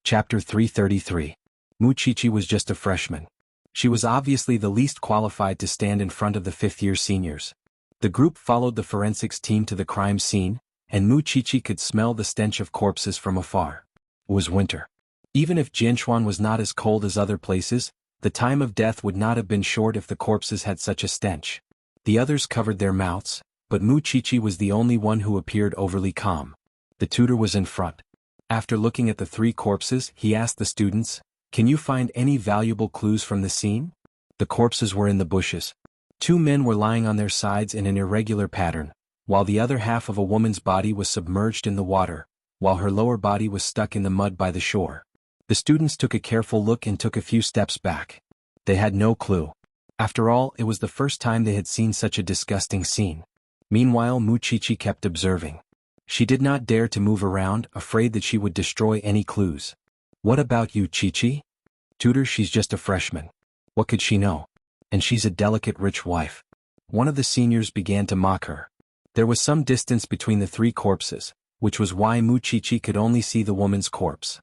[SPEAKER 1] Chapter 333. Mu Chichi was just a freshman. She was obviously the least qualified to stand in front of the fifth-year seniors. The group followed the forensics team to the crime scene, and Mu Chichi could smell the stench of corpses from afar. It was winter. Even if Jianchuan was not as cold as other places, the time of death would not have been short if the corpses had such a stench. The others covered their mouths, but Mu Chichi was the only one who appeared overly calm. The tutor was in front. After looking at the 3 corpses, he asked the students, "Can you find any valuable clues from the scene?" The corpses were in the bushes. 2 men were lying on their sides in an irregular pattern, while the other half of a woman's body was submerged in the water, while her lower body was stuck in the mud by the shore. The students took a careful look and took a few steps back. They had no clue. After all, it was the first time they had seen such a disgusting scene. Meanwhile, Mu Chichi kept observing. She did not dare to move around, afraid that she would destroy any clues. What about you, Chichi? Tutor, she's just a freshman. What could she know? And she's a delicate rich wife. One of the seniors began to mock her. There was some distance between the 3 corpses, which was why Mu Chichi could only see the woman's corpse.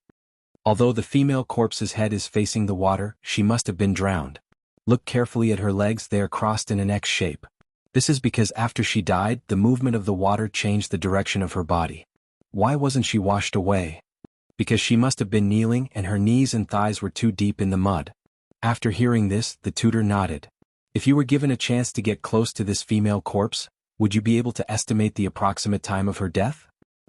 [SPEAKER 1] Although the female corpse's head is facing the water, she must have been drowned. Look carefully at her legs, they are crossed in an X shape. This is because after she died, the movement of the water changed the direction of her body. Why wasn't she washed away? Because she must have been kneeling and her knees and thighs were too deep in the mud. After hearing this, the tutor nodded. If you were given a chance to get close to this female corpse, would you be able to estimate the approximate time of her death?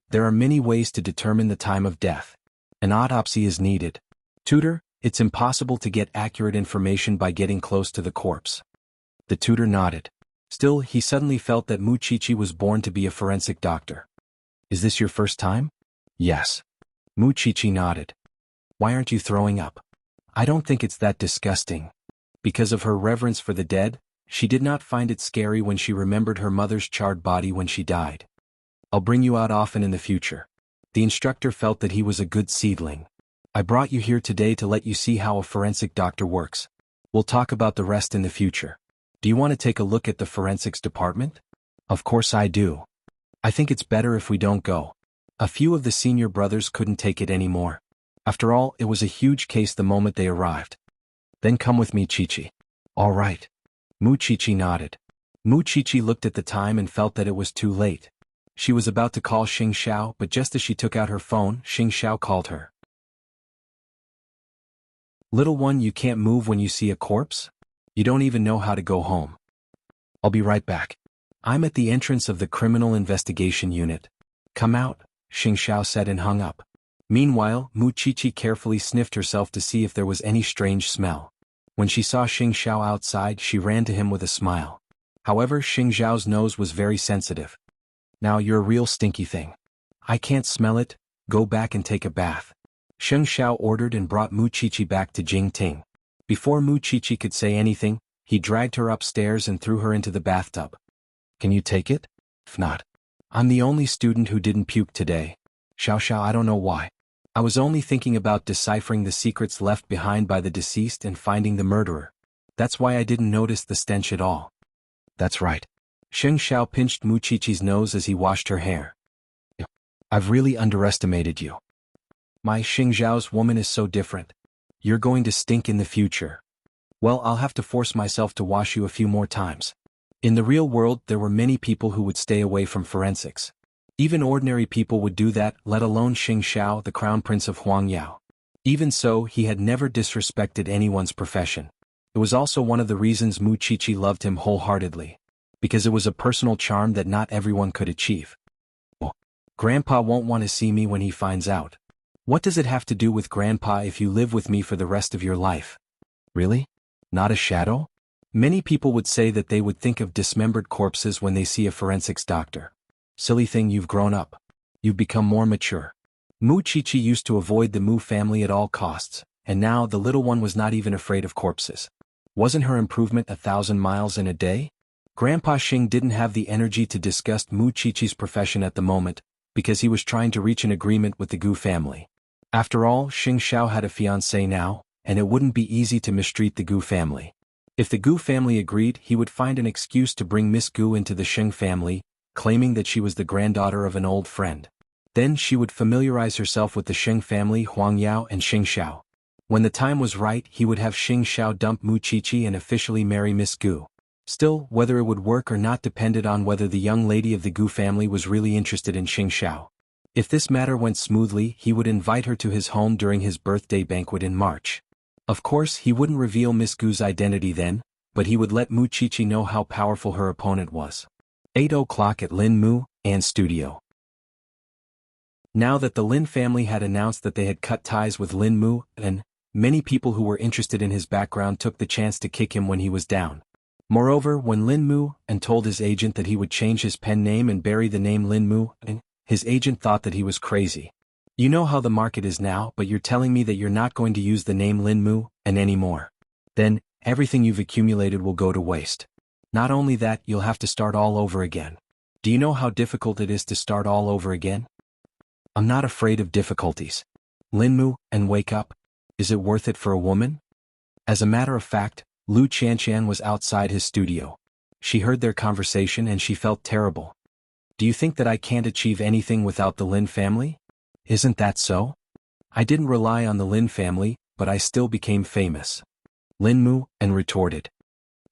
[SPEAKER 1] There are many ways to determine the time of death. An autopsy is needed. Tutor, it's impossible to get accurate information by getting close to the corpse. The tutor nodded. Still, he suddenly felt that Mu Chichi was born to be a forensic doctor. Is this your first time? Yes. Mu Chichi nodded. Why aren't you throwing up? I don't think it's that disgusting. Because of her reverence for the dead, she did not find it scary when she remembered her mother's charred body when she died. I'll bring you out often in the future. The instructor felt that he was a good seedling. I brought you here today to let you see how a forensic doctor works. We'll talk about the rest in the future. Do you want to take a look at the forensics department? Of course I do. I think it's better if we don't go. A few of the senior brothers couldn't take it anymore. After all, it was a huge case the moment they arrived. Then come with me, Chichi. All right. Mu Chichi nodded. Mu Chichi looked at the time and felt that it was too late. She was about to call Xing Xiao, but just as she took out her phone, Xing Xiao called her. Little one, you can't move when you see a corpse? You don't even know how to go home. I'll be right back. I'm at the entrance of the Criminal Investigation Unit. Come out, Xing Xiao said and hung up. Meanwhile, Mu Chichi carefully sniffed herself to see if there was any strange smell. When she saw Xing Xiao outside, she ran to him with a smile. However, Xing Xiao's nose was very sensitive. Now you're a real stinky thing. I can't smell it, go back and take a bath. Xing Xiao ordered and brought Mu Chichi back to Jing Ting. Before Mu Chichi could say anything, he dragged her upstairs and threw her into the bathtub. Can you take it? If not, I'm the only student who didn't puke today. Xiao, I don't know why. I was only thinking about deciphering the secrets left behind by the deceased and finding the murderer. That's why I didn't notice the stench at all. That's right. Xing Xiao pinched Mu Chichi's nose as he washed her hair. I've really underestimated you. My Xing Xiao's woman is so different. You're going to stink in the future. Well, I'll have to force myself to wash you a few more times. In the real world, there were many people who would stay away from forensics. Even ordinary people would do that, let alone Xing Xiao, the crown prince of Huangyao. Even so, he had never disrespected anyone's profession. It was also one of the reasons Mu Chichi loved him wholeheartedly. Because it was a personal charm that not everyone could achieve. Oh, Grandpa won't want to see me when he finds out. What does it have to do with Grandpa if you live with me for the rest of your life? Really? Not a shadow? Many people would say that they would think of dismembered corpses when they see a forensics doctor. Silly thing, you've grown up. You've become more mature. Mu Chichi used to avoid the Mu family at all costs, and now the little one was not even afraid of corpses. Wasn't her improvement 1,000 miles in a day? Grandpa Xing didn't have the energy to discuss Mu Chichi's profession at the moment, because he was trying to reach an agreement with the Gu family. After all, Xing Xiao had a fiancé now, and it wouldn't be easy to mistreat the Gu family. If the Gu family agreed, he would find an excuse to bring Miss Gu into the Xing family, claiming that she was the granddaughter of an old friend. Then she would familiarize herself with the Xing family, Huangyao and Xing Xiao. When the time was right, he would have Xing Xiao dump Mu Chichi and officially marry Miss Gu. Still, whether it would work or not depended on whether the young lady of the Gu family was really interested in Xing Xiao. If this matter went smoothly, he would invite her to his home during his birthday banquet in March. Of course, he wouldn't reveal Miss Gu's identity then, but he would let Mu Chichi know how powerful her opponent was. 8 o'clock at Lin Mu and studio. Now that the Lin family had announced that they had cut ties with Lin Mu, and many people who were interested in his background took the chance to kick him when he was down. Moreover, when Lin Mu and told his agent that he would change his pen name and bury the name Lin Mu, and his agent thought that he was crazy. You know how the market is now, but you're telling me that you're not going to use the name Lin Mu and anymore. Then, everything you've accumulated will go to waste. Not only that, you'll have to start all over again. Do you know how difficult it is to start all over again? I'm not afraid of difficulties. Lin Mu, and wake up. Is it worth it for a woman? As a matter of fact, Lu Qianqian was outside his studio. She heard their conversation and she felt terrible. Do you think that I can't achieve anything without the Lin family? Isn't that so? I didn't rely on the Lin family, but I still became famous. Lin Mu, and retorted.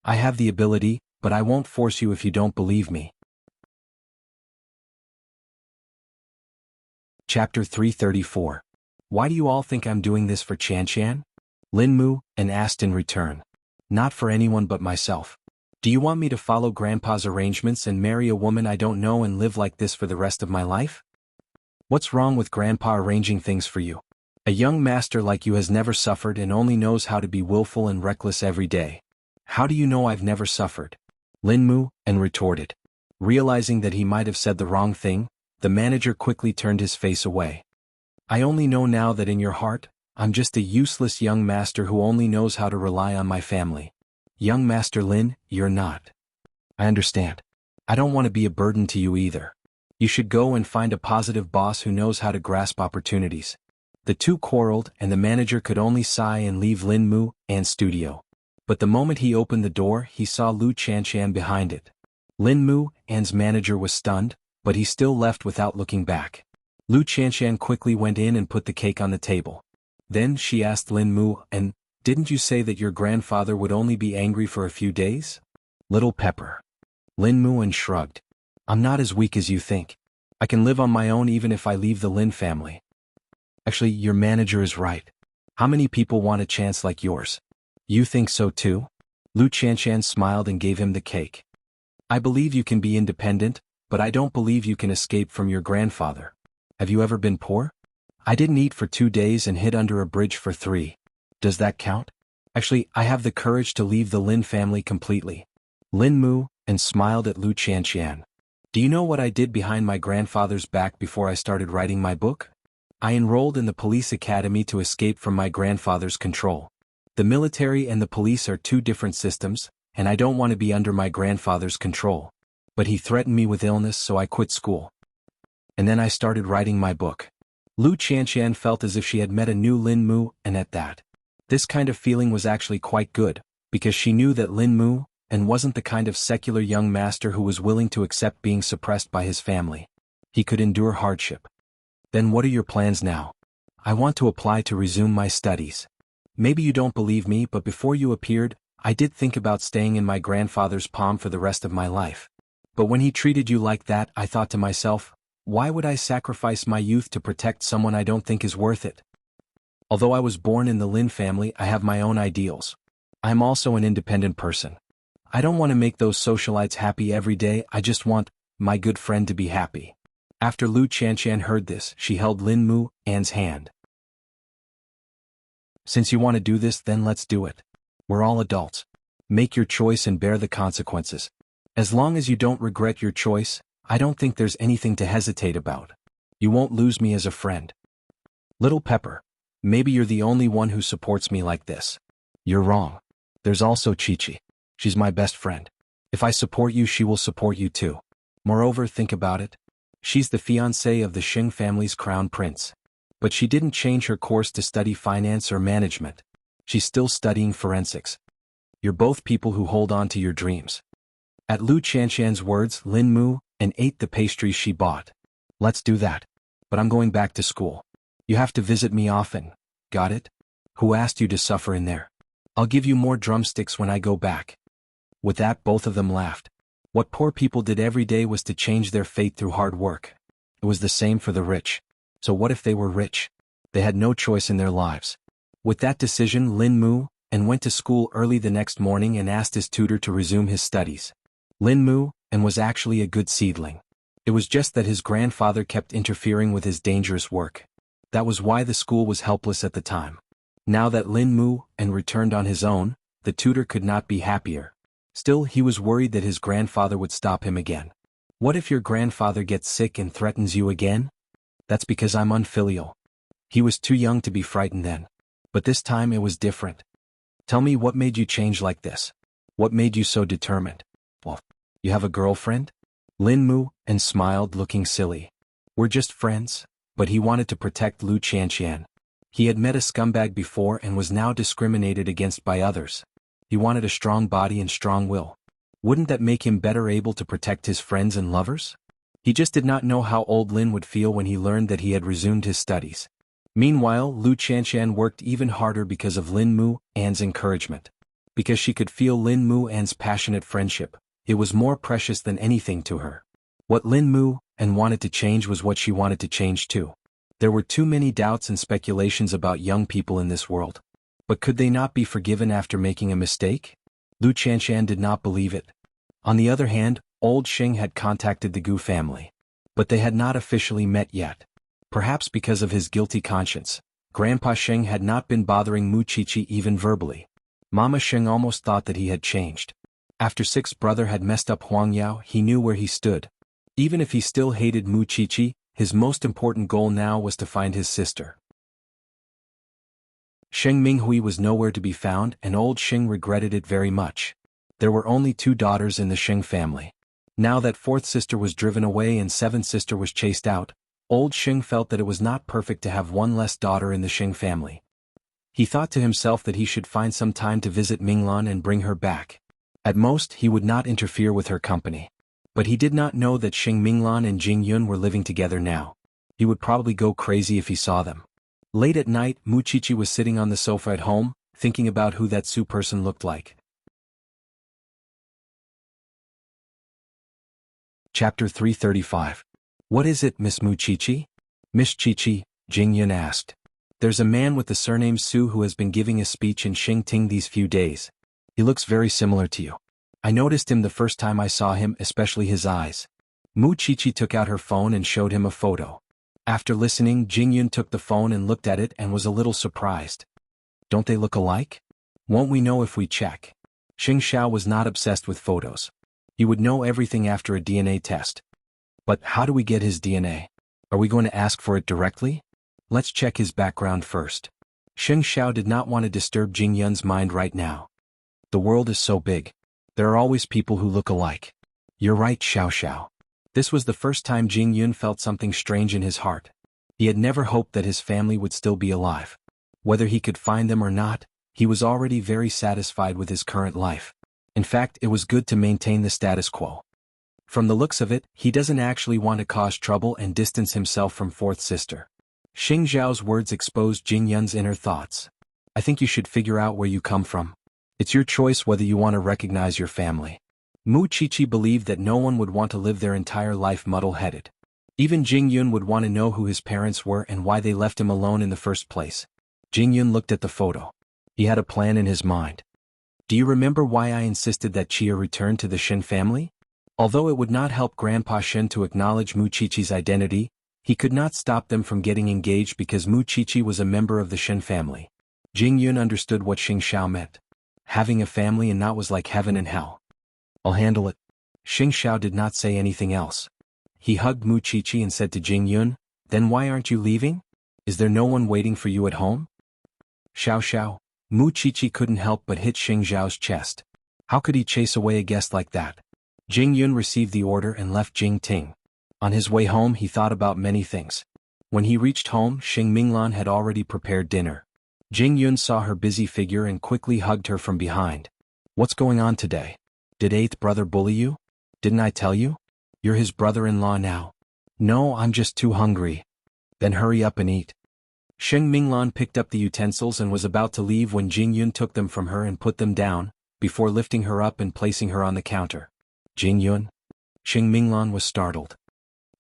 [SPEAKER 1] I have the ability, but I won't force you if you don't believe me. Chapter 334. Why do you all think I'm doing this for Qianqian? Lin Mu, and asked in return. Not for anyone but myself. Do you want me to follow Grandpa's arrangements and marry a woman I don't know and live like this for the rest of my life? What's wrong with Grandpa arranging things for you? A young master like you has never suffered and only knows how to be willful and reckless every day. How do you know I've never suffered? Lin Mu, and retorted. Realizing that he might have said the wrong thing, the manager quickly turned his face away. I only know now that in your heart, I'm just a useless young master who only knows how to rely on my family. Young Master Lin, you're not. I understand. I don't want to be a burden to you either. You should go and find a positive boss who knows how to grasp opportunities. The two quarreled and the manager could only sigh and leave Lin Mu and studio. But the moment he opened the door, he saw Lu Qianqian behind it. Lin Mu, Anne's manager, was stunned, but he still left without looking back. Lu Qianshan quickly went in and put the cake on the table. Then she asked Lin Mu, "And didn't you say that your grandfather would only be angry for a few days?" Little Pepper. Lin Mu and shrugged. "I'm not as weak as you think. I can live on my own even if I leave the Lin family." "Actually, your manager is right. How many people want a chance like yours?" "You think so too?" Lu Qianshan smiled and gave him the cake. "I believe you can be independent, but I don't believe you can escape from your grandfather. Have you ever been poor?" "I didn't eat for 2 days and hid under a bridge for 3. Does that count?" "Actually, I have the courage to leave the Lin family completely." Lin Mu and smiled at Lu Qianshan. "Do you know what I did behind my grandfather's back before I started writing my book? I enrolled in the police academy to escape from my grandfather's control. The military and the police are 2 different systems, and I don't want to be under my grandfather's control. But he threatened me with illness, so I quit school. And then I started writing my book." Lu Qianshan felt as if she had met a new Lin Mu, and at that. This kind of feeling was actually quite good, because she knew that Lin Mu and wasn't the kind of secular young master who was willing to accept being suppressed by his family. He could endure hardship. "Then what are your plans now?" "I want to apply to resume my studies. Maybe you don't believe me, but before you appeared, I did think about staying in my grandfather's palm for the rest of my life. But when he treated you like that, I thought to myself, why would I sacrifice my youth to protect someone I don't think is worth it? Although I was born in the Lin family, I have my own ideals. I'm also an independent person. I don't want to make those socialites happy every day, I just want my good friend to be happy." After Lu Qianshan heard this, she held Lin Mu, Anne's hand. "Since you want to do this, then let's do it. We're all adults. Make your choice and bear the consequences. As long as you don't regret your choice, I don't think there's anything to hesitate about. You won't lose me as a friend." "Little Pepper, maybe you're the only one who supports me like this." "You're wrong. There's also Chi-Chi. She's my best friend. If I support you, she will support you too. Moreover, think about it. She's the fiancée of the Xing family's crown prince. But she didn't change her course to study finance or management. She's still studying forensics. You're both people who hold on to your dreams." At Lu Qianshan's words, Lin Mu and ate the pastries she bought. "Let's do that. But I'm going back to school. You have to visit me often. Got it? Who asked you to suffer in there? I'll give you more drumsticks when I go back." With that, both of them laughed. What poor people did every day was to change their fate through hard work. It was the same for the rich. So what if they were rich? They had no choice in their lives. With that decision, Lin Mu and went to school early the next morning and asked his tutor to resume his studies. Lin Mu and was actually a good seedling. It was just that his grandfather kept interfering with his dangerous work. That was why the school was helpless at the time. Now that Lin Mu and returned on his own, the tutor could not be happier. Still, he was worried that his grandfather would stop him again. "What if your grandfather gets sick and threatens you again?" "That's because I'm unfilial." He was too young to be frightened then. But this time it was different. "Tell me, what made you change like this? What made you so determined?" "Well, you have a girlfriend?" Lin Mu and smiled, looking silly. "We're just friends." But he wanted to protect Lu Qianshan. He had met a scumbag before and was now discriminated against by others. He wanted a strong body and strong will. Wouldn't that make him better able to protect his friends and lovers? He just did not know how old Lin would feel when he learned that he had resumed his studies. Meanwhile, Lu Qianshan worked even harder because of Lin Mu Anne's encouragement. Because she could feel Lin Mu Anne's passionate friendship, it was more precious than anything to her. What Lin Mu Anne wanted to change was what she wanted to change too. There were too many doubts and speculations about young people in this world. But could they not be forgiven after making a mistake? Lu Qianshan did not believe it. On the other hand, old Xing had contacted the Gu family. But they had not officially met yet. Perhaps because of his guilty conscience, Grandpa Xing had not been bothering Mu Chichi even verbally. Mama Xing almost thought that he had changed. After Sixth Brother had messed up Huang Yao, he knew where he stood. Even if he still hated Mu Chichi, his most important goal now was to find his sister. Xing Minghui was nowhere to be found, and old Xing regretted it very much. There were only 2 daughters in the Xing family. Now that 4th sister was driven away and 7th sister was chased out, old Xing felt that it was not perfect to have one less daughter in the Xing family. He thought to himself that he should find some time to visit Minglan and bring her back. At most, he would not interfere with her company. But he did not know that Xing Minglan and Jing Yun were living together now. He would probably go crazy if he saw them. Late at night, Mu Chichi was sitting on the sofa at home, thinking about who that Su person looked like. Chapter 335. What is it, Miss Mu Chichi? Miss Chichi, Jing Yun asked. There's a man with the surname Su who has been giving a speech in Xingting these few days. He looks very similar to you. I noticed him the first time I saw him, especially his eyes. Mu Chichi took out her phone and showed him a photo. After listening, Jing Yun took the phone and looked at it and was a little surprised. Don't they look alike? Won't we know if we check? Xing Xiao was not obsessed with photos. He would know everything after a DNA test. But how do we get his DNA? Are we going to ask for it directly? Let's check his background first. Xing Xiao did not want to disturb Jing Yun's mind right now. The world is so big. There are always people who look alike. You're right, Xiao Xiao. This was the first time Jing Yun felt something strange in his heart. He had never hoped that his family would still be alive. Whether he could find them or not, he was already very satisfied with his current life. In fact, it was good to maintain the status quo. From the looks of it, he doesn't actually want to cause trouble and distance himself from fourth sister. Xing Zhao's words exposed Jing Yun's inner thoughts. I think you should figure out where you come from. It's your choice whether you want to recognize your family. Mu Chichi believed that no one would want to live their entire life muddle-headed. Even Jing Yun would want to know who his parents were and why they left him alone in the first place. Jing Yun looked at the photo. He had a plan in his mind. Do you remember why I insisted that Chia return to the Shen family? Although it would not help Grandpa Shen to acknowledge Mu Chichi's identity, he could not stop them from getting engaged because Mu Chichi was a member of the Shen family. Jing Yun understood what Xing Xiao meant. Having a family and not was like heaven and hell. I'll handle it. Xing Xiao did not say anything else. He hugged Mu Chichi and said to Jing Yun, then why aren't you leaving? Is there no one waiting for you at home? Xiao Xiao. Mu Chichi couldn't help but hit Xing Zhao's chest. How could he chase away a guest like that? Jing Yun received the order and left Jingting. On his way home he thought about many things. When he reached home, Xing Minglan had already prepared dinner. Jing Yun saw her busy figure and quickly hugged her from behind. What's going on today? Did eighth brother bully you? Didn't I tell you? You're his brother-in-law now. No, I'm just too hungry. Then hurry up and eat. Xing Minglan picked up the utensils and was about to leave when Jing Yun took them from her and put them down, before lifting her up and placing her on the counter. Jing Yun? Xing Minglan was startled.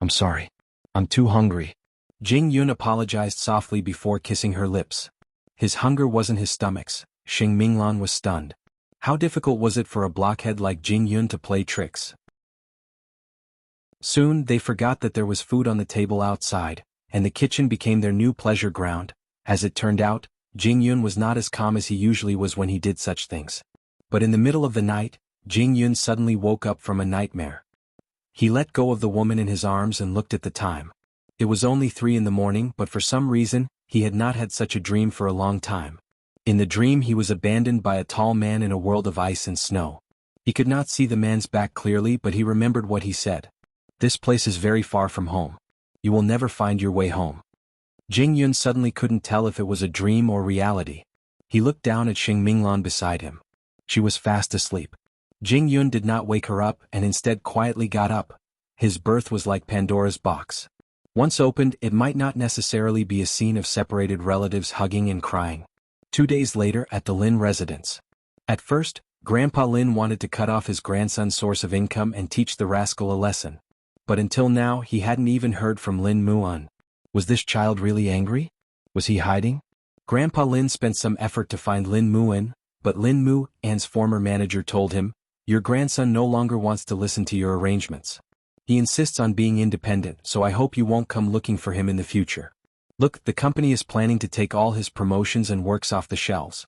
[SPEAKER 1] I'm sorry. I'm too hungry. Jing Yun apologized softly before kissing her lips. His hunger wasn't his stomach's. Xing Minglan was stunned. How difficult was it for a blockhead like Jing Yun to play tricks? Soon they forgot that there was food on the table outside, and the kitchen became their new pleasure ground. As it turned out, Jing Yun was not as calm as he usually was when he did such things. But in the middle of the night, Jing Yun suddenly woke up from a nightmare. He let go of the woman in his arms and looked at the time. It was only 3 a.m, but for some reason, he had not had such a dream for a long time. In the dream he was abandoned by a tall man in a world of ice and snow. He could not see the man's back clearly, but he remembered what he said. This place is very far from home. You will never find your way home. Jing Yun suddenly couldn't tell if it was a dream or reality. He looked down at Xing Minglan beside him. She was fast asleep. Jing Yun did not wake her up and instead quietly got up. His birth was like Pandora's box. Once opened, it might not necessarily be a scene of separated relatives hugging and crying. 2 days later at the Lin residence. At first, Grandpa Lin wanted to cut off his grandson's source of income and teach the rascal a lesson. But until now he hadn't even heard from Lin Muan. Was this child really angry? Was he hiding? Grandpa Lin spent some effort to find Lin Muan, but Lin Muan's former manager told him, your grandson no longer wants to listen to your arrangements. He insists on being independent, so I hope you won't come looking for him in the future. Look, the company is planning to take all his promotions and works off the shelves.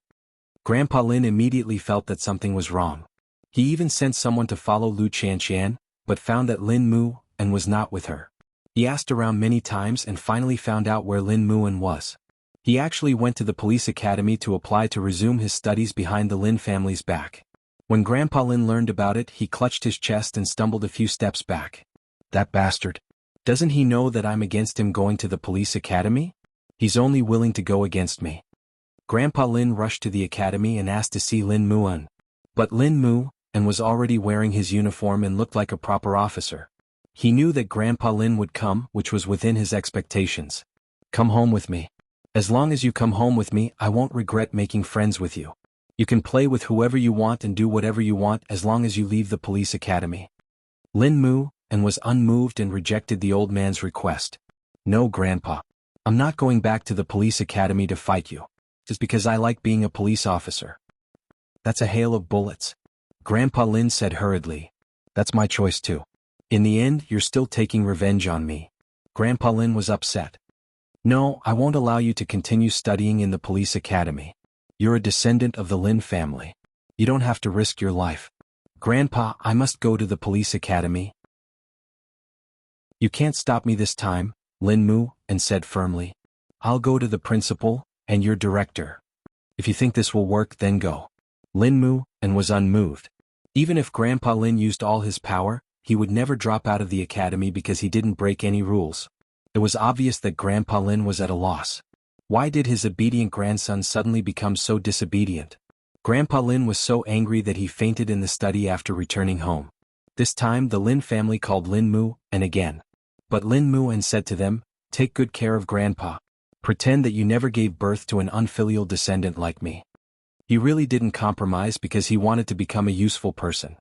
[SPEAKER 1] Grandpa Lin immediately felt that something was wrong. He even sent someone to follow Lu Qianqian, but found that Lin Muan was not with her. He asked around many times and finally found out where Lin Muan was. He actually went to the police academy to apply to resume his studies behind the Lin family's back. When Grandpa Lin learned about it, he clutched his chest and stumbled a few steps back. That bastard. Doesn't he know that I'm against him going to the police academy? He's only willing to go against me. Grandpa Lin rushed to the academy and asked to see Lin Muan. But Lin and was already wearing his uniform and looked like a proper officer. He knew that Grandpa Lin would come, which was within his expectations. Come home with me. As long as you come home with me, I won't regret making friends with you. You can play with whoever you want and do whatever you want as long as you leave the police academy. Lin moved and was unmoved and rejected the old man's request. No, Grandpa. I'm not going back to the police academy to fight you. Just because I like being a police officer. That's a hail of bullets. Grandpa Lin said hurriedly. That's my choice too. In the end, you're still taking revenge on me. Grandpa Lin was upset. No, I won't allow you to continue studying in the police academy. You're a descendant of the Lin family. You don't have to risk your life. Grandpa, I must go to the police academy. You can't stop me this time, Lin moved and said firmly. I'll go to the principal and your director. If you think this will work, then go. Lin moved and was unmoved. Even if Grandpa Lin used all his power, he would never drop out of the academy because he didn't break any rules. It was obvious that Grandpa Lin was at a loss. Why did his obedient grandson suddenly become so disobedient? Grandpa Lin was so angry that he fainted in the study after returning home. This time the Lin family called Lin Mu, and again. But Lin Mu and said to them, take good care of Grandpa. Pretend that you never gave birth to an unfilial descendant like me. He really didn't compromise because he wanted to become a useful person.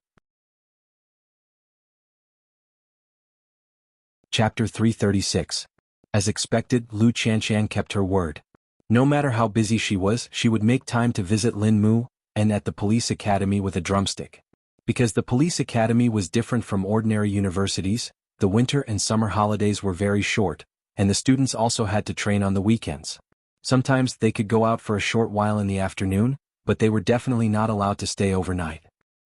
[SPEAKER 1] Chapter 336. As expected, Lu Qianshan kept her word. No matter how busy she was, she would make time to visit Lin Mu and at the police academy with a drumstick. Because the police academy was different from ordinary universities, the winter and summer holidays were very short, and the students also had to train on the weekends. Sometimes they could go out for a short while in the afternoon, but they were definitely not allowed to stay overnight.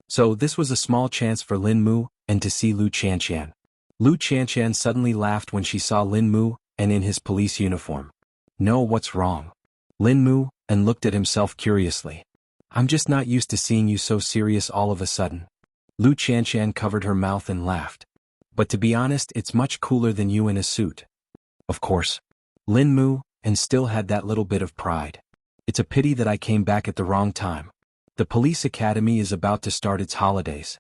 [SPEAKER 1] So this was a small chance for Lin Mu and to see Lu Qianshan. Lu Qianshan suddenly laughed when she saw Lin Mu and in his police uniform. No, what's wrong? Lin Mu and looked at himself curiously. I'm just not used to seeing you so serious all of a sudden. Lu Qianshan covered her mouth and laughed. But to be honest, it's much cooler than you in a suit. Of course. Lin Mu and still had that little bit of pride. It's a pity that I came back at the wrong time. The police academy is about to start its holidays.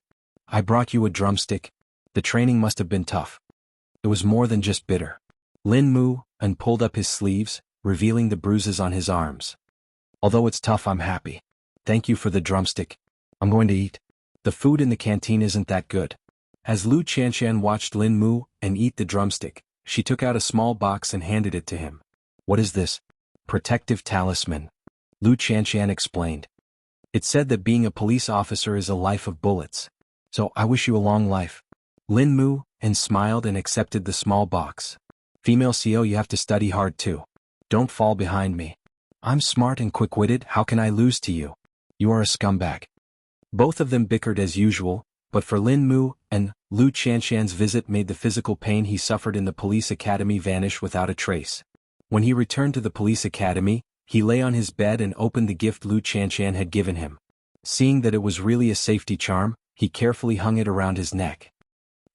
[SPEAKER 1] I brought you a drumstick. The training must have been tough. It was more than just bitter. Lin Mu and pulled up his sleeves, revealing the bruises on his arms. Although it's tough, I'm happy. Thank you for the drumstick. I'm going to eat. The food in the canteen isn't that good. As Lu Qianshan watched Lin Mu and eat the drumstick, she took out a small box and handed it to him. What is this? Protective talisman. Lu Qianshan explained. It said that being a police officer is a life of bullets. So I wish you a long life. Lin Mu and smiled and accepted the small box. Female CO, you have to study hard too. Don't fall behind me. I'm smart and quick-witted, how can I lose to you? You are a scumbag. Both of them bickered as usual, but for Lin Mu and Lu Qianshan's visit made the physical pain he suffered in the police academy vanish without a trace. When he returned to the police academy, he lay on his bed and opened the gift Lu Qianshan had given him. Seeing that it was really a safety charm, he carefully hung it around his neck.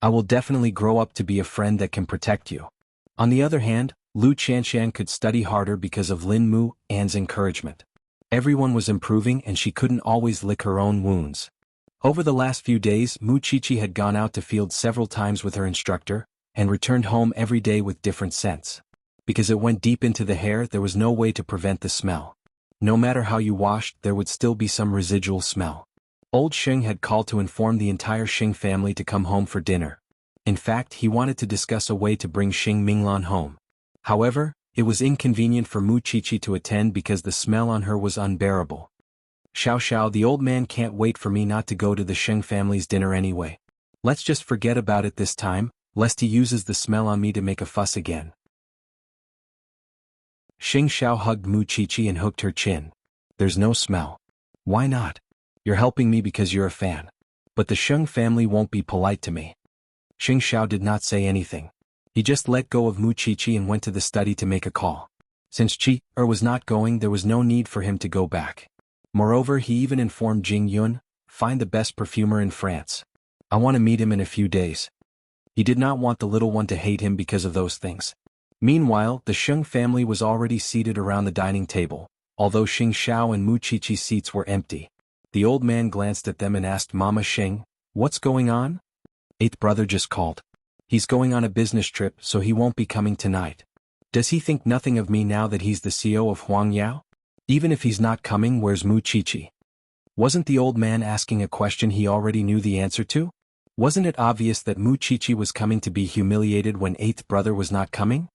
[SPEAKER 1] I will definitely grow up to be a friend that can protect you. On the other hand, Lu Qianshan could study harder because of Lin Mu An's encouragement. Everyone was improving and she couldn't always lick her own wounds. Over the last few days, Mu Qiqi had gone out to field several times with her instructor, and returned home every day with different scents. Because it went deep into the hair, there was no way to prevent the smell. No matter how you washed, there would still be some residual smell. Old Sheng had called to inform the entire Sheng family to come home for dinner. In fact, he wanted to discuss a way to bring Xing Minglan home. However, it was inconvenient for Mu Qiqi to attend because the smell on her was unbearable. Xiao Xiao, the old man can't wait for me not to go to the Sheng family's dinner anyway. Let's just forget about it this time, lest he uses the smell on me to make a fuss again. Xing Xiao hugged Mu Qiqi and hooked her chin. There's no smell. Why not? You're helping me because you're a fan. But the Sheng family won't be polite to me. Xing Xiao did not say anything. He just let go of Mu Qiqi and went to the study to make a call. Since Qi was not going, there was no need for him to go back. Moreover, he even informed Jing Yun, find the best perfumer in France. I want to meet him in a few days. He did not want the little one to hate him because of those things. Meanwhile, the Sheng family was already seated around the dining table, although Xing Xiao and Mu Qiqi's seats were empty. The old man glanced at them and asked Mama Xing, "What's going on?" "Eighth brother just called. He's going on a business trip, so he won't be coming tonight. Does he think nothing of me now that he's the CEO of Huangyao? Even if he's not coming, where's Mu Chichi?" Wasn't the old man asking a question he already knew the answer to? Wasn't it obvious that Mu Chichi was coming to be humiliated when eighth brother was not coming?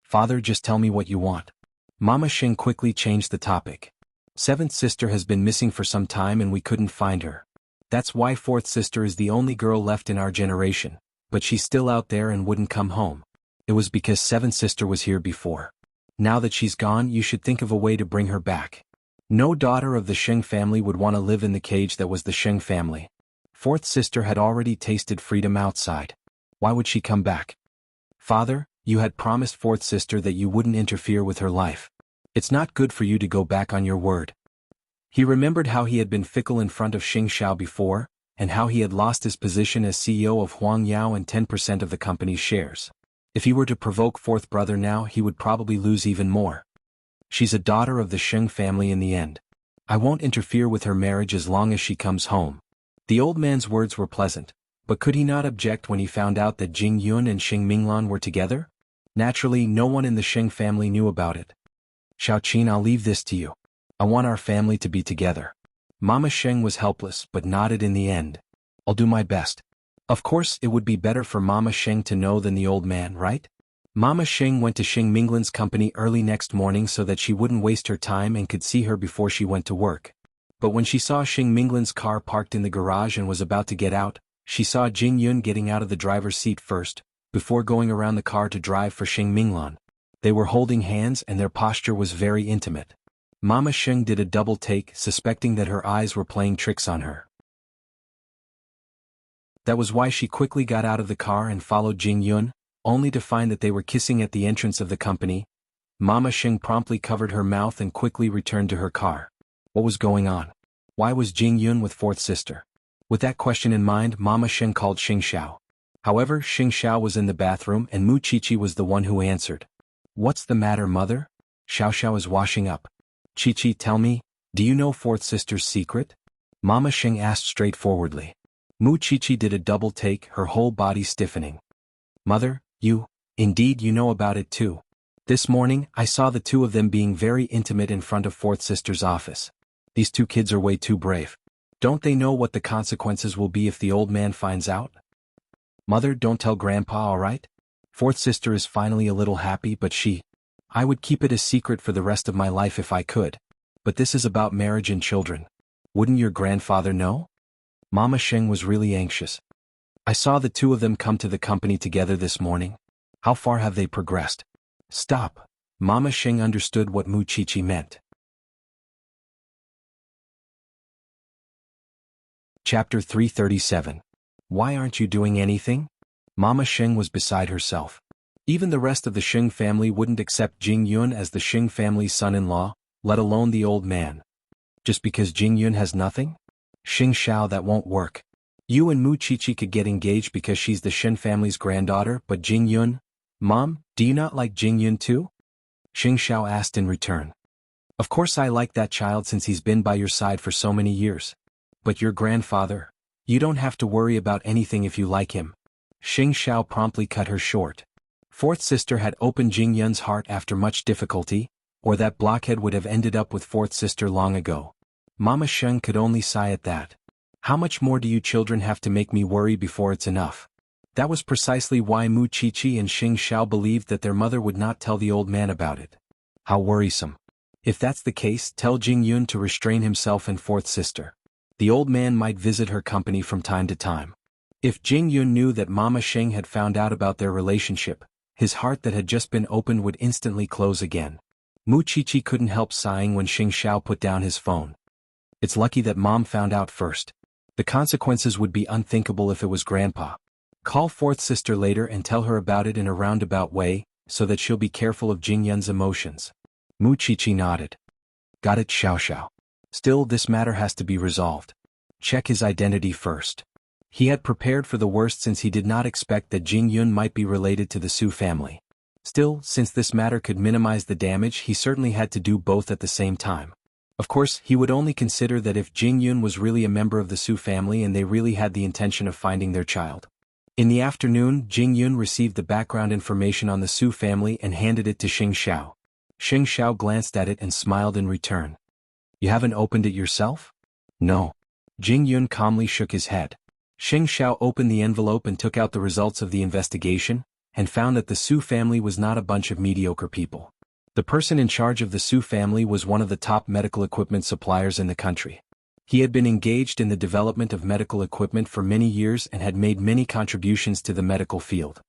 [SPEAKER 1] "Father, just tell me what you want." Mama Xing quickly changed the topic. "Seventh sister has been missing for some time and we couldn't find her. That's why fourth sister is the only girl left in our generation, but she's still out there and wouldn't come home. It was because seventh sister was here before. Now that she's gone, you should think of a way to bring her back. No daughter of the Sheng family would want to live in the cage that was the Sheng family. Fourth sister had already tasted freedom outside. Why would she come back?" "Father, you had promised fourth sister that you wouldn't interfere with her life. It's not good for you to go back on your word." He remembered how he had been fickle in front of Xing Xiao before, and how he had lost his position as CEO of Huangyao and 10% of the company's shares. If he were to provoke fourth brother now, he would probably lose even more. "She's a daughter of the Sheng family in the end. I won't interfere with her marriage as long as she comes home." The old man's words were pleasant, but could he not object when he found out that Jing Yun and Xing Minglan were together? Naturally, no one in the Sheng family knew about it. "Xiaoqin, I'll leave this to you. I want our family to be together." Mama Sheng was helpless but nodded in the end. "I'll do my best." Of course, it would be better for Mama Sheng to know than the old man, right? Mama Sheng went to Xing Minglan's company early next morning so that she wouldn't waste her time and could see her before she went to work. But when she saw Xing Minglan's car parked in the garage and was about to get out, she saw Jing Yun getting out of the driver's seat first, before going around the car to drive for Xing Minglan. They were holding hands and their posture was very intimate. Mama Sheng did a double take, suspecting that her eyes were playing tricks on her. That was why she quickly got out of the car and followed Jing Yun, only to find that they were kissing at the entrance of the company. Mama Sheng promptly covered her mouth and quickly returned to her car. What was going on? Why was Jing Yun with fourth sister? With that question in mind, Mama Sheng called Xing Xiao. However, Xing Xiao was in the bathroom and Mu Chichi was the one who answered. "What's the matter, mother?" "Xiao Xiao is washing up." "Chichi, tell me, do you know fourth sister's secret?" Mama Sheng asked straightforwardly. Mu Chichi did a double take, her whole body stiffening. "Mother, indeed you know about it too. This morning, I saw the two of them being very intimate in front of fourth sister's office. These two kids are way too brave. Don't they know what the consequences will be if the old man finds out?" "Mother, don't tell Grandpa, alright? Fourth sister is finally a little happy, but I would keep it a secret for the rest of my life if I could. But this is about marriage and children. Wouldn't your grandfather know?" Mama Sheng was really anxious. "I saw the two of them come to the company together this morning. How far have they progressed?" "Stop." Mama Sheng understood what Mu Chichi meant. Chapter 337. Why aren't you doing anything? Mama Sheng was beside herself. Even the rest of the Sheng family wouldn't accept Jing Yun as the Sheng family's son-in-law, let alone the old man. Just because Jing Yun has nothing? Xing Xiao, that won't work. You and Mu Chichi could get engaged because she's the Shen family's granddaughter, but Jing Yun? Mom, do you not like Jing Yun too? Xing Xiao asked in return. Of course I like that child since he's been by your side for so many years. But your grandfather? You don't have to worry about anything if you like him. Xing Xiao promptly cut her short. Fourth sister had opened Jing Yun's heart after much difficulty, or that blockhead would have ended up with fourth sister long ago. Mama Sheng could only sigh at that. How much more do you children have to make me worry before it's enough? That was precisely why Mu Chichi and Xing Xiao believed that their mother would not tell the old man about it. How worrisome. If that's the case, tell Jing Yun to restrain himself and fourth sister. The old man might visit her company from time to time. If Jing Yun knew that Mama Sheng had found out about their relationship, his heart that had just been opened would instantly close again. Mu Chichi couldn't help sighing when Xing Xiao put down his phone. It's lucky that Mom found out first. The consequences would be unthinkable if it was Grandpa. Call fourth sister later and tell her about it in a roundabout way, so that she'll be careful of Jing Yun's emotions. Mu Chichi nodded. Got it, Xiao Xiao. Still, this matter has to be resolved. Check his identity first. He had prepared for the worst since he did not expect that Jing Yun might be related to the Su family. Still, since this matter could minimize the damage, he certainly had to do both at the same time. Of course, he would only consider that if Jing Yun was really a member of the Su family and they really had the intention of finding their child. In the afternoon, Jing Yun received the background information on the Su family and handed it to Xing Xiao. Xing Xiao glanced at it and smiled in return. You haven't opened it yourself? No. Jing Yun calmly shook his head. Xing Xiao opened the envelope and took out the results of the investigation, and found that the Su family was not a bunch of mediocre people. The person in charge of the Su family was one of the top medical equipment suppliers in the country. He had been engaged in the development of medical equipment for many years and had made many contributions to the medical field.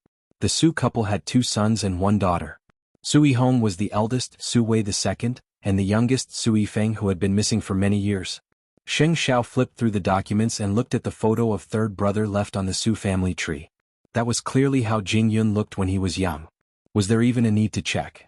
[SPEAKER 1] The Su couple had 2 sons and 1 daughter. Su Yihong was the eldest, Su Wei the second, and the youngest, Su Yifeng, who had been missing for many years. Xing Xiao flipped through the documents and looked at the photo of third brother left on the Su family tree. That was clearly how Jing Yun looked when he was young. Was there even a need to check?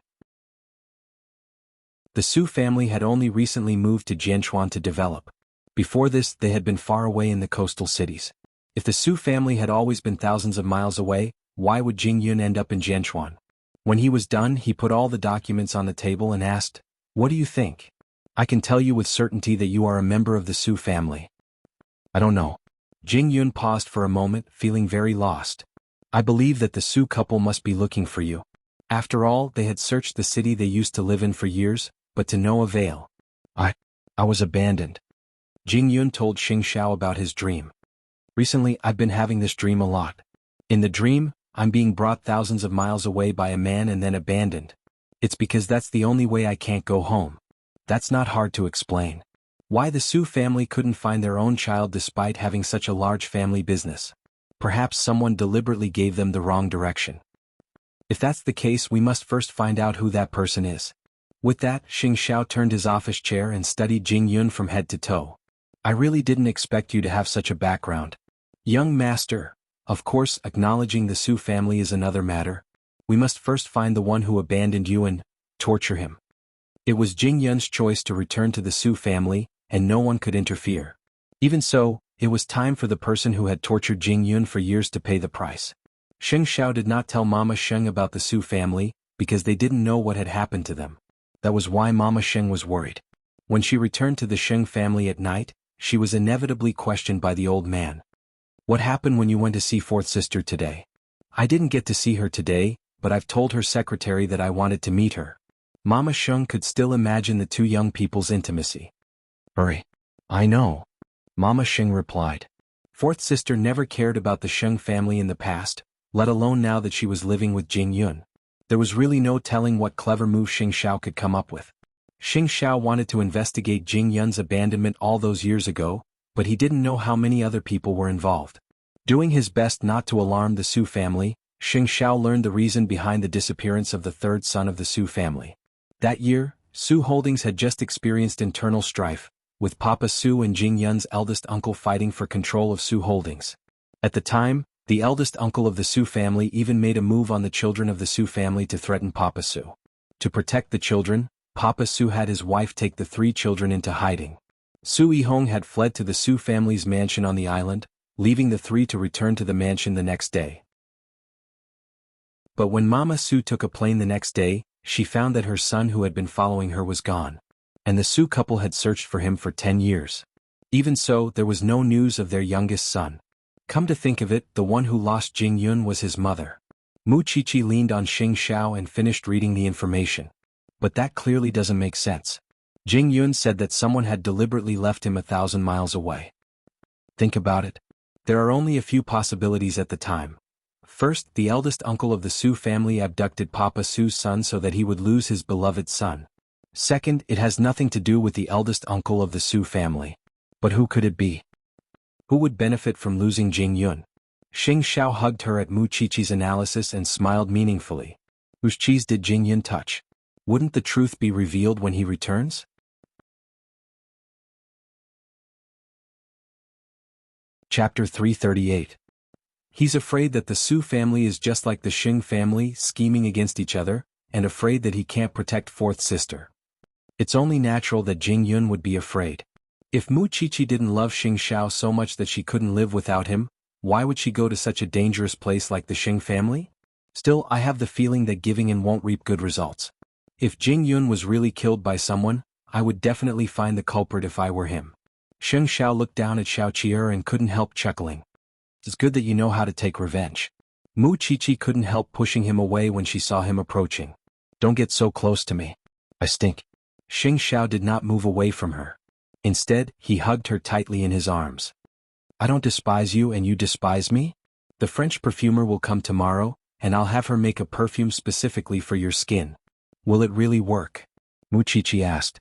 [SPEAKER 1] The Su family had only recently moved to Jianchuan to develop. Before this, they had been far away in the coastal cities. If the Su family had always been thousands of miles away, why would Jing Yun end up in Jianchuan? When he was done, he put all the documents on the table and asked, "What do you think? I can tell you with certainty that you are a member of the Su family." "I don't know." Jing Yun paused for a moment, feeling very lost. "I believe that the Su couple must be looking for you. After all, they had searched the city they used to live in for years, but to no avail. I was abandoned." Jing Yun told Xing Xiao about his dream. "Recently, I've been having this dream a lot. In the dream, I'm being brought thousands of miles away by a man and then abandoned. It's because that's the only way I can't go home. That's not hard to explain. Why the Su family couldn't find their own child despite having such a large family business. Perhaps someone deliberately gave them the wrong direction. If that's the case, we must first find out who that person is." With that, Xing Xiao turned his office chair and studied Jing Yun from head to toe. "I really didn't expect you to have such a background. Young master, of course, acknowledging the Su family is another matter. We must first find the one who abandoned you and torture him." It was Jing Yun's choice to return to the Su family, and no one could interfere. Even so, it was time for the person who had tortured Jing Yun for years to pay the price. Xing Xiao did not tell Mama Sheng about the Su family, because they didn't know what had happened to them. That was why Mama Sheng was worried. When she returned to the Sheng family at night, she was inevitably questioned by the old man. "What happened when you went to see fourth sister today?" "I didn't get to see her today, but I've told her secretary that I wanted to meet her." Mama Sheng could still imagine the 2 young people's intimacy. "Hurry. I know," Mama Sheng replied. Fourth sister never cared about the Sheng family in the past, let alone now that she was living with Jing Yun. There was really no telling what clever move Xing Xiao could come up with. Xing Xiao wanted to investigate Jing Yun's abandonment all those years ago, but he didn't know how many other people were involved. Doing his best not to alarm the Su family, Xing Xiao learned the reason behind the disappearance of the 3rd son of the Su family. That year, Su Holdings had just experienced internal strife, with Papa Su and Jing Yun's eldest uncle fighting for control of Su Holdings. At the time, the eldest uncle of the Su family even made a move on the children of the Su family to threaten Papa Su. To protect the children, Papa Su had his wife take the 3 children into hiding. Su Yihong had fled to the Su family's mansion on the island, leaving the 3 to return to the mansion the next day. But when Mama Su took a plane the next day, she found that her son who had been following her was gone. And the Su couple had searched for him for 10 years. Even so, there was no news of their youngest son. Come to think of it, the one who lost Jing Yun was his mother. Mu Qiqi leaned on Xing Xiao and finished reading the information. But that clearly doesn't make sense. Jing Yun said that someone had deliberately left him 1,000 miles away. Think about it. There are only a few possibilities at the time. First, the eldest uncle of the Su family abducted Papa Su's son so that he would lose his beloved son. Second, it has nothing to do with the eldest uncle of the Su family. But who could it be? Who would benefit from losing Jing Yun? Xing Xiao hugged her at Mu Qiqi's analysis and smiled meaningfully. Whose cheese did Jing Yun touch? Wouldn't the truth be revealed when he returns? Chapter 338. He's afraid that the Su family is just like the Xing family, scheming against each other, and afraid that he can't protect fourth sister. It's only natural that Jing Yun would be afraid. If Mu Qiqi didn't love Xing Xiao so much that she couldn't live without him, why would she go to such a dangerous place like the Xing family? Still, I have the feeling that giving in won't reap good results. If Jing Yun was really killed by someone, I would definitely find the culprit if I were him. Sheng Xiao looked down at Xiao Qi'er and couldn't help chuckling. It's good that you know how to take revenge. Mu Qiqi couldn't help pushing him away when she saw him approaching. Don't get so close to me. I stink. Sheng Xiao did not move away from her. Instead, he hugged her tightly in his arms. I don't despise you and you despise me? The French perfumer will come tomorrow, and I'll have her make a perfume specifically for your skin. Will it really work? Mu Qiqi asked.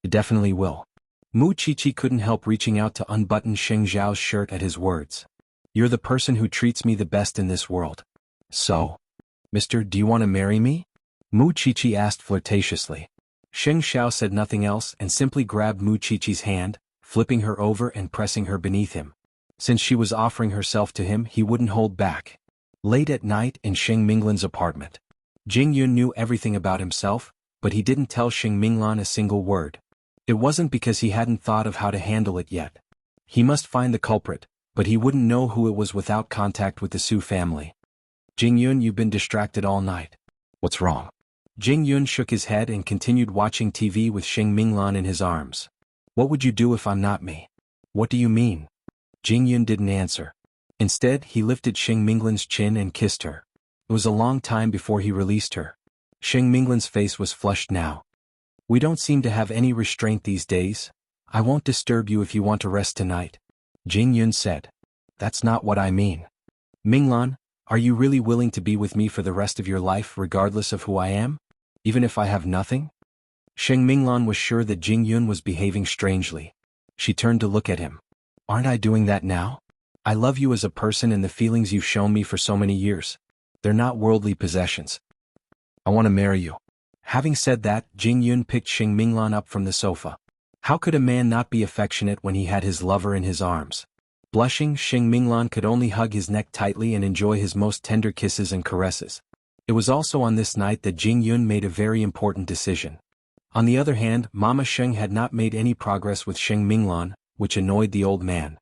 [SPEAKER 1] It definitely will. Mu Qiqi couldn't help reaching out to unbutton Sheng Xiao's shirt at his words. You're the person who treats me the best in this world. So? Mister, do you want to marry me? Mu Qiqi asked flirtatiously. Sheng Xiao said nothing else and simply grabbed Mu Qiqi's hand, flipping her over and pressing her beneath him. Since she was offering herself to him, he wouldn't hold back. Late at night in Sheng Minglan's apartment. Jing Yun knew everything about himself, but he didn't tell Sheng Minglan a single word. It wasn't because he hadn't thought of how to handle it yet. He must find the culprit, but he wouldn't know who it was without contact with the Su family. Jing Yun, you've been distracted all night. What's wrong? Jing Yun shook his head and continued watching TV with Sheng Minglan in his arms. What would you do if I'm not me? What do you mean? Jing Yun didn't answer. Instead, he lifted Sheng Minglan's chin and kissed her. It was a long time before he released her. Sheng Minglan's face was flushed now. We don't seem to have any restraint these days. I won't disturb you if you want to rest tonight. Jing Yun said. That's not what I mean. Minglan, are you really willing to be with me for the rest of your life regardless of who I am? Even if I have nothing? Sheng Minglan was sure that Jing Yun was behaving strangely. She turned to look at him. Aren't I doing that now? I love you as a person and the feelings you've shown me for so many years. They're not worldly possessions. I want to marry you. Having said that, Jing Yun picked Sheng Minglan up from the sofa. How could a man not be affectionate when he had his lover in his arms? Blushing, Sheng Minglan could only hug his neck tightly and enjoy his most tender kisses and caresses. It was also on this night that Jing Yun made a very important decision. On the other hand, Mama Sheng had not made any progress with Sheng Minglan, which annoyed the old man.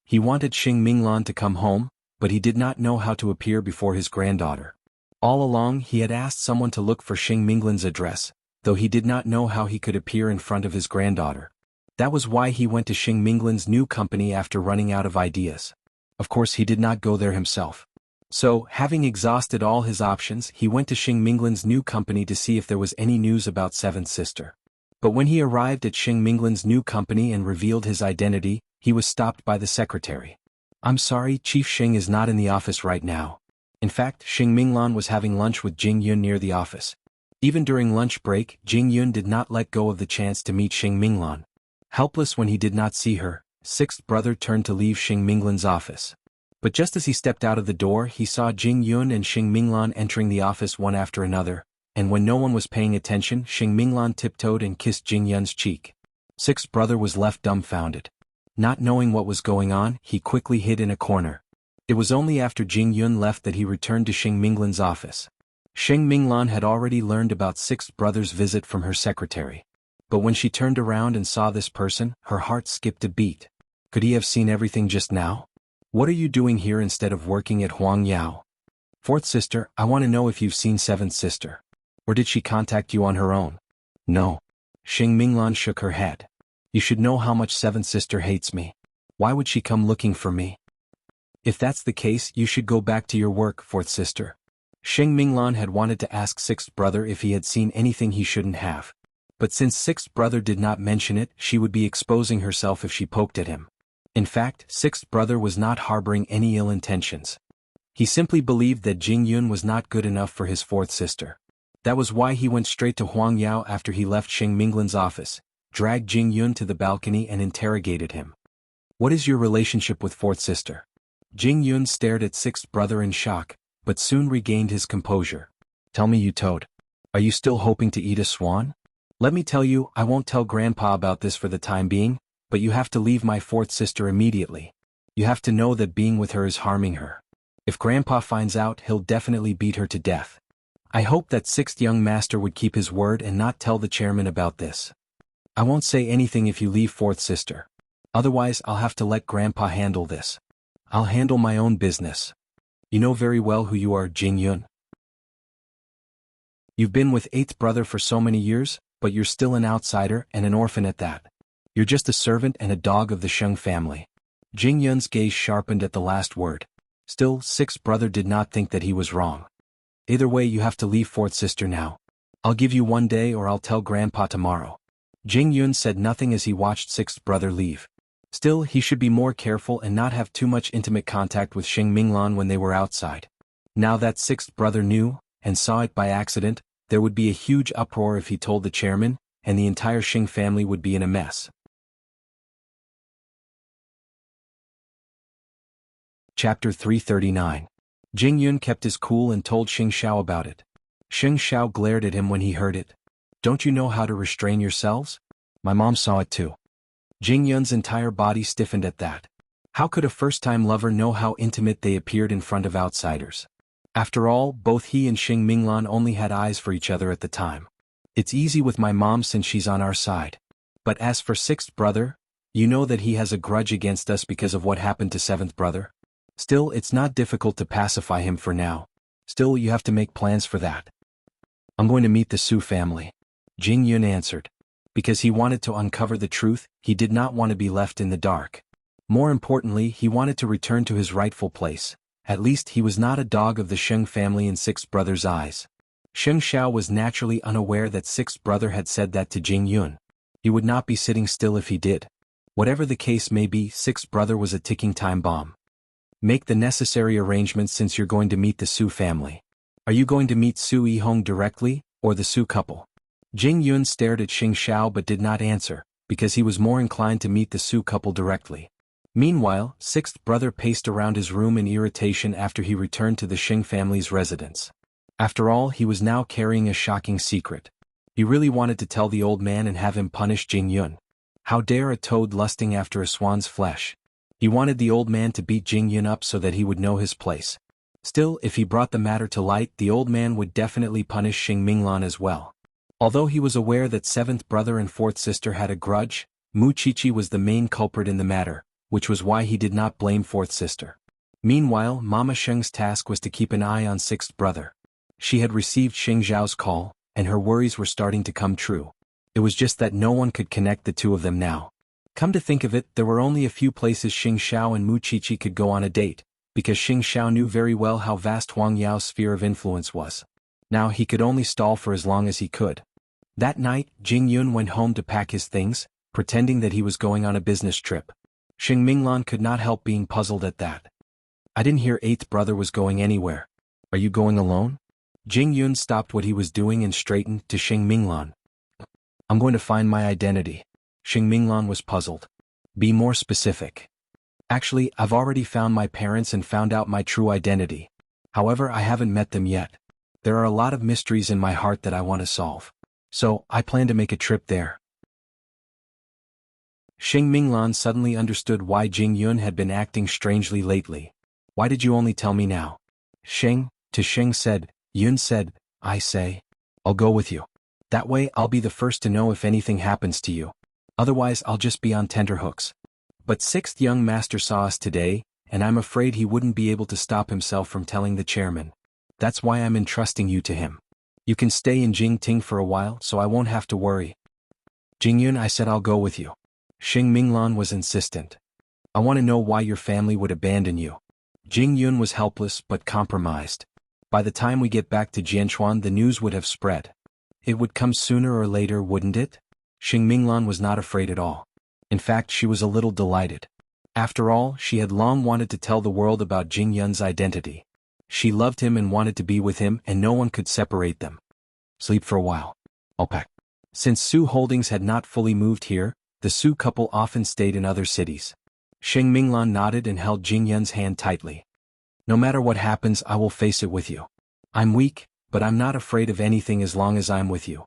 [SPEAKER 1] He wanted Sheng Minglan to come home, but he did not know how to appear before his granddaughter. All along he had asked someone to look for Sheng Minglan's address, though he did not know how he could appear in front of his granddaughter. That was why he went to Sheng Minglan's new company after running out of ideas. Of course he did not go there himself. So, having exhausted all his options, he went to Sheng Minglan's new company to see if there was any news about Seventh Sister. But when he arrived at Sheng Minglan's new company and revealed his identity, he was stopped by the secretary. I'm sorry, Chief Sheng is not in the office right now. In fact, Sheng Minglan was having lunch with Jing Yun near the office. Even during lunch break, Jing Yun did not let go of the chance to meet Sheng Minglan. Helpless when he did not see her, sixth brother turned to leave Sheng Minglan's office. But just as he stepped out of the door, he saw Jing Yun and Sheng Minglan entering the office one after another, and when no one was paying attention, Sheng Minglan tiptoed and kissed Jing Yun's cheek. Sixth brother was left dumbfounded. Not knowing what was going on, he quickly hid in a corner. It was only after Jing Yun left that he returned to Sheng Minglan's office. Sheng Minglan had already learned about sixth brother's visit from her secretary. But when she turned around and saw this person, her heart skipped a beat. Could he have seen everything just now? What are you doing here instead of working at Huang Yao? Fourth sister, I want to know if you've seen seventh sister. Or did she contact you on her own? No. Sheng Minglan shook her head. You should know how much seventh sister hates me. Why would she come looking for me? If that's the case, you should go back to your work, fourth sister. Sheng Minglan had wanted to ask sixth brother if he had seen anything he shouldn't have. But since sixth brother did not mention it, she would be exposing herself if she poked at him. In fact, sixth brother was not harboring any ill intentions. He simply believed that Jing Yun was not good enough for his fourth sister. That was why he went straight to Huang Yao after he left Sheng Minglan's office, dragged Jing Yun to the balcony and interrogated him. What is your relationship with fourth sister? Jing Yun stared at sixth brother in shock, but soon regained his composure. Tell me, you toad. Are you still hoping to eat a swan? Let me tell you, I won't tell Grandpa about this for the time being, but you have to leave my fourth sister immediately. You have to know that being with her is harming her. If Grandpa finds out, he'll definitely beat her to death. I hope that sixth young master would keep his word and not tell the chairman about this. I won't say anything if you leave fourth sister. Otherwise, I'll have to let Grandpa handle this. I'll handle my own business. You know very well who you are, Jing Yun. You've been with eighth brother for so many years, but you're still an outsider and an orphan at that. You're just a servant and a dog of the Sheng family. Jing Yun's gaze sharpened at the last word. Still, sixth brother did not think that he was wrong. Either way, you have to leave fourth sister now. I'll give you 1 day or I'll tell grandpa tomorrow. Jing Yun said nothing as he watched sixth brother leave. Still, he should be more careful and not have too much intimate contact with Xing Minglan when they were outside. Now that sixth brother knew, and saw it by accident, there would be a huge uproar if he told the chairman, and the entire Xing family would be in a mess. Chapter 339. Jing Yun kept his cool and told Xing Xiao about it. Xing Xiao glared at him when he heard it. Don't you know how to restrain yourselves? My mom saw it too. Jing Yun's entire body stiffened at that. How could a first-time lover know how intimate they appeared in front of outsiders? After all, both he and Xing Minglan only had eyes for each other at the time. It's easy with my mom since she's on our side. But as for sixth brother, you know that he has a grudge against us because of what happened to seventh brother? Still, it's not difficult to pacify him for now. Still, you have to make plans for that. I'm going to meet the Su family. Jing Yun answered. Because he wanted to uncover the truth, he did not want to be left in the dark. More importantly, he wanted to return to his rightful place. At least he was not a dog of the Sheng family in sixth brother's eyes. Xing Xiao was naturally unaware that sixth brother had said that to Jing Yun. He would not be sitting still if he did. Whatever the case may be, sixth brother was a ticking time bomb. Make the necessary arrangements since you're going to meet the Su family. Are you going to meet Su Yihong directly, or the Su couple? Jing Yun stared at Xing Xiao but did not answer, because he was more inclined to meet the Su couple directly. Meanwhile, sixth brother paced around his room in irritation after he returned to the Xing family's residence. After all, he was now carrying a shocking secret. He really wanted to tell the old man and have him punish Jing Yun. How dare a toad lusting after a swan's flesh? He wanted the old man to beat Jing Yun up so that he would know his place. Still, if he brought the matter to light, the old man would definitely punish Xing Minglan as well. Although he was aware that seventh brother and fourth sister had a grudge, Mu Chichi was the main culprit in the matter, which was why he did not blame fourth sister. Meanwhile, Mama Sheng's task was to keep an eye on sixth brother. She had received Xing Zhao's call, and her worries were starting to come true. It was just that no one could connect the two of them now. Come to think of it, there were only a few places Xing Xiao and Mu Chichi could go on a date, because Xing Xiao knew very well how vast Huang Yao's sphere of influence was. Now he could only stall for as long as he could. That night, Jing Yun went home to pack his things, pretending that he was going on a business trip. Xing Minglan could not help being puzzled at that. I didn't hear eighth brother was going anywhere. Are you going alone? Jing Yun stopped what he was doing and straightened to Xing Minglan. I'm going to find my identity. Xing Minglan was puzzled. Be more specific. Actually, I've already found my parents and found out my true identity. However, I haven't met them yet. There are a lot of mysteries in my heart that I want to solve. So, I plan to make a trip there. Xing Minglan suddenly understood why Jing Yun had been acting strangely lately. Why did you only tell me now? Xing, to Xing said, Yun said, I say, I'll go with you. That way I'll be the first to know if anything happens to you. Otherwise I'll just be on tenterhooks. But sixth young master saw us today, and I'm afraid he wouldn't be able to stop himself from telling the chairman. That's why I'm entrusting you to him. You can stay in Jingting for a while so I won't have to worry. Jingyun, I said I'll go with you. Xing Minglan was insistent. I want to know why your family would abandon you. Jingyun was helpless but compromised. By the time we get back to Jianchuan, the news would have spread. It would come sooner or later, wouldn't it? Xing Minglan was not afraid at all. In fact, she was a little delighted. After all, she had long wanted to tell the world about Jing Yun's identity. She loved him and wanted to be with him, and no one could separate them. Sleep for a while. I'll pack. Since Su Holdings had not fully moved here, the Su couple often stayed in other cities. Xing Minglan nodded and held Jing Yun's hand tightly. No matter what happens, I will face it with you. I'm weak, but I'm not afraid of anything as long as I'm with you.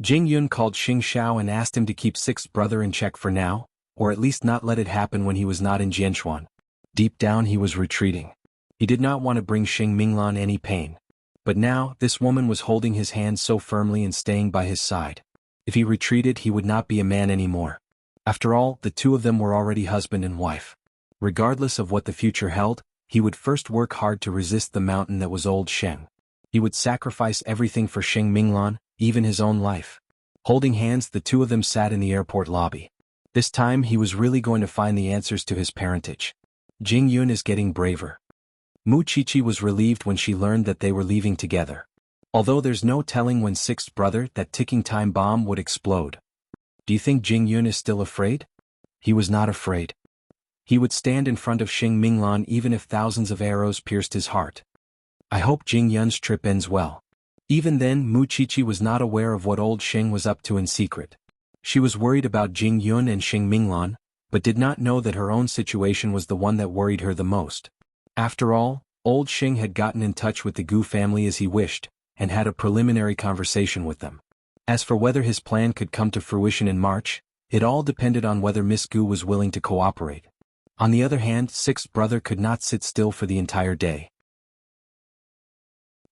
[SPEAKER 1] Jing Yun called Xing Xiao and asked him to keep sixth brother in check for now, or at least not let it happen when he was not in Jianchuan. Deep down he was retreating. He did not want to bring Xing Minglan any pain. But now, this woman was holding his hand so firmly and staying by his side. If he retreated, he would not be a man anymore. After all, the two of them were already husband and wife. Regardless of what the future held, he would first work hard to resist the mountain that was old Sheng. He would sacrifice everything for Xing Minglan, even his own life. Holding hands, the two of them sat in the airport lobby. This time he was really going to find the answers to his parentage. Jing Yun is getting braver. Mu Qiqi was relieved when she learned that they were leaving together. Although there's no telling when sixth brother, that ticking time bomb, would explode. Do you think Jing Yun is still afraid? He was not afraid. He would stand in front of Xing Minglan even if thousands of arrows pierced his heart. I hope Jing Yun's trip ends well. Even then, Mu Qiqi was not aware of what old Xing was up to in secret. She was worried about Jing Yun and Xing Minglan, but did not know that her own situation was the one that worried her the most. After all, old Xing had gotten in touch with the Gu family as he wished, and had a preliminary conversation with them. As for whether his plan could come to fruition in March, it all depended on whether Miss Gu was willing to cooperate. On the other hand, sixth brother could not sit still for the entire day.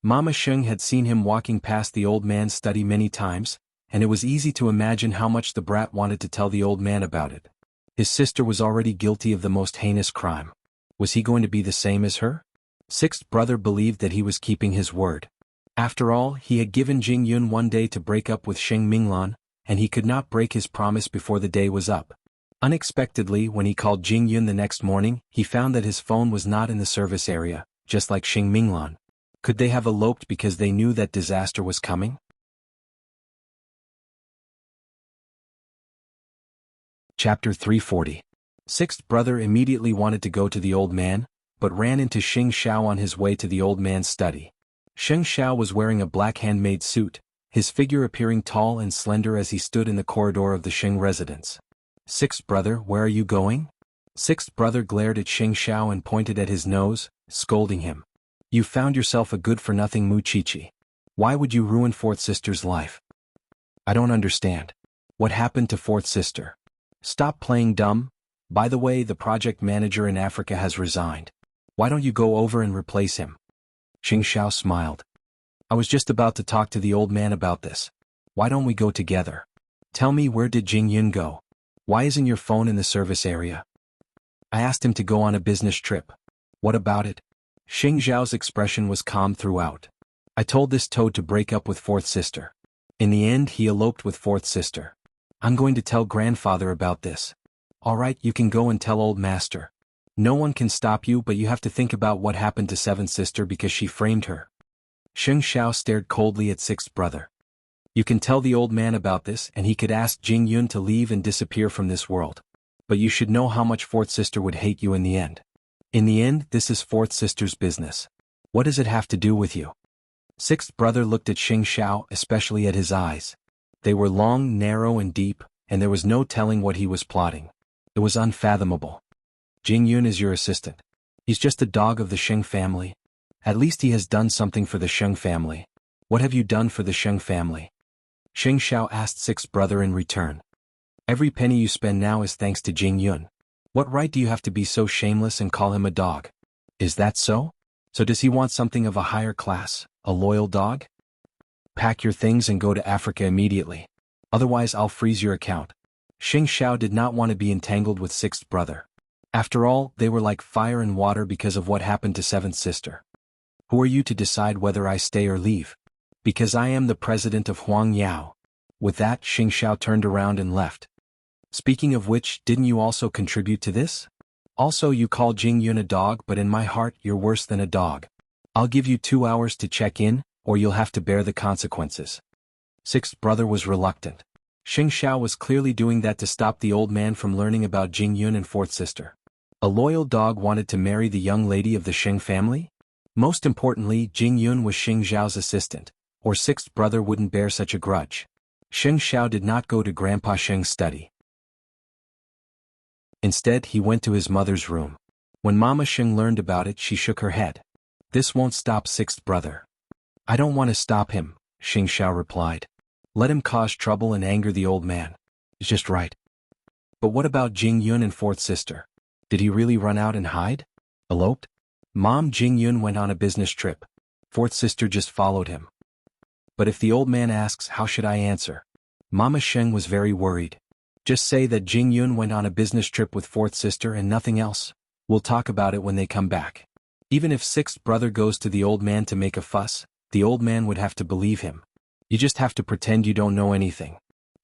[SPEAKER 1] Mama Sheng had seen him walking past the old man's study many times, and it was easy to imagine how much the brat wanted to tell the old man about it. His sister was already guilty of the most heinous crime. Was he going to be the same as her? Sixth brother believed that he was keeping his word. After all, he had given Jing Yun one day to break up with Xing Minglan, and he could not break his promise before the day was up. Unexpectedly, when he called Jing Yun the next morning, he found that his phone was not in the service area, just like Xing Minglan. Could they have eloped because they knew that disaster was coming? Chapter 340. Sixth brother immediately wanted to go to the old man, but ran into Xing Xiao on his way to the old man's study. Xing Xiao was wearing a black handmade suit, his figure appearing tall and slender as he stood in the corridor of the Xing residence. Sixth brother, where are you going? Sixth brother glared at Xing Xiao and pointed at his nose, scolding him. You found yourself a good-for-nothing Mu Qiqi. Why would you ruin fourth sister's life? I don't understand. What happened to fourth sister? Stop playing dumb. By the way, the project manager in Africa has resigned. Why don't you go over and replace him? Xing Xiao smiled. I was just about to talk to the old man about this. Why don't we go together? Tell me, where did Jing Yun go? Why isn't your phone in the service area? I asked him to go on a business trip. What about it? Xing Xiao's expression was calm throughout. I told this toad to break up with fourth sister. In the end, he eloped with fourth sister. I'm going to tell grandfather about this. All right, you can go and tell old master. No one can stop you, but you have to think about what happened to seventh sister because she framed her. Xing Xiao stared coldly at sixth brother. You can tell the old man about this, and he could ask Jing Yun to leave and disappear from this world. But you should know how much fourth sister would hate you in the end. In the end, this is fourth sister's business. What does it have to do with you? Sixth brother looked at Xing Xiao, especially at his eyes. They were long, narrow and deep, and there was no telling what he was plotting. It was unfathomable. Jing Yun is your assistant. He's just a dog of the Sheng family. At least he has done something for the Sheng family. What have you done for the Sheng family? Xing Xiao asked sixth brother in return. Every penny you spend now is thanks to Jing Yun. What right do you have to be so shameless and call him a dog? Is that so? So does he want something of a higher class, a loyal dog? Pack your things and go to Africa immediately. Otherwise I'll freeze your account. Xing Xiao did not want to be entangled with sixth brother. After all, they were like fire and water because of what happened to seventh sister. Who are you to decide whether I stay or leave? Because I am the president of Huang Yao. With that, Xing Xiao turned around and left. Speaking of which, didn't you also contribute to this? Also, you call Jing Yun a dog, but in my heart, you're worse than a dog. I'll give you 2 hours to check in, or you'll have to bear the consequences. Sixth brother was reluctant. Xing Xiao was clearly doing that to stop the old man from learning about Jing Yun and fourth sister. A loyal dog wanted to marry the young lady of the Sheng family? Most importantly, Jing Yun was Xing Xiao's assistant, or sixth brother wouldn't bear such a grudge. Xing Xiao did not go to Grandpa Sheng's study. Instead, he went to his mother's room. When Mama Sheng learned about it, she shook her head. This won't stop sixth brother. I don't want to stop him, Xing Xiao replied. Let him cause trouble and anger the old man. It's just right. But what about Jing Yun and fourth sister? Did he really run out and hide? Eloped? Mom, Jing Yun went on a business trip. Fourth sister just followed him. But if the old man asks, how should I answer? Mama Sheng was very worried. Just say that Jing Yun went on a business trip with fourth sister and nothing else. We'll talk about it when they come back. Even if sixth brother goes to the old man to make a fuss, the old man would have to believe him. You just have to pretend you don't know anything.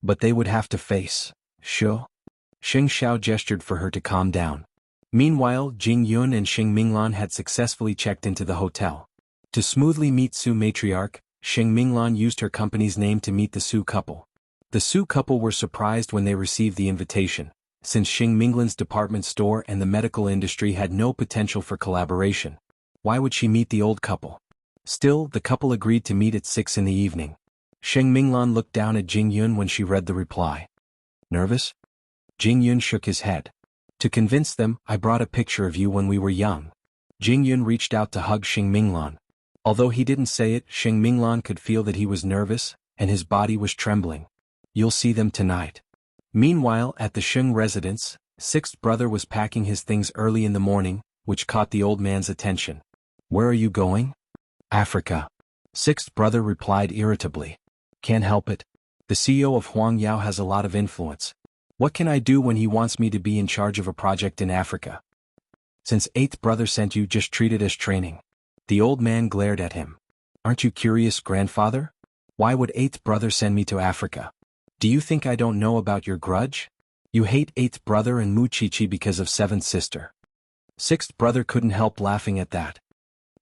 [SPEAKER 1] But they would have to face. Sure. Xing Xiao gestured for her to calm down. Meanwhile, Jing Yun and Xing Minglan had successfully checked into the hotel. To smoothly meet Su matriarch, Xing Minglan used her company's name to meet the Su couple. The Su couple were surprised when they received the invitation, since Xing Minglan's department store and the medical industry had no potential for collaboration. Why would she meet the old couple? Still, the couple agreed to meet at 6 in the evening. Xing Minglan looked down at Jing Yun when she read the reply. Nervous? Jing Yun shook his head. To convince them, I brought a picture of you when we were young. Jing Yun reached out to hug Xing Minglan. Although he didn't say it, Xing Minglan could feel that he was nervous, and his body was trembling. You'll see them tonight. Meanwhile, at the Sheng residence, sixth brother was packing his things early in the morning, which caught the old man's attention. Where are you going? Africa. Sixth brother replied irritably. Can't help it. The CEO of Huang Yao has a lot of influence. What can I do when he wants me to be in charge of a project in Africa? Since eighth brother sent you, just treat it as training. The old man glared at him. Aren't you curious, grandfather? Why would eighth brother send me to Africa? Do you think I don't know about your grudge? You hate eighth brother and Muchichi because of seventh sister. Sixth brother couldn't help laughing at that.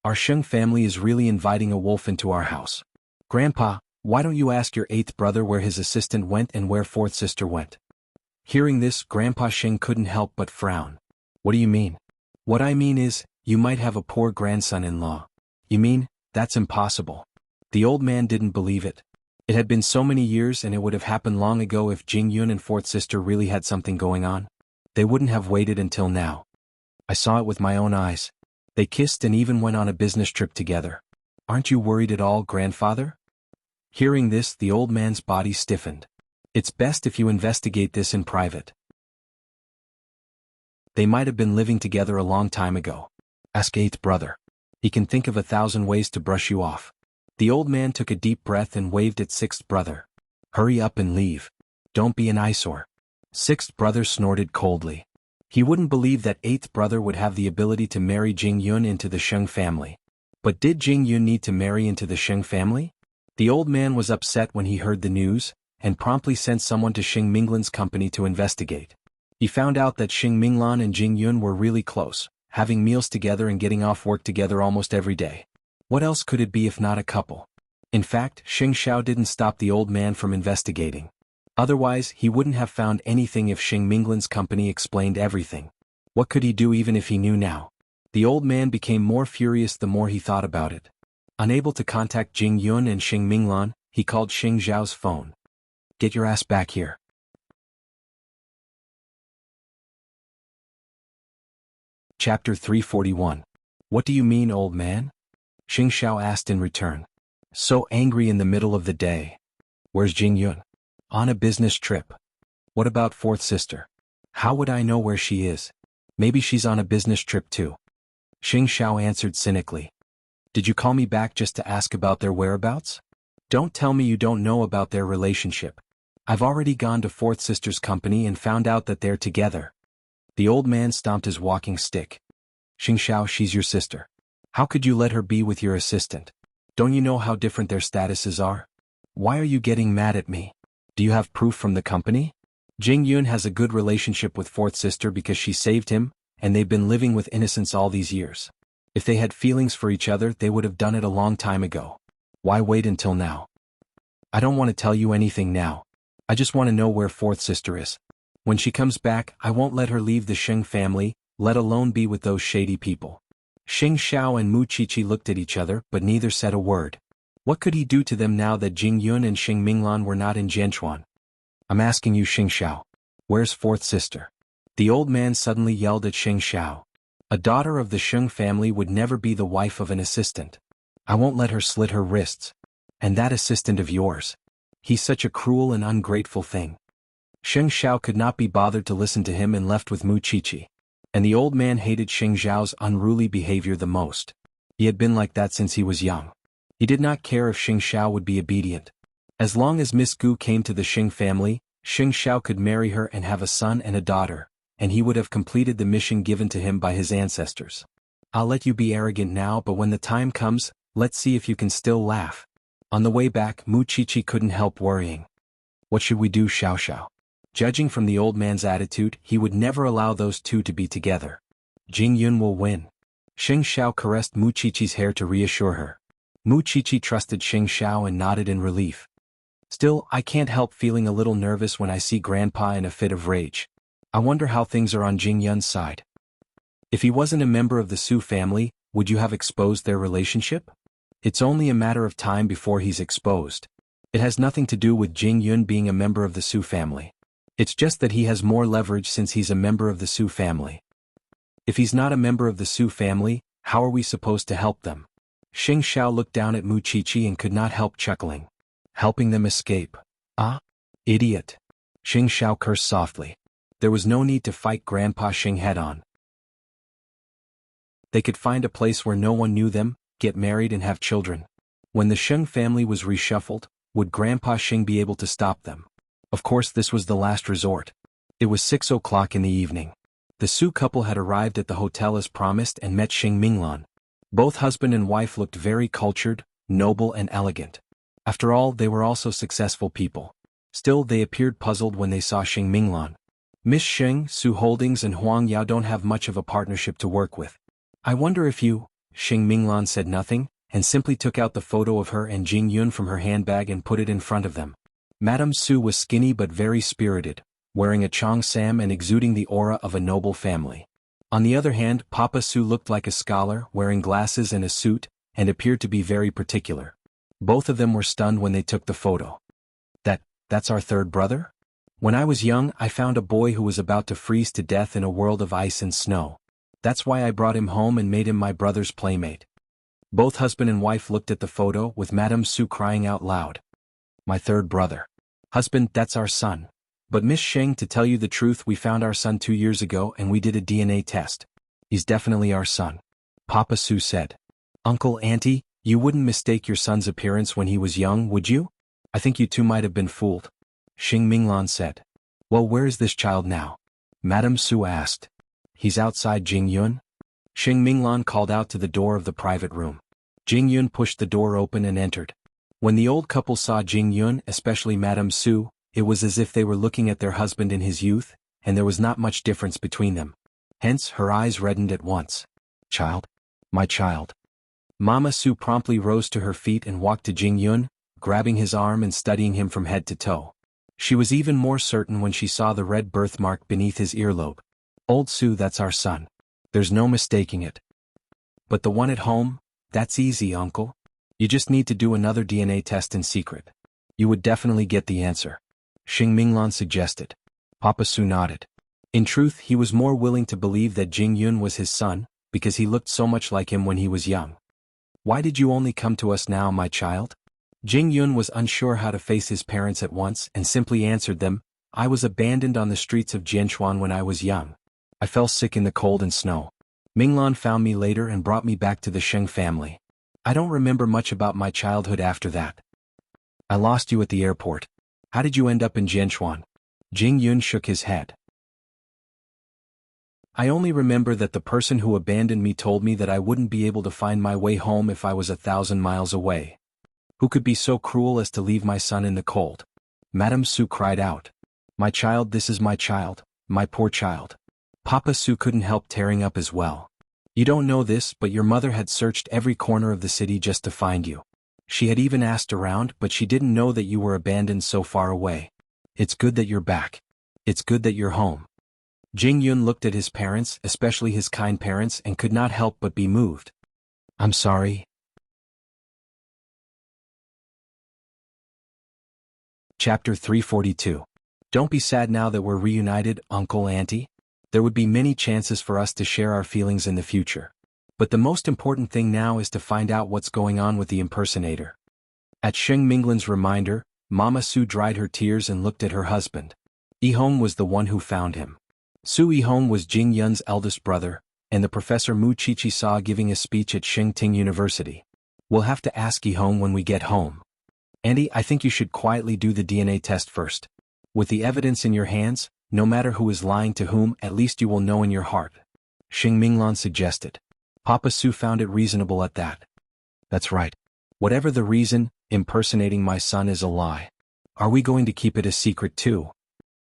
[SPEAKER 1] Our Sheng family is really inviting a wolf into our house. Grandpa, why don't you ask your eighth brother where his assistant went and where fourth sister went? Hearing this, Grandpa Sheng couldn't help but frown. What do you mean? What I mean is, you might have a poor grandson-in-law. You mean, that's impossible. The old man didn't believe it. It had been so many years and it would have happened long ago if Jing Yun and fourth sister really had something going on. They wouldn't have waited until now. I saw it with my own eyes. They kissed and even went on a business trip together. Aren't you worried at all, grandfather? Hearing this, the old man's body stiffened. It's best if you investigate this in private. They might have been living together a long time ago. Ask eighth brother. He can think of 1,000 ways to brush you off. The old man took a deep breath and waved at sixth brother. Hurry up and leave. Don't be an eyesore. Sixth brother snorted coldly. He wouldn't believe that eighth brother would have the ability to marry Jing Yun into the Sheng family. But did Jing Yun need to marry into the Sheng family? The old man was upset when he heard the news, and promptly sent someone to Xing Minglan's company to investigate. He found out that Xing Minglan and Jing Yun were really close, having meals together and getting off work together almost every day. What else could it be if not a couple? In fact, Xing Xiao didn't stop the old man from investigating. Otherwise, he wouldn't have found anything if Xing Minglan's company explained everything. What could he do even if he knew now? The old man became more furious the more he thought about it. Unable to contact Jing Yun and Xing Minglan, he called Xing Zhao's phone. Get your ass back here. Chapter 341. What do you mean, old man? Xing Xiao asked in return. So angry in the middle of the day. Where's Jing Yun? On a business trip. What about fourth sister? How would I know where she is? Maybe she's on a business trip too. Xing Xiao answered cynically. Did you call me back just to ask about their whereabouts? Don't tell me you don't know about their relationship. I've already gone to fourth sister's company and found out that they're together. The old man stomped his walking stick. Xing Xiao, she's your sister. How could you let her be with your assistant? Don't you know how different their statuses are? Why are you getting mad at me? Do you have proof from the company? Jing Yun has a good relationship with fourth sister because she saved him, and they've been living with innocence all these years. If they had feelings for each other, they would have done it a long time ago. Why wait until now? I don't want to tell you anything now. I just want to know where fourth sister is. When she comes back, I won't let her leave the Sheng family, let alone be with those shady people. Xing Xiao and Mu Qiqi looked at each other, but neither said a word. What could he do to them now that Jing Yun and Xing Minglan were not in Jianchuan? I'm asking you, Xing Xiao. Where's fourth sister? The old man suddenly yelled at Xing Xiao. A daughter of the Sheng family would never be the wife of an assistant. I won't let her slit her wrists. And that assistant of yours. He's such a cruel and ungrateful thing. Xing Xiao could not be bothered to listen to him and left with Mu Qiqi. And the old man hated Xing Zhao's unruly behavior the most. He had been like that since he was young. He did not care if Xing Xiao would be obedient. As long as Miss Gu came to the Xing family, Xing Xiao could marry her and have a son and a daughter, and he would have completed the mission given to him by his ancestors. I'll let you be arrogant now, but when the time comes, let's see if you can still laugh. On the way back, Mu Qiqi couldn't help worrying. What should we do, Xiao Xiao? Judging from the old man's attitude, he would never allow those two to be together. Jing Yun will win. Xing Xiao caressed Mu Qiqi's hair to reassure her. Mu Qiqi trusted Xing Xiao and nodded in relief. Still, I can't help feeling a little nervous when I see Grandpa in a fit of rage. I wonder how things are on Jing Yun's side. If he wasn't a member of the Su family, would you have exposed their relationship? It's only a matter of time before he's exposed. It has nothing to do with Jing Yun being a member of the Su family. It's just that he has more leverage since he's a member of the Su family. If he's not a member of the Su family, how are we supposed to help them? Xing Xiao looked down at Mu Qiqi and could not help chuckling. Helping them escape. Ah? Idiot. Xing Xiao cursed softly. There was no need to fight Grandpa Xing head-on. They could find a place where no one knew them, get married and have children. When the Sheng family was reshuffled, would Grandpa Xing be able to stop them? Of course this was the last resort. It was 6 o'clock in the evening. The Su couple had arrived at the hotel as promised and met Xing Minglan. Both husband and wife looked very cultured, noble and elegant. After all, they were also successful people. Still, they appeared puzzled when they saw Xing Minglan. Miss Xing, Su Holdings and Huang Yao don't have much of a partnership to work with. I wonder if you... Xing Minglan said nothing, and simply took out the photo of her and Jing Yun from her handbag and put it in front of them. Madame Su was skinny but very spirited, wearing a cheongsam and exuding the aura of a noble family. On the other hand, Papa Su looked like a scholar, wearing glasses and a suit, and appeared to be very particular. Both of them were stunned when they took the photo. That's our third brother? When I was young, I found a boy who was about to freeze to death in a world of ice and snow. That's why I brought him home and made him my brother's playmate. Both husband and wife looked at the photo, with Madame Su crying out loud. My third brother. Husband, that's our son. But Miss Xing, to tell you the truth, we found our son 2 years ago and we did a DNA test. He's definitely our son. Papa Su said. Uncle, Auntie, you wouldn't mistake your son's appearance when he was young, would you? I think you two might have been fooled. Xing Minglan said. Well, where is this child now? Madame Su asked. He's outside, Jing Yun. Xing Minglan called out to the door of the private room. Jing Yun pushed the door open and entered. When the old couple saw Jing Yun, especially Madame Su, it was as if they were looking at their husband in his youth, and there was not much difference between them. Hence, her eyes reddened at once. Child? My child. Mama Su promptly rose to her feet and walked to Jing Yun, grabbing his arm and studying him from head to toe. She was even more certain when she saw the red birthmark beneath his earlobe. Old Su, that's our son. There's no mistaking it. But the one at home? That's easy, Uncle. You just need to do another DNA test in secret. You would definitely get the answer. Xing Minglan suggested. Papa Su nodded. In truth, he was more willing to believe that Jing Yun was his son, because he looked so much like him when he was young. Why did you only come to us now, my child? Jing Yun was unsure how to face his parents at once and simply answered them, I was abandoned on the streets of Jianchuan when I was young. I fell sick in the cold and snow. Minglan found me later and brought me back to the Sheng family. I don't remember much about my childhood after that. I lost you at the airport. How did you end up in Jianchuan? Jing Yun shook his head. I only remember that the person who abandoned me told me that I wouldn't be able to find my way home if I was 1,000 miles away. Who could be so cruel as to leave my son in the cold? Madame Su cried out. My child, this is my child, my poor child. Papa Su couldn't help tearing up as well. You don't know this, but your mother had searched every corner of the city just to find you. She had even asked around, but she didn't know that you were abandoned so far away. It's good that you're back. It's good that you're home. Jing Yun looked at his parents, especially his kind parents, and could not help but be moved. I'm sorry. Chapter 342. Don't be sad now that we're reunited, Uncle, Auntie. There would be many chances for us to share our feelings in the future. But the most important thing now is to find out what's going on with the impersonator. At Xing Minglan's reminder, Mama Su dried her tears and looked at her husband. Yihong was the one who found him. Su Yihong was Jing Yun's eldest brother, and the Professor Mu Qiqi saw giving a speech at Xingting University. We'll have to ask Yihong when we get home. Andy, I think you should quietly do the DNA test first. With the evidence in your hands, no matter who is lying to whom, at least you will know in your heart. Xing Minglan suggested. Papa Su found it reasonable at that. That's right. Whatever the reason, impersonating my son is a lie. Are we going to keep it a secret too?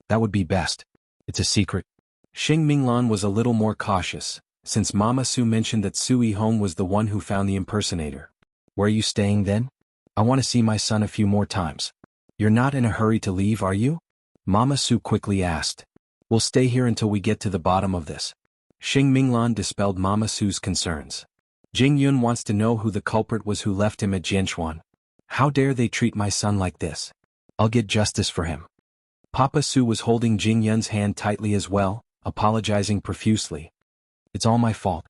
[SPEAKER 1] That would be best. It's a secret. Xing Minglan was a little more cautious, since Mama Su mentioned that Su Yihong was the one who found the impersonator. Where are you staying then? I want to see my son a few more times. You're not in a hurry to leave, are you? Mama Su quickly asked. We'll stay here until we get to the bottom of this. Xing Minglan dispelled Mama Su's concerns. Jing Yun wants to know who the culprit was who left him at Jianchuan. How dare they treat my son like this? I'll get justice for him. Papa Su was holding Jing Yun's hand tightly as well, apologizing profusely. It's all my fault.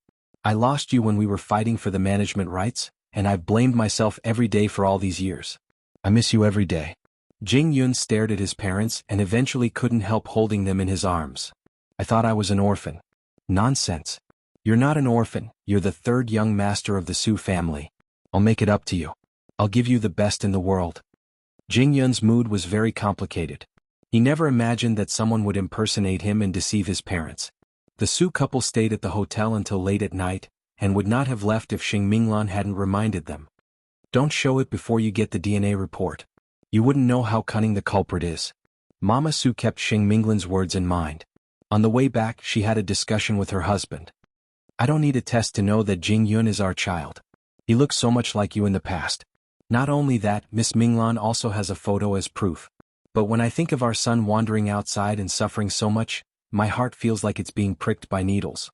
[SPEAKER 1] I lost you when we were fighting for the management rights, and I've blamed myself every day for all these years. I miss you every day. Jing Yun stared at his parents and eventually couldn't help holding them in his arms. I thought I was an orphan. Nonsense. You're not an orphan, you're the third young master of the Su family. I'll make it up to you. I'll give you the best in the world. Jing Yun's mood was very complicated. He never imagined that someone would impersonate him and deceive his parents. The Su couple stayed at the hotel until late at night, and would not have left if Xing Minglan hadn't reminded them. Don't show it before you get the DNA report. You wouldn't know how cunning the culprit is. Mama Su kept Xing Minglan's words in mind. On the way back, she had a discussion with her husband. I don't need a test to know that Jing Yun is our child. He looks so much like you in the past. Not only that, Miss Minglan also has a photo as proof. But when I think of our son wandering outside and suffering so much, my heart feels like it's being pricked by needles.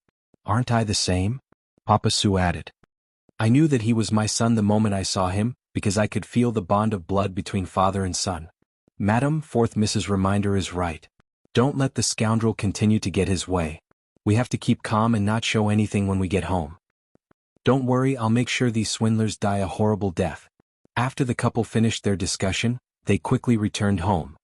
[SPEAKER 1] Aren't I the same? Papa Su added. I knew that he was my son the moment I saw him, because I could feel the bond of blood between father and son. Madam, fourth Mrs. Reminder is right. Don't let the scoundrel continue to get his way. We have to keep calm and not show anything when we get home. Don't worry, I'll make sure these swindlers die a horrible death. After the couple finished their discussion, they quickly returned home.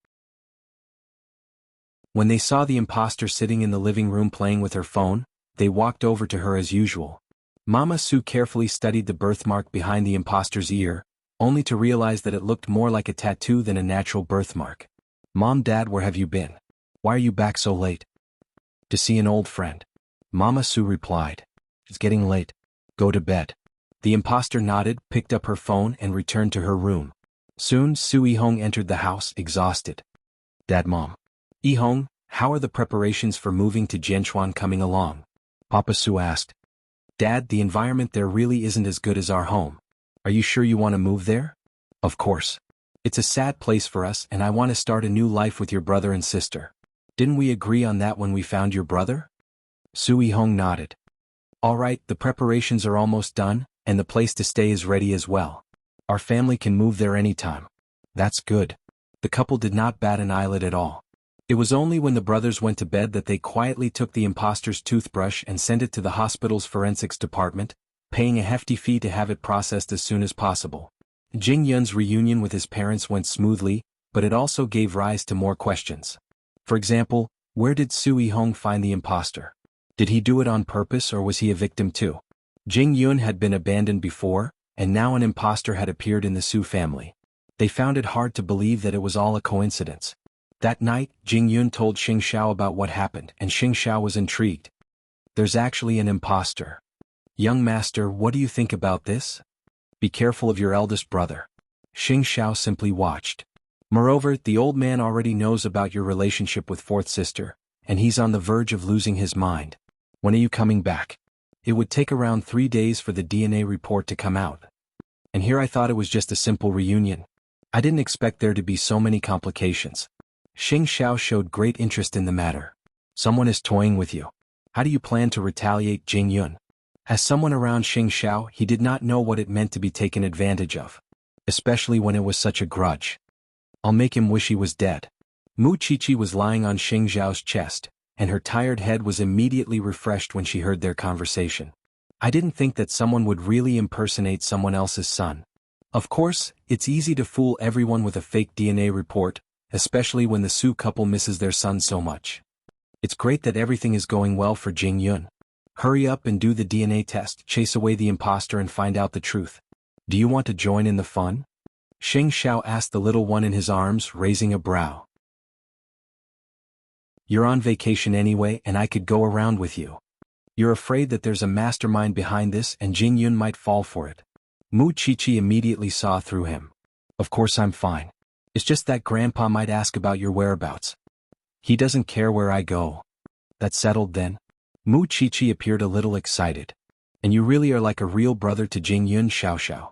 [SPEAKER 1] When they saw the imposter sitting in the living room playing with her phone, they walked over to her as usual. Mama Su carefully studied the birthmark behind the imposter's ear, only to realize that it looked more like a tattoo than a natural birthmark. Mom, Dad, where have you been? Why are you back so late? To see an old friend. Mama Su replied. It's getting late. Go to bed. The imposter nodded, picked up her phone and returned to her room. Soon, Su Yihong entered the house, exhausted. Dad, Mom. Yihong, how are the preparations for moving to Jianchuan coming along? Papa Su asked. Dad, the environment there really isn't as good as our home. Are you sure you want to move there? Of course. It's a sad place for us and I want to start a new life with your brother and sister. Didn't we agree on that when we found your brother? Su Yihong nodded. All right, the preparations are almost done, and the place to stay is ready as well. Our family can move there anytime. That's good. The couple did not bat an eyelid at all. It was only when the brothers went to bed that they quietly took the imposter's toothbrush and sent it to the hospital's forensics department, paying a hefty fee to have it processed as soon as possible. Jing Yun's reunion with his parents went smoothly, but it also gave rise to more questions. For example, where did Su Yihong find the imposter? Did he do it on purpose or was he a victim too? Jing Yun had been abandoned before, and now an imposter had appeared in the Su family. They found it hard to believe that it was all a coincidence. That night, Jing Yun told Xing Xiao about what happened, and Xing Xiao was intrigued. There's actually an imposter. Young master, what do you think about this? Be careful of your eldest brother. Xing Xiao simply watched. Moreover, the old man already knows about your relationship with fourth sister, and he's on the verge of losing his mind. When are you coming back? It would take around 3 days for the DNA report to come out. And here I thought it was just a simple reunion. I didn't expect there to be so many complications. Xing Xiao showed great interest in the matter. Someone is toying with you. How do you plan to retaliate, Jing Yun? As someone around Xing Xiao, he did not know what it meant to be taken advantage of. Especially when it was such a grudge. I'll make him wish he was dead. Mu Qiqi was lying on Xing Xiao's chest, and her tired head was immediately refreshed when she heard their conversation. I didn't think that someone would really impersonate someone else's son. Of course, it's easy to fool everyone with a fake DNA report, especially when the Su couple misses their son so much. It's great that everything is going well for Jing Yun. Hurry up and do the DNA test, chase away the imposter and find out the truth. Do you want to join in the fun? Xing Xiao asked the little one in his arms, raising a brow. You're on vacation anyway and I could go around with you. You're afraid that there's a mastermind behind this and Jing Yun might fall for it. Mu Qiqi immediately saw through him. Of course I'm fine. It's just that Grandpa might ask about your whereabouts. He doesn't care where I go. That's settled then? Mu Chichi appeared a little excited. And you really are like a real brother to Jing Yun Xiao Xiao.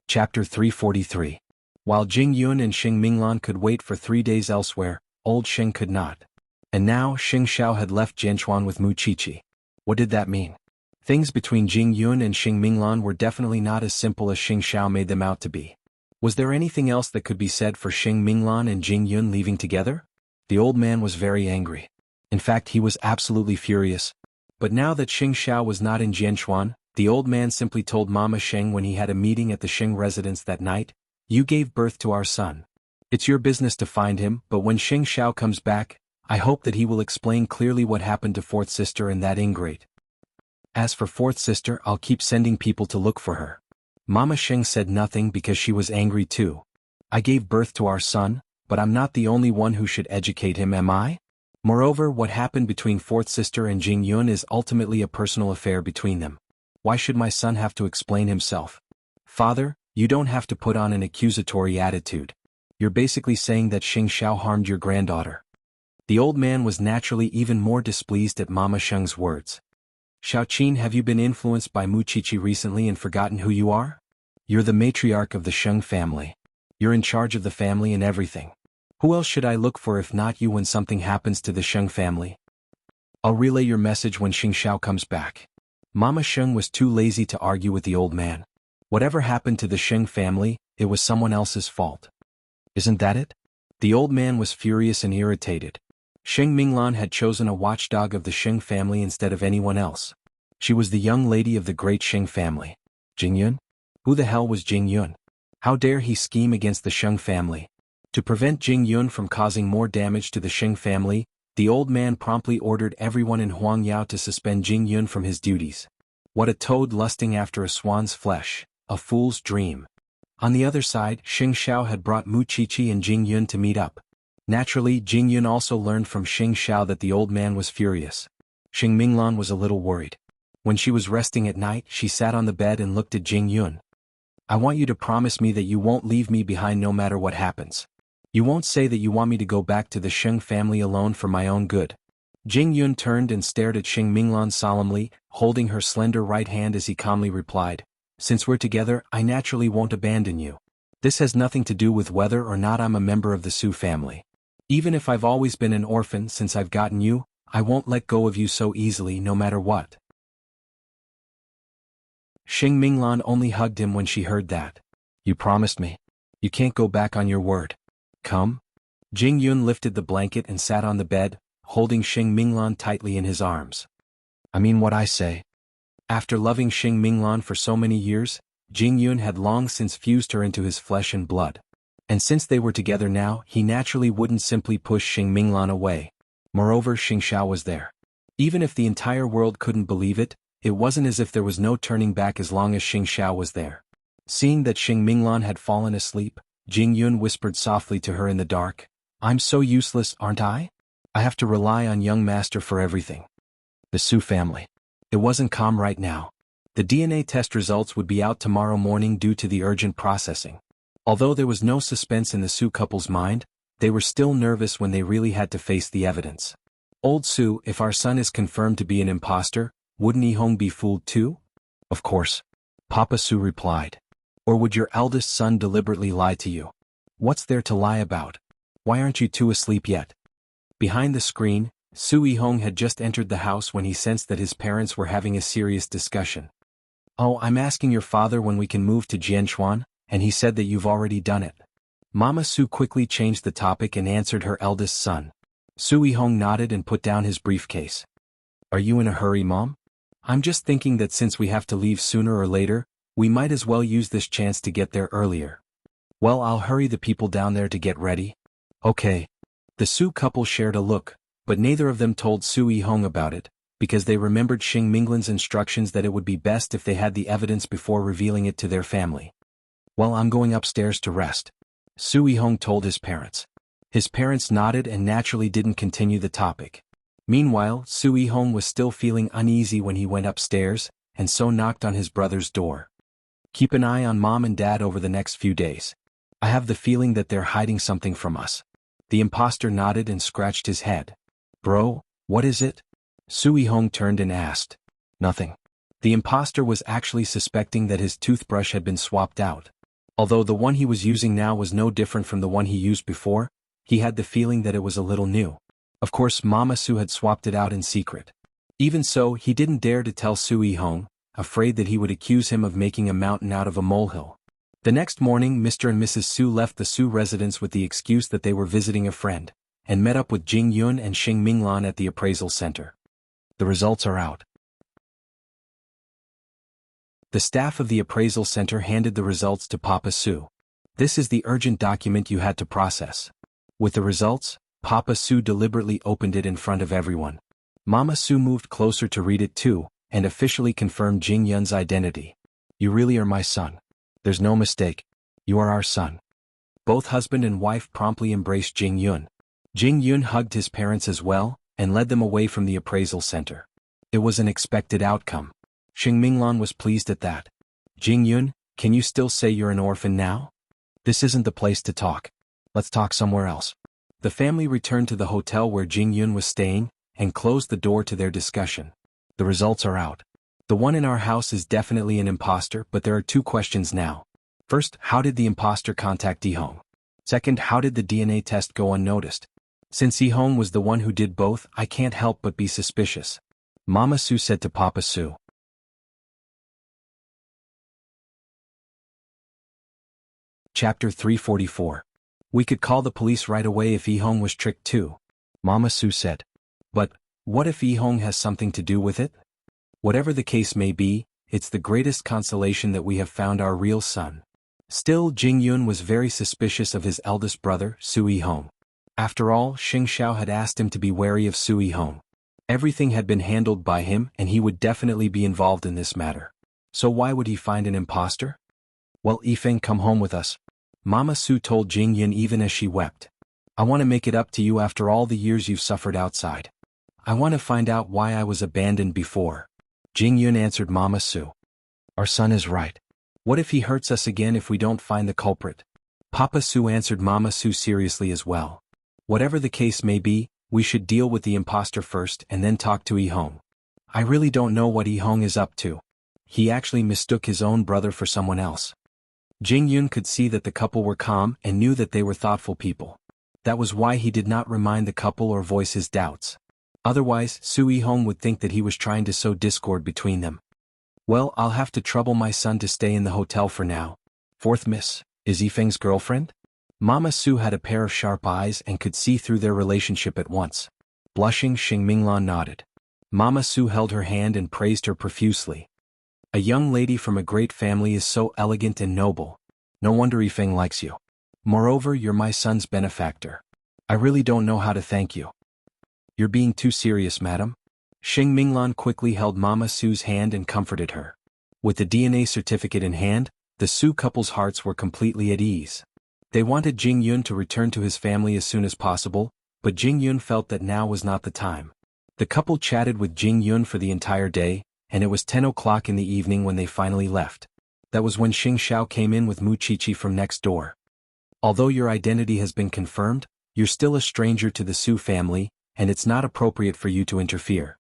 [SPEAKER 1] Chapter 343. While Jing Yun and Xing Minglan could wait for 3 days elsewhere, old Xing could not. And now Xing Xiao had left Jianchuan with Mu Chichi. What did that mean? Things between Jing Yun and Xing Minglan were definitely not as simple as Xing Xiao made them out to be. Was there anything else that could be said for Xing Minglan and Jing Yun leaving together? The old man was very angry. In fact, he was absolutely furious. But now that Xing Xiao was not in Jianchuan, the old man simply told Mama Xing when he had a meeting at the Xing residence that night, "You gave birth to our son. It's your business to find him, but when Xing Xiao comes back, I hope that he will explain clearly what happened to fourth sister and that ingrate. As for fourth sister, I'll keep sending people to look for her." Mama Xing said nothing because she was angry too. "I gave birth to our son, but I'm not the only one who should educate him, am I? Moreover, what happened between fourth sister and Jing Yun is ultimately a personal affair between them. Why should my son have to explain himself? Father, you don't have to put on an accusatory attitude. You're basically saying that Xing Xiao harmed your granddaughter." The old man was naturally even more displeased at Mama Xing's words. "Xiaoqin, have you been influenced by Mu Chichi recently and forgotten who you are? You're the matriarch of the Sheng family. You're in charge of the family and everything. Who else should I look for if not you when something happens to the Sheng family? I'll relay your message when Xing Xiao comes back." Mama Sheng was too lazy to argue with the old man. Whatever happened to the Sheng family, it was someone else's fault. Isn't that it? The old man was furious and irritated. Xing Minglan had chosen a watchdog of the Sheng family instead of anyone else. She was the young lady of the great Sheng family. Jing Yun? Who the hell was Jing Yun? How dare he scheme against the Sheng family? To prevent Jing Yun from causing more damage to the Sheng family, the old man promptly ordered everyone in Huangyao to suspend Jing Yun from his duties. What a toad lusting after a swan's flesh, a fool's dream. On the other side, Xing Xiao had brought Mu Chichi and Jing Yun to meet up. Naturally, Jing Yun also learned from Xing Xiao that the old man was furious. Xing Minglan was a little worried. When she was resting at night, she sat on the bed and looked at Jing Yun. "I want you to promise me that you won't leave me behind no matter what happens. You won't say that you want me to go back to the Sheng family alone for my own good." Jing Yun turned and stared at Xing Minglan solemnly, holding her slender right hand as he calmly replied, "Since we're together, I naturally won't abandon you. This has nothing to do with whether or not I'm a member of the Su family. Even if I've always been an orphan since I've gotten you, I won't let go of you so easily no matter what." Xing Minglan only hugged him when she heard that. "You promised me. You can't go back on your word. Come?" Jing Yun lifted the blanket and sat on the bed, holding Xing Minglan tightly in his arms. "I mean what I say." After loving Xing Minglan for so many years, Jing Yun had long since fused her into his flesh and blood. And since they were together now, he naturally wouldn't simply push Xing Minglan away. Moreover, Xing Xiao was there. Even if the entire world couldn't believe it, it wasn't as if there was no turning back as long as Xing Xiao was there. Seeing that Xing Minglan had fallen asleep, Jing Yun whispered softly to her in the dark, "I'm so useless, aren't I? I have to rely on young master for everything." The Su family. It wasn't calm right now. The DNA test results would be out tomorrow morning due to the urgent processing. Although there was no suspense in the Su couple's mind, they were still nervous when they really had to face the evidence. "Old Su, if our son is confirmed to be an imposter, wouldn't Yihong be fooled too?" "Of course," Papa Su replied. "Or would your eldest son deliberately lie to you? What's there to lie about? Why aren't you two asleep yet?" Behind the screen, Su Yihong had just entered the house when he sensed that his parents were having a serious discussion. "Oh, I'm asking your father when we can move to Jianchuan, and he said that you've already done it." Mama Su quickly changed the topic and answered her eldest son. Su Yihong nodded and put down his briefcase. "Are you in a hurry, Mom? I'm just thinking that since we have to leave sooner or later, we might as well use this chance to get there earlier." "Well, I'll hurry the people down there to get ready." "Okay." The Su couple shared a look, but neither of them told Su Yihong about it, because they remembered Xing Minglan's instructions that it would be best if they had the evidence before revealing it to their family. "Well, I'm going upstairs to rest," Su Yihong told his parents. His parents nodded and naturally didn't continue the topic. Meanwhile, Su Yihong was still feeling uneasy when he went upstairs, and so knocked on his brother's door. Keep an eye on Mom and Dad over the next few days. I have the feeling that they're hiding something from us." The imposter nodded and scratched his head. "Bro, what is it?" Su Yihong turned and asked. "Nothing." The imposter was actually suspecting that his toothbrush had been swapped out. Although the one he was using now was no different from the one he used before, he had the feeling that it was a little new. Of course, Mama Su had swapped it out in secret. Even so, he didn't dare to tell Su Yihong, afraid that he would accuse him of making a mountain out of a molehill. The next morning, Mr. and Mrs. Su left the Su residence with the excuse that they were visiting a friend, and met up with Jing Yun and Xing Minglan at the appraisal center. The results are out. The staff of the appraisal center handed the results to Papa Su. "This is the urgent document you had to process." With the results, Papa Su deliberately opened it in front of everyone. Mama Su moved closer to read it too, and officially confirmed Jing Yun's identity. "You really are my son. There's no mistake. You are our son." Both husband and wife promptly embraced Jing Yun. Jing Yun hugged his parents as well, and led them away from the appraisal center. It was an expected outcome. Xing Minglan was pleased at that. "Jing Yun, can you still say you're an orphan now? This isn't the place to talk. Let's talk somewhere else." The family returned to the hotel where Jing Yun was staying, and closed the door to their discussion. "The results are out. The one in our house is definitely an imposter, but there are two questions now. First, how did the imposter contact Yihong? Second, how did the DNA test go unnoticed? Since Yihong was the one who did both, I can't help but be suspicious," Mama Su said to Papa Su. Chapter 344. "We could call the police right away if Yihong was tricked too," Mama Su said. "But, what if Yihong has something to do with it? Whatever the case may be, it's the greatest consolation that we have found our real son." Still, Jing Yun was very suspicious of his eldest brother, Su Yihong. After all, Xing Xiao had asked him to be wary of Su Yihong. Everything had been handled by him, and he would definitely be involved in this matter. So why would he find an imposter? "Well, Yifeng, come home with us," Mama Su told Jing Yun even as she wept. "I want to make it up to you after all the years you've suffered outside. I want to find out why I was abandoned before." Jing Yun answered Mama Su. "Our son is right. What if he hurts us again if we don't find the culprit?" Papa Su answered Mama Su seriously as well. "Whatever the case may be, we should deal with the imposter first and then talk to Yihong. I really don't know what Yihong is up to. He actually mistook his own brother for someone else." Jing Yun could see that the couple were calm and knew that they were thoughtful people. That was why he did not remind the couple or voice his doubts. Otherwise, Su Yihong would think that he was trying to sow discord between them. "Well, I'll have to trouble my son to stay in the hotel for now." "Fourth miss, is Yifeng's girlfriend?" Mama Su had a pair of sharp eyes and could see through their relationship at once. Blushing, Xing Minglan nodded. Mama Su held her hand and praised her profusely. "A young lady from a great family is so elegant and noble. No wonder Yifeng likes you. Moreover, you're my son's benefactor. I really don't know how to thank you." "You're being too serious, madam." Xing Minglan quickly held Mama Su's hand and comforted her. With the DNA certificate in hand, the Su couple's hearts were completely at ease. They wanted Jing Yun to return to his family as soon as possible, but Jing Yun felt that now was not the time. The couple chatted with Jing Yun for the entire day, and it was 10 o'clock in the evening when they finally left. That was when Xing Xiao came in with Mu Chichi from next door. "Although your identity has been confirmed, you're still a stranger to the Su family, and it's not appropriate for you to interfere.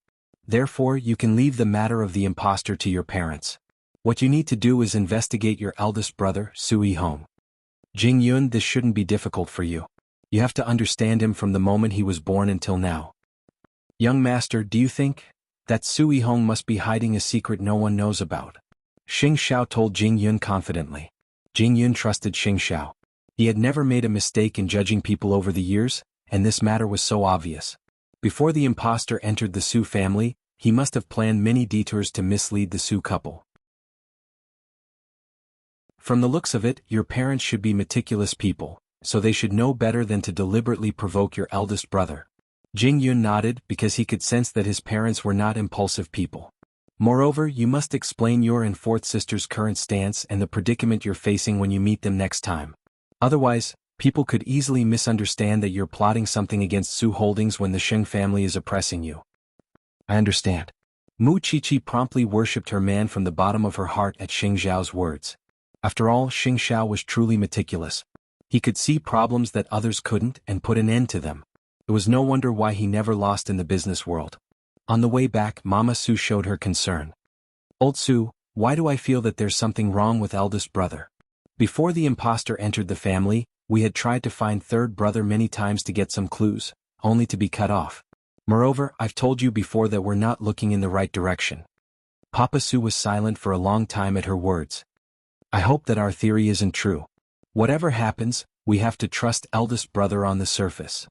[SPEAKER 1] Therefore, you can leave the matter of the imposter to your parents. What you need to do is investigate your eldest brother, Su Yihong. Jing Yun, this shouldn't be difficult for you. You have to understand him from the moment he was born until now." "Young master, do you think that Su Yihong must be hiding a secret no one knows about?" Xing Xiao told Jing Yun confidently. Jing Yun trusted Xing Xiao. He had never made a mistake in judging people over the years, and this matter was so obvious. Before the imposter entered the Su family, he must have planned many detours to mislead the Su couple. "From the looks of it, your parents should be meticulous people, so they should know better than to deliberately provoke your eldest brother." Jing Yun nodded because he could sense that his parents were not impulsive people. "Moreover, you must explain your and fourth sister's current stance and the predicament you're facing when you meet them next time. Otherwise, people could easily misunderstand that you're plotting something against Su Holdings when the Sheng family is oppressing you." "I understand." Mu Chichi promptly worshipped her man from the bottom of her heart at Xing Zhao's words. After all, Xing Xiao was truly meticulous. He could see problems that others couldn't and put an end to them. It was no wonder why he never lost in the business world. On the way back, Mama Su showed her concern. "Old Su, why do I feel that there's something wrong with eldest brother? Before the impostor entered the family, we had tried to find third brother many times to get some clues, only to be cut off. Moreover, I've told you before that we're not looking in the right direction." Papa Su was silent for a long time at her words. "I hope that our theory isn't true. Whatever happens, we have to trust eldest brother on the surface."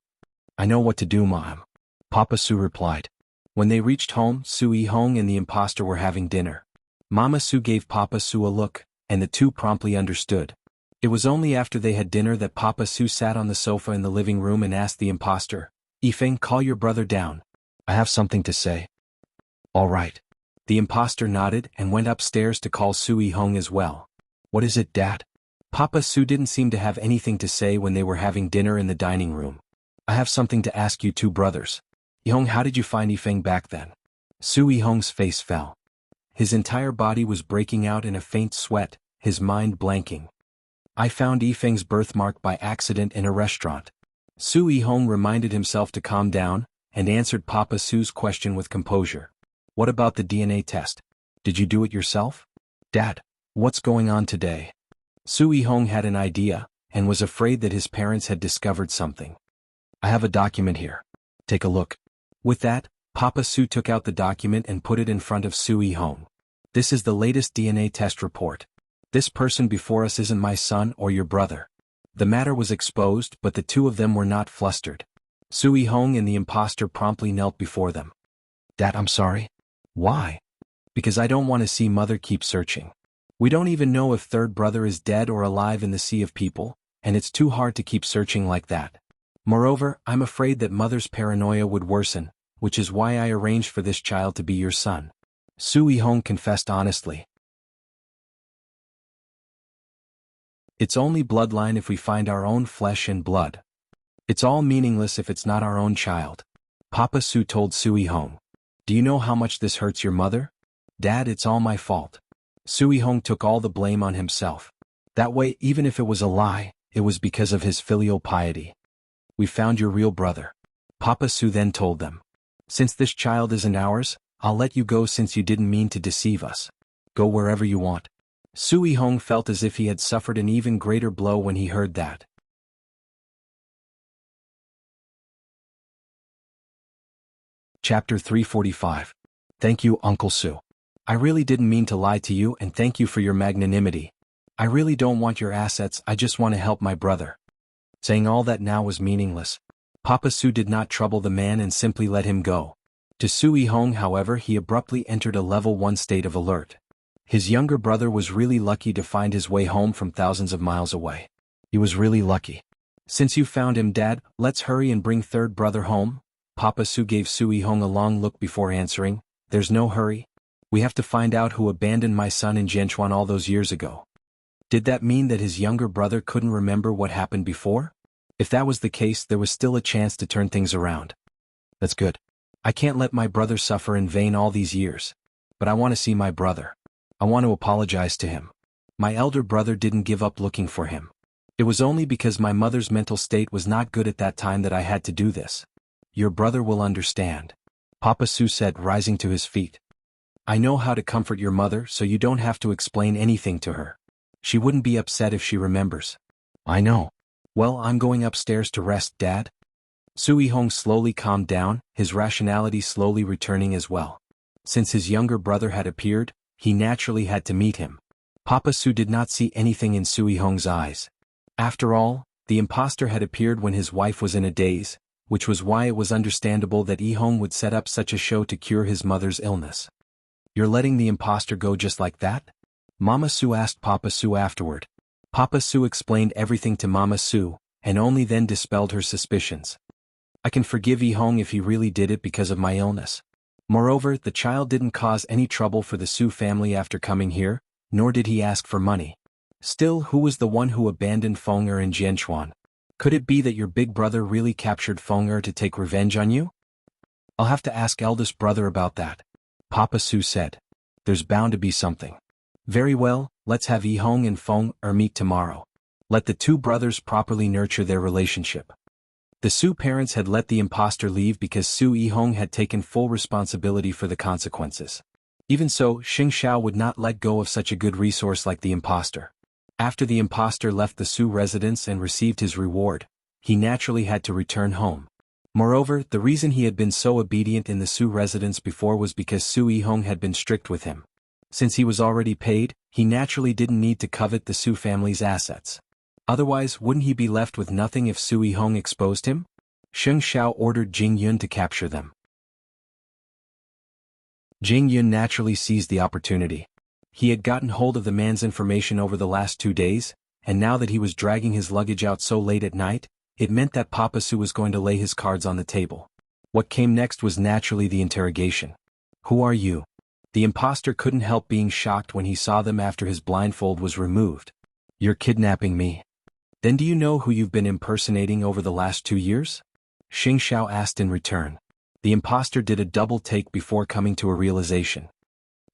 [SPEAKER 1] "I know what to do, Mom," Papa Su replied. When they reached home, Su Yihong and the impostor were having dinner. Mama Su gave Papa Su a look, and the two promptly understood. It was only after they had dinner that Papa Su sat on the sofa in the living room and asked the impostor, "Yifeng, call your brother down. I have something to say." "All right." The impostor nodded and went upstairs to call Su Yihong as well. "What is it, Dad?" Papa Su didn't seem to have anything to say when they were having dinner in the dining room. "I have something to ask you two brothers. Yihong, how did you find Yifeng back then?" Su Yihong's face fell. His entire body was breaking out in a faint sweat, his mind blanking. "I found Yifeng's birthmark by accident in a restaurant." Su Yihong reminded himself to calm down, and answered Papa Su's question with composure. "What about the DNA test? Did you do it yourself?" "Dad, what's going on today?" Su Yihong had an idea, and was afraid that his parents had discovered something. "I have a document here. Take a look." With that, Papa Su took out the document and put it in front of Su Yihong. "This is the latest DNA test report. This person before us isn't my son or your brother." The matter was exposed, but the two of them were not flustered. Su Yihong and the impostor promptly knelt before them. "Dad, I'm sorry." "Why?" "Because I don't want to see Mother keep searching. We don't even know if third brother is dead or alive in the sea of people, and it's too hard to keep searching like that. Moreover, I'm afraid that Mother's paranoia would worsen, which is why I arranged for this child to be your son." Su Yihong confessed honestly. "It's only bloodline if we find our own flesh and blood. It's all meaningless if it's not our own child," Papa Su told Su Yihong. "Do you know how much this hurts your mother?" "Dad, it's all my fault." Su Yihong took all the blame on himself. That way, even if it was a lie, it was because of his filial piety. "We found your real brother," Papa Su then told them. "Since this child isn't ours, I'll let you go since you didn't mean to deceive us. Go wherever you want." Su Yihong felt as if he had suffered an even greater blow when he heard that. Chapter 345. Thank you, Uncle Su. I really didn't mean to lie to you, and thank you for your magnanimity. I really don't want your assets, I just want to help my brother. Saying all that now was meaningless. Papa Su did not trouble the man and simply let him go. To Su Yihong, however, he abruptly entered a level 1 state of alert. His younger brother was really lucky to find his way home from thousands of miles away. He was really lucky. "Since you found him, Dad, let's hurry and bring third brother home." Papa Su gave Su Yihong a long look before answering. "There's no hurry. We have to find out who abandoned my son in Jianchuan all those years ago." Did that mean that his younger brother couldn't remember what happened before? If that was the case, there was still a chance to turn things around. "That's good. I can't let my brother suffer in vain all these years. But I want to see my brother. I want to apologize to him. My elder brother didn't give up looking for him. It was only because my mother's mental state was not good at that time that I had to do this. Your brother will understand," Papa Su said, rising to his feet. "I know how to comfort your mother, so you don't have to explain anything to her. She wouldn't be upset if she remembers." "I know." "Well, I'm going upstairs to rest, Dad." Su Yihong slowly calmed down, his rationality slowly returning as well. Since his younger brother had appeared, he naturally had to meet him. Papa Su did not see anything in Su Yihong's eyes. After all, the impostor had appeared when his wife was in a daze, which was why it was understandable that Yihong would set up such a show to cure his mother's illness. "You're letting the impostor go just like that?" Mama Su asked Papa Su afterward. Papa Su explained everything to Mama Su, and only then dispelled her suspicions. "I can forgive Yihong if he really did it because of my illness. Moreover, the child didn't cause any trouble for the Su family after coming here, nor did he ask for money. Still, who was the one who abandoned Feng'er in Jianchuan? Could it be that your big brother really captured Feng'er to take revenge on you?" "I'll have to ask eldest brother about that," Papa Su said. "There's bound to be something." "Very well, let's have Yihong and Feng meet tomorrow. Let the two brothers properly nurture their relationship. The Su parents had let the impostor leave because Su Yihong had taken full responsibility for the consequences. Even so, Xing Xiao would not let go of such a good resource like the impostor. After the impostor left the Su residence and received his reward, he naturally had to return home. Moreover, the reason he had been so obedient in the Su residence before was because Su Yihong had been strict with him. Since he was already paid, he naturally didn't need to covet the Su family's assets. Otherwise, wouldn't he be left with nothing if Su Yihong exposed him? Xing Xiao ordered Jing Yun to capture them. Jing Yun naturally seized the opportunity. He had gotten hold of the man's information over the last 2 days, and now that he was dragging his luggage out so late at night, it meant that Papa Su was going to lay his cards on the table. What came next was naturally the interrogation. Who are you? The impostor couldn't help being shocked when he saw them after his blindfold was removed. You're kidnapping me. Then do you know who you've been impersonating over the last 2 years? Xing Xiao asked in return. The impostor did a double take before coming to a realization.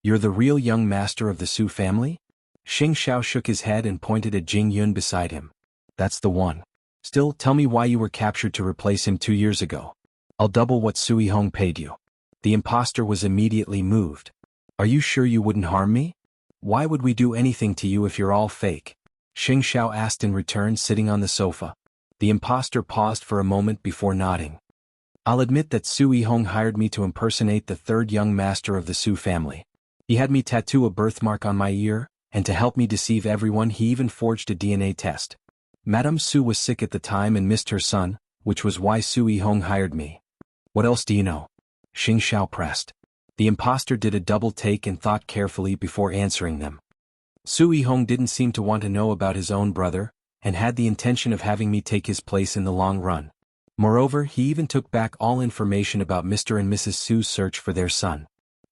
[SPEAKER 1] You're the real young master of the Su family? Xing Xiao shook his head and pointed at Jing Yun beside him. That's the one. Still, tell me why you were captured to replace him 2 years ago. I'll double what Su Yihong paid you. The impostor was immediately moved. Are you sure you wouldn't harm me? Why would we do anything to you if you're all fake? Xing Xiao asked in return, sitting on the sofa. The impostor paused for a moment before nodding. I'll admit that Su Yihong hired me to impersonate the third young master of the Su family. He had me tattoo a birthmark on my ear, and to help me deceive everyone he even forged a DNA test. Madame Su was sick at the time and missed her son, which was why Su Yihong hired me. What else do you know? Xing Xiao pressed. The impostor did a double take and thought carefully before answering them. Su Yihong didn't seem to want to know about his own brother, and had the intention of having me take his place in the long run. Moreover, he even took back all information about Mr. and Mrs. Su's search for their son.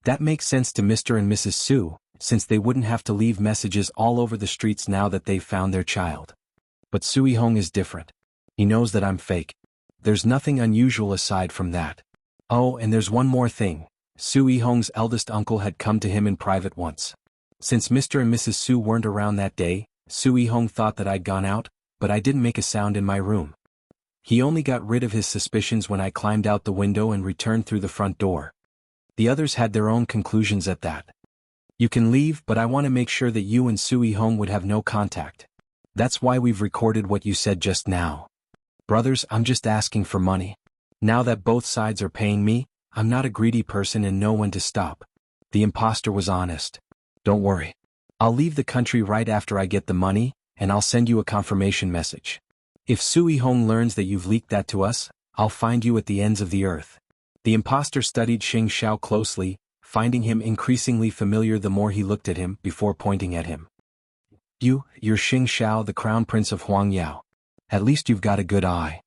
[SPEAKER 1] That makes sense to Mr. and Mrs. Su, since they wouldn't have to leave messages all over the streets now that they've found their child. But Su Yihong is different. He knows that I'm fake. There's nothing unusual aside from that. Oh, and there's one more thing. Su Yihong's eldest uncle had come to him in private once. Since Mr. and Mrs. Su weren't around that day, Su Yihong thought that I'd gone out, but I didn't make a sound in my room. He only got rid of his suspicions when I climbed out the window and returned through the front door. The others had their own conclusions at that. You can leave, but I want to make sure that you and Su Yihong would have no contact. That's why we've recorded what you said just now. Brothers, I'm just asking for money. Now that both sides are paying me, I'm not a greedy person and know when to stop. The impostor was honest. Don't worry. I'll leave the country right after I get the money, and I'll send you a confirmation message. If Su Yihong learns that you've leaked that to us, I'll find you at the ends of the earth. The impostor studied Xing Xiao closely, finding him increasingly familiar the more he looked at him before pointing at him. You're Xing Xiao, the crown prince of Huangyao. At least you've got a good eye.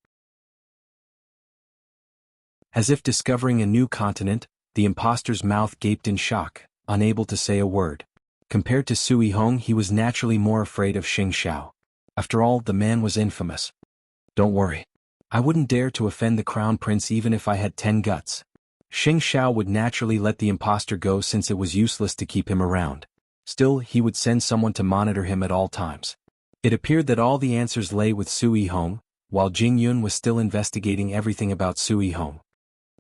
[SPEAKER 1] As if discovering a new continent, the impostor's mouth gaped in shock, unable to say a word. Compared to Su Yihong, he was naturally more afraid of Xing Xiao. After all, the man was infamous. Don't worry. I wouldn't dare to offend the crown prince even if I had 10 guts. Xing Xiao would naturally let the impostor go since it was useless to keep him around. Still, he would send someone to monitor him at all times. It appeared that all the answers lay with Su Yihong, while Jing Yun was still investigating everything about Su Yihong.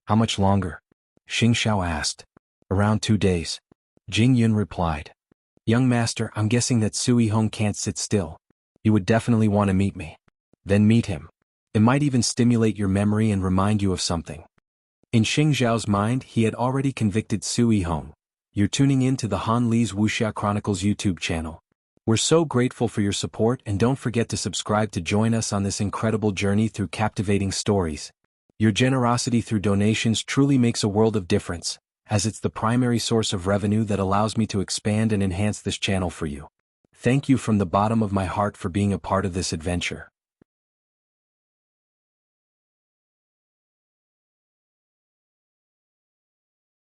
[SPEAKER 1] How much longer? Xing Xiao asked. Around 2 days. Jing Yun replied. Young master, I'm guessing that Su Yihong can't sit still. You would definitely want to meet me. Then meet him. It might even stimulate your memory and remind you of something. In Xing Xiao's mind, he had already convicted Su Yihong. You're tuning in to the Han Li's Wuxia Chronicles YouTube channel. We're so grateful for your support, and don't forget to subscribe to join us on this incredible journey through captivating stories. Your generosity through donations truly makes a world of difference, as it's the primary source of revenue that allows me to expand and enhance this channel for you. Thank you from the bottom of my heart for being a part of this adventure.